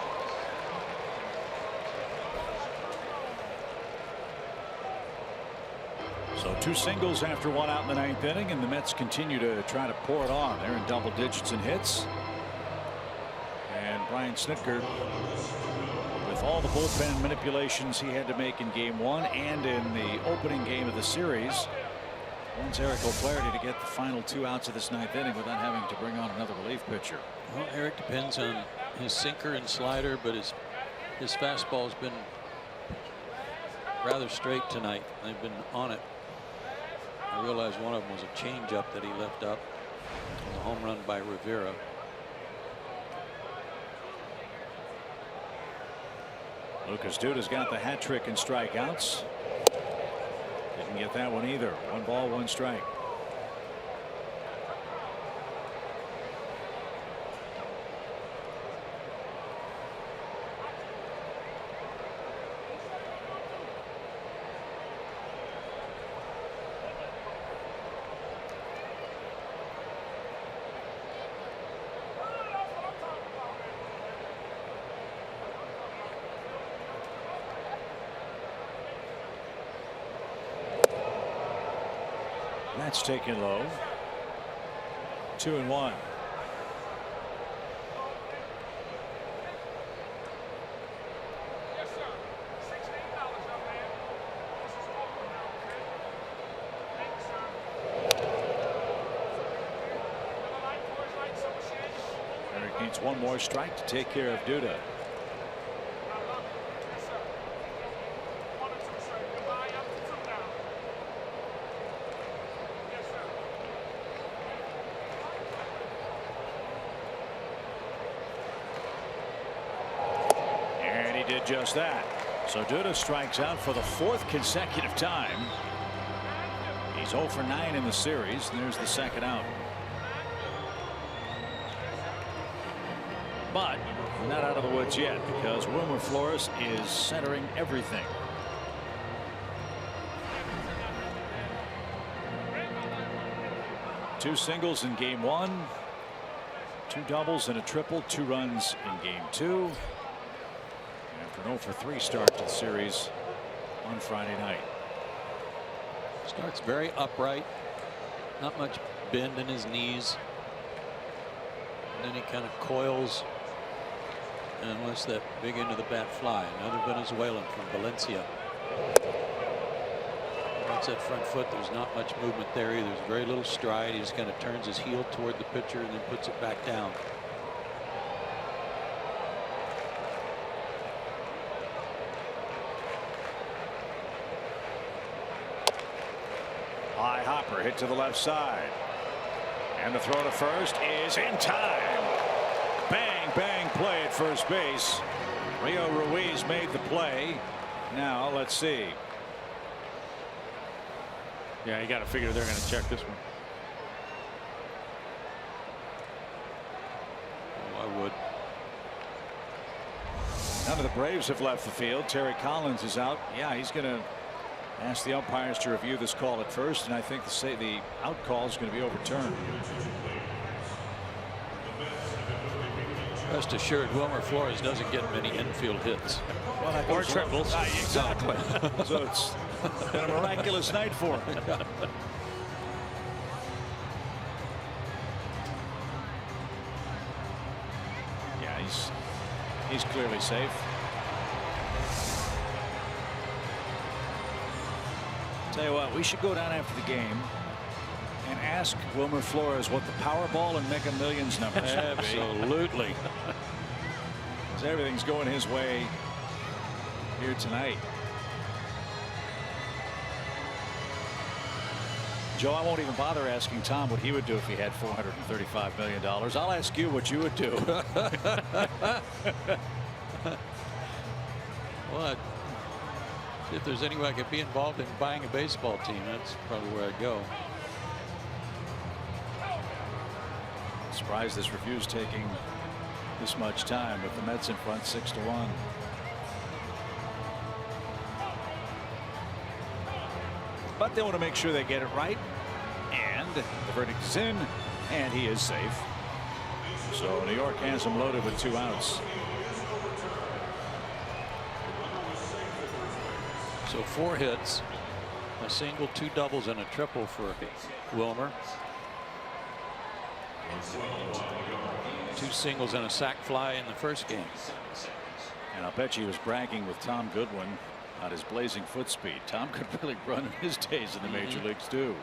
So 2 singles after 1 out in the 9th inning, and the Mets continue to try to pour it on. They're in double digits in hits. And Brian Snitker, with all the bullpen manipulations he had to make in game 1 and in the opening game of the series, wants Eric O'Flaherty to get the final 2 outs of this 9th inning without having to bring on another relief pitcher. Well, Eric depends on his sinker and slider, but his fastball has been rather straight tonight. They've been on it. I realized one of them was a changeup that he left up. A home run by Rivera. Lucas Duda's got the hat trick in strikeouts. Didn't get that one either. 1 ball, 1 strike. That's taken low. 2-1. Eric needs 1 more strike to take care of Duda. Did just that. So Duda strikes out for the 4th consecutive time. He's 0 for 9 in the series. There's the 2nd out. But not out of the woods yet, because Wilmer Flores is centering everything. 2 singles in game 1, 2 doubles and a triple, 2 runs in game 2. After an 0-for-3 start to the series on Friday night. Starts very upright, not much bend in his knees, and then he kind of coils and lets that big end of the bat fly. Another Venezuelan from Valencia. That's that front foot. There's not much movement there either. There's very little stride. He just kind of turns his heel toward the pitcher and then puts it back down. High hopper hit to the left side. And the throw to first is in time. Bang, bang play at first base. Rio Ruiz made the play. Now let's see. Yeah, you got to figure they're going to check this one. Oh, I would. None of the Braves have left the field. Terry Collins is out. Yeah, he's going to ask the umpires to review this call at first, and I think the out call is going to be overturned. Rest assured, Wilmer Flores doesn't get many infield hits. Well, or triples. Exactly. So it's been a miraculous night for him. Yeah, he's clearly safe. Tell you what, we should go down after the game and ask Wilmer Flores what the Powerball and Mega Millions numbers should be. Absolutely. Because everything's going his way here tonight. Joe, I won't even bother asking Tom what he would do if he had $435 million. I'll ask you what you would do. Well, if there's any way I could be involved in buying a baseball team, that's probably where I'd go. Surprised this review's taking this much time with the Mets in front 6-1. But they want to make sure they get it right, and the verdict is in, and he is safe. So New York has him loaded with 2 outs. So 4 hits, a single, 2 doubles, and a triple for Wilmer. 2 singles and a sac fly in the first game. And I'll bet you he was bragging with Tom Goodwin on his blazing foot speed. Tom could really run in his days in the major leagues too.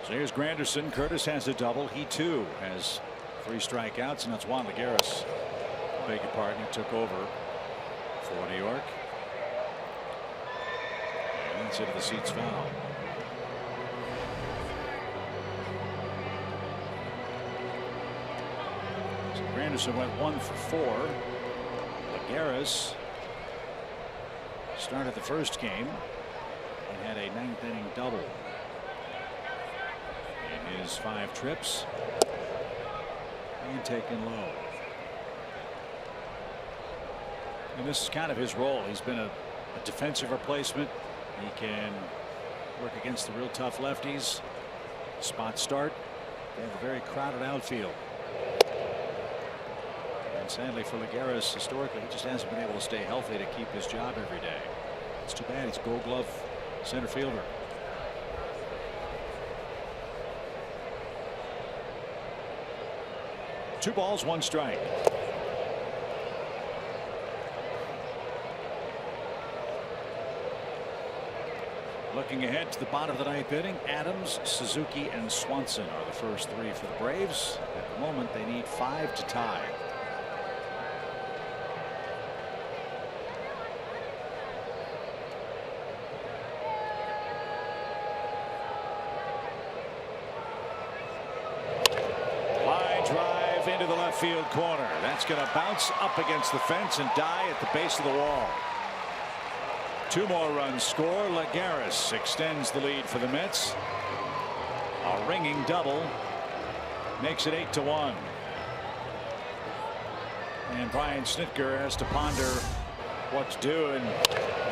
So here's Granderson. Curtis has a double. He too has 3 strikeouts, and that's Juan Lagares. Beg your pardon, he took over for New York. And it's into the seats foul. So Granderson went 1 for 4. Lagares started the first game and had a 9th inning double in his 5 trips and taken low. And this is kind of his role. He's been a defensive replacement. He can work against the real tough lefties. Spot start. They have a very crowded outfield. And sadly for Lagares, historically, he just hasn't been able to stay healthy to keep his job every day. It's too bad. He's a Gold Glove center fielder. Two balls, 1 strike. Looking ahead to the bottom of the 9th inning, Adams, Suzuki, and Swanson are the first 3 for the Braves. At the moment, they need 5 to tie. Line drive into the left field corner. That's going to bounce up against the fence and die at the base of the wall. 2 more runs score. Lagares extends the lead for the Mets. A ringing double makes it 8-1. And Brian Snitker has to ponder what to do, and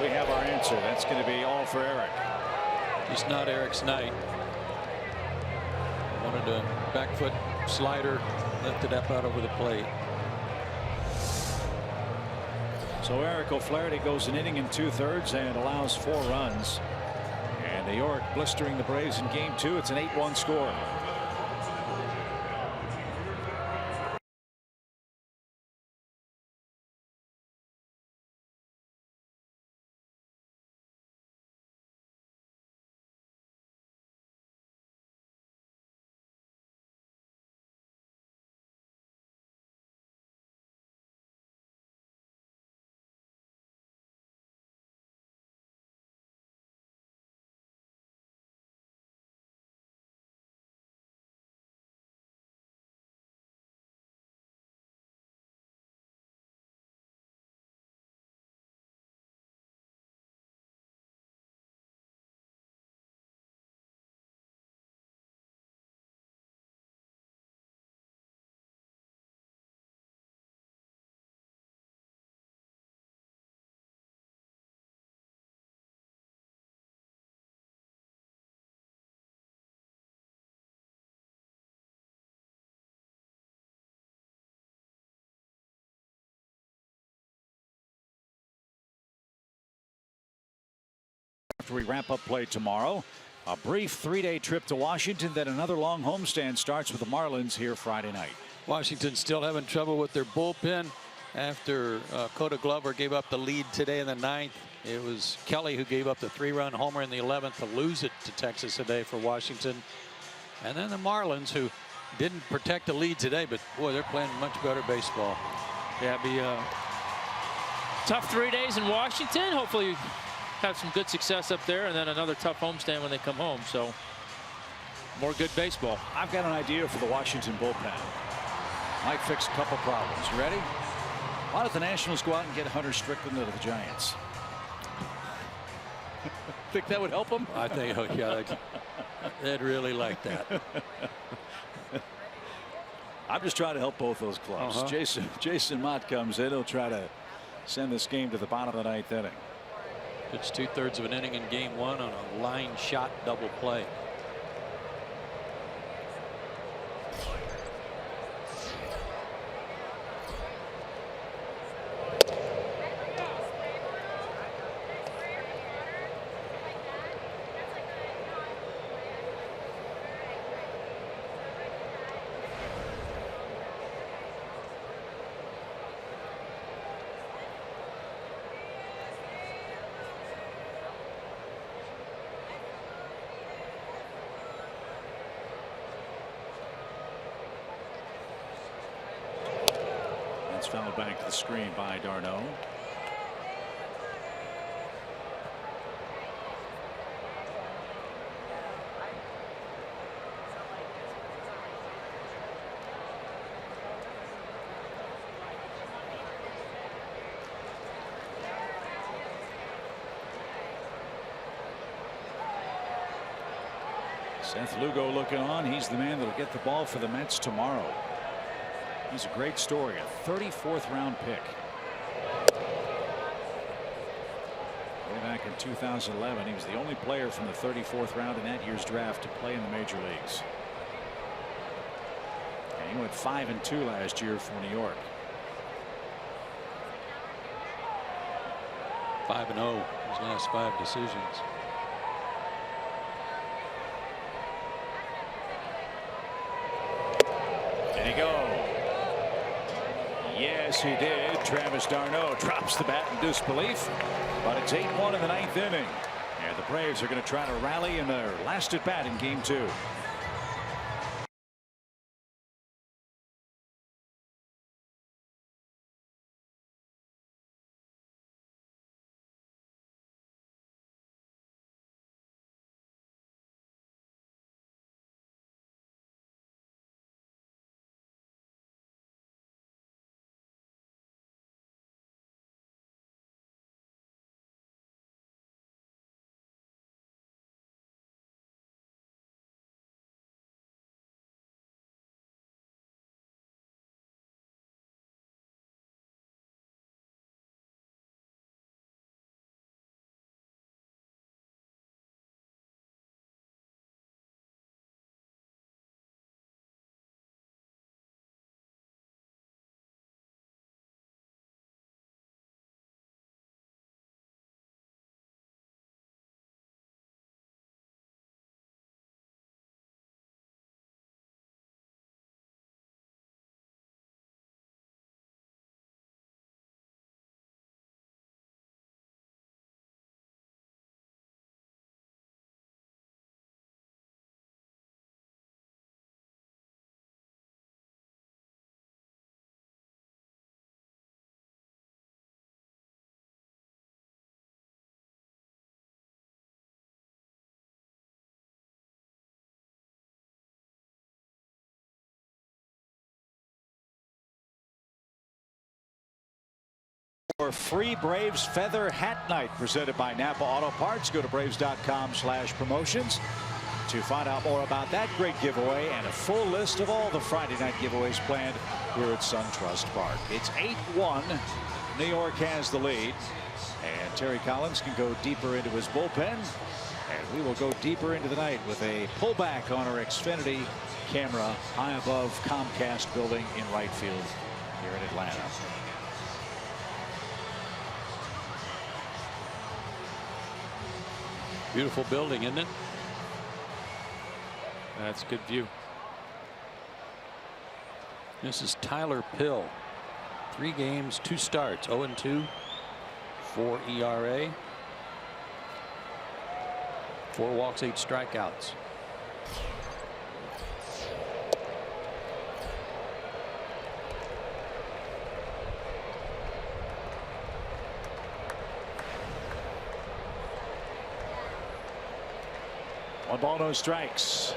we have our answer. That's going to be all for Eric. It's not Eric's night. wanted a back foot slider, lifted up out over the plate. So Eric O'Flaherty goes an inning and 2/3 and allows 4 runs. And New York blistering the Braves in game 2. It's an 8-1 score. After we wrap up play tomorrow, a brief 3-day trip to Washington, then another long homestand starts with the Marlins here Friday night. Washington still having trouble with their bullpen after Coda Glover gave up the lead today in the 9th. It was Kelly who gave up the 3-run homer in the 11th to lose it to Texas today for Washington. And then the Marlins, who didn't protect the lead today, but boy, they're playing much better baseball. Yeah, it'll be a tough 3 days in Washington. Hopefully have some good success up there, and then another tough homestand when they come home. So more good baseball. I've got an idea for the Washington bullpen. Might fix a couple problems. You ready? Why don't the Nationals go out and get Hunter Strickland to the Giants? Think that would help them? I think, oh yeah, they'd really like that. I'm just trying to help both those clubs. Jason Mott comes in. He'll try to send this game to the bottom of the 9th inning. It's 2/3 of an inning in game 1 on a line shot double play. It's fouled back to the screen by d'Arnaud. Seth Lugo looking on. He's the man that'll get the ball for the Mets tomorrow. He's a great story, a 34th round pick. Way back in 2011, he was the only player from the 34th round in that year's draft to play in the major leagues. And he went 5-2 last year for New York. 5-0 his last 5 decisions. Did he go? Yes, he did. Travis d'Arnaud drops the bat in disbelief, but it's 8-1 in the 9th inning. And the Braves are going to try to rally in their last at bat in game 2. your free Braves Feather Hat Night presented by Napa Auto Parts. Go to braves.com/promotions to find out more about that great giveaway and a full list of all the Friday night giveaways planned here at SunTrust Park. It's 8-1. New York has the lead, and Terry Collins can go deeper into his bullpen, and we will go deeper into the night with a pullback on our Xfinity camera high above Comcast building in right field here in Atlanta. Beautiful building, isn't it? That's a good view. This is Tyler Pill. 3 games, 2 starts, 0-2, 4 ERA, 4 walks, 8 strikeouts. One ball, no strikes.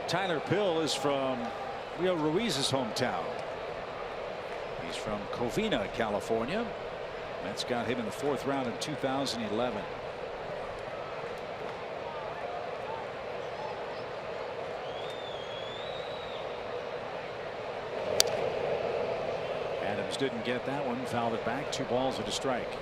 Tyler Pill is from Rio Ruiz's hometown. He's from Covina, California. Mets got him in the 4th round in 2011. Adams didn't get that one, fouled it back. 2 balls and a strike.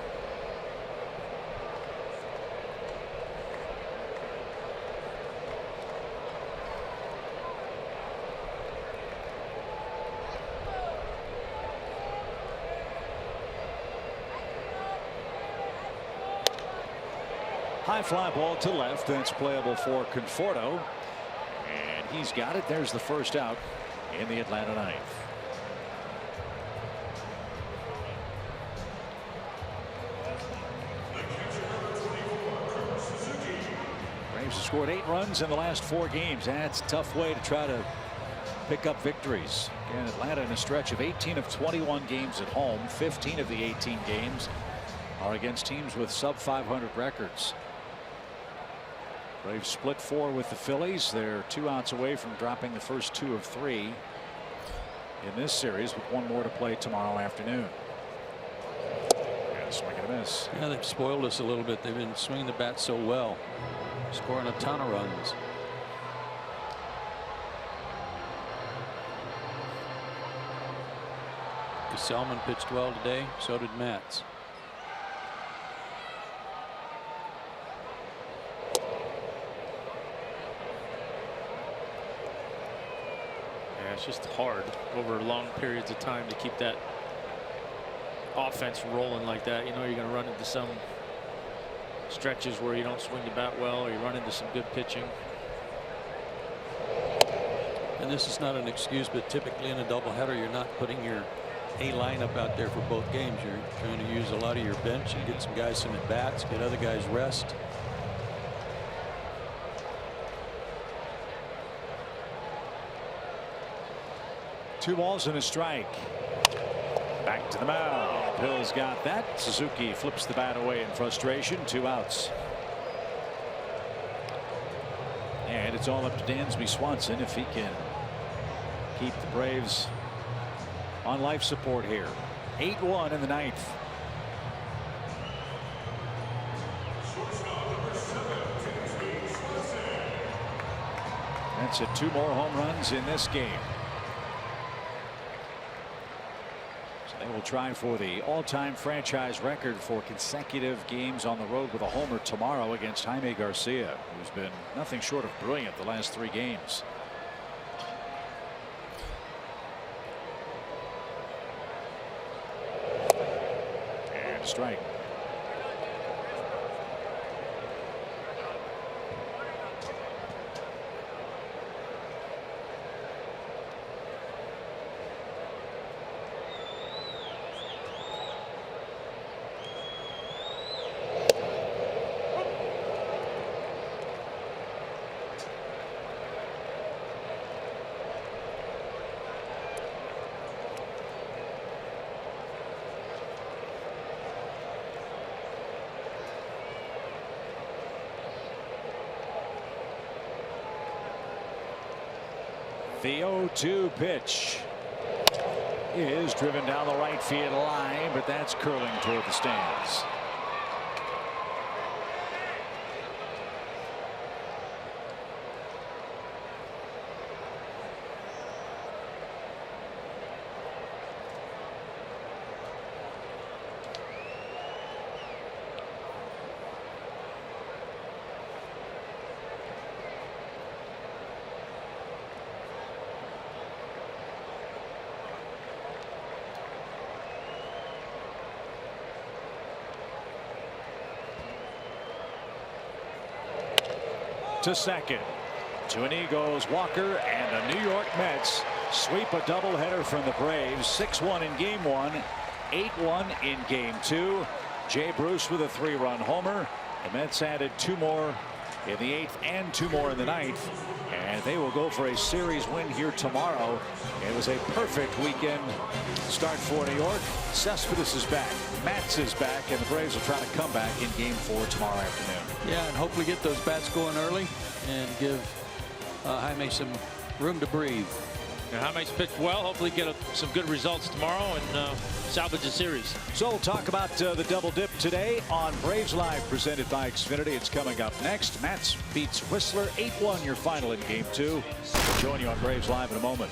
High fly ball to left. That's playable for Conforto. And he's got it. There's the first out in the Atlanta ninth. Braves have scored 8 runs in the last 4 games. That's a tough way to try to pick up victories. Again, Atlanta in a stretch of 18 of 21 games at home. 15 of the 18 games are against teams with sub 500 records. Braves split 4 with the Phillies. They're 2 outs away from dropping the first 2 of 3 in this series, with 1 more to play tomorrow afternoon. And a swing and a miss. Yeah, they've spoiled us a little bit. They've been swinging the bat so well, scoring a ton of runs. Selman pitched well today. So did Matz. It's just hard over long periods of time to keep that offense rolling like that. You know, you're going to run into some stretches where you don't swing the bat well, or you run into some good pitching. And this is not an excuse, but typically in a doubleheader, you're not putting your A lineup out there for both games. You're trying to use a lot of your bench and get some guys some at bats, get other guys rest. Two balls and a strike. Back to the mound. Pill's got that. Suzuki flips the bat away in frustration. 2 outs. And it's all up to Dansby Swanson if he can keep the Braves on life support here. 8-1 in the 9th. That's it. 2 more home runs in this game. They will try for the all-time franchise record for consecutive games on the road with a homer tomorrow against Jaime Garcia, who's been nothing short of brilliant the last 3 games. And strike. The 0-2 pitch. is driven down the right field line, but that's curling toward the stands. To second. To an E goes Walker, and the New York Mets sweep a doubleheader from the Braves. 6-1 in game 1, 8-1 in game 2. Jay Bruce with a 3-run homer. The Mets added 2 more in the 8th and 2 more in the 9th. And they will go for a series win here tomorrow. It was a perfect weekend start for New York. Cespedes is back. Matz is back, and the Braves will try to come back in game 4 tomorrow afternoon. Yeah, and hopefully get those bats going early and give Jaime some room to breathe. And Jaime's pitched well. Hopefully get some good results tomorrow and salvage the series. So we'll talk about the double dip today on Braves Live, presented by Xfinity. It's coming up next. Matz beats Whistler 8-1, your final in game 2. We'll join you on Braves Live in a moment.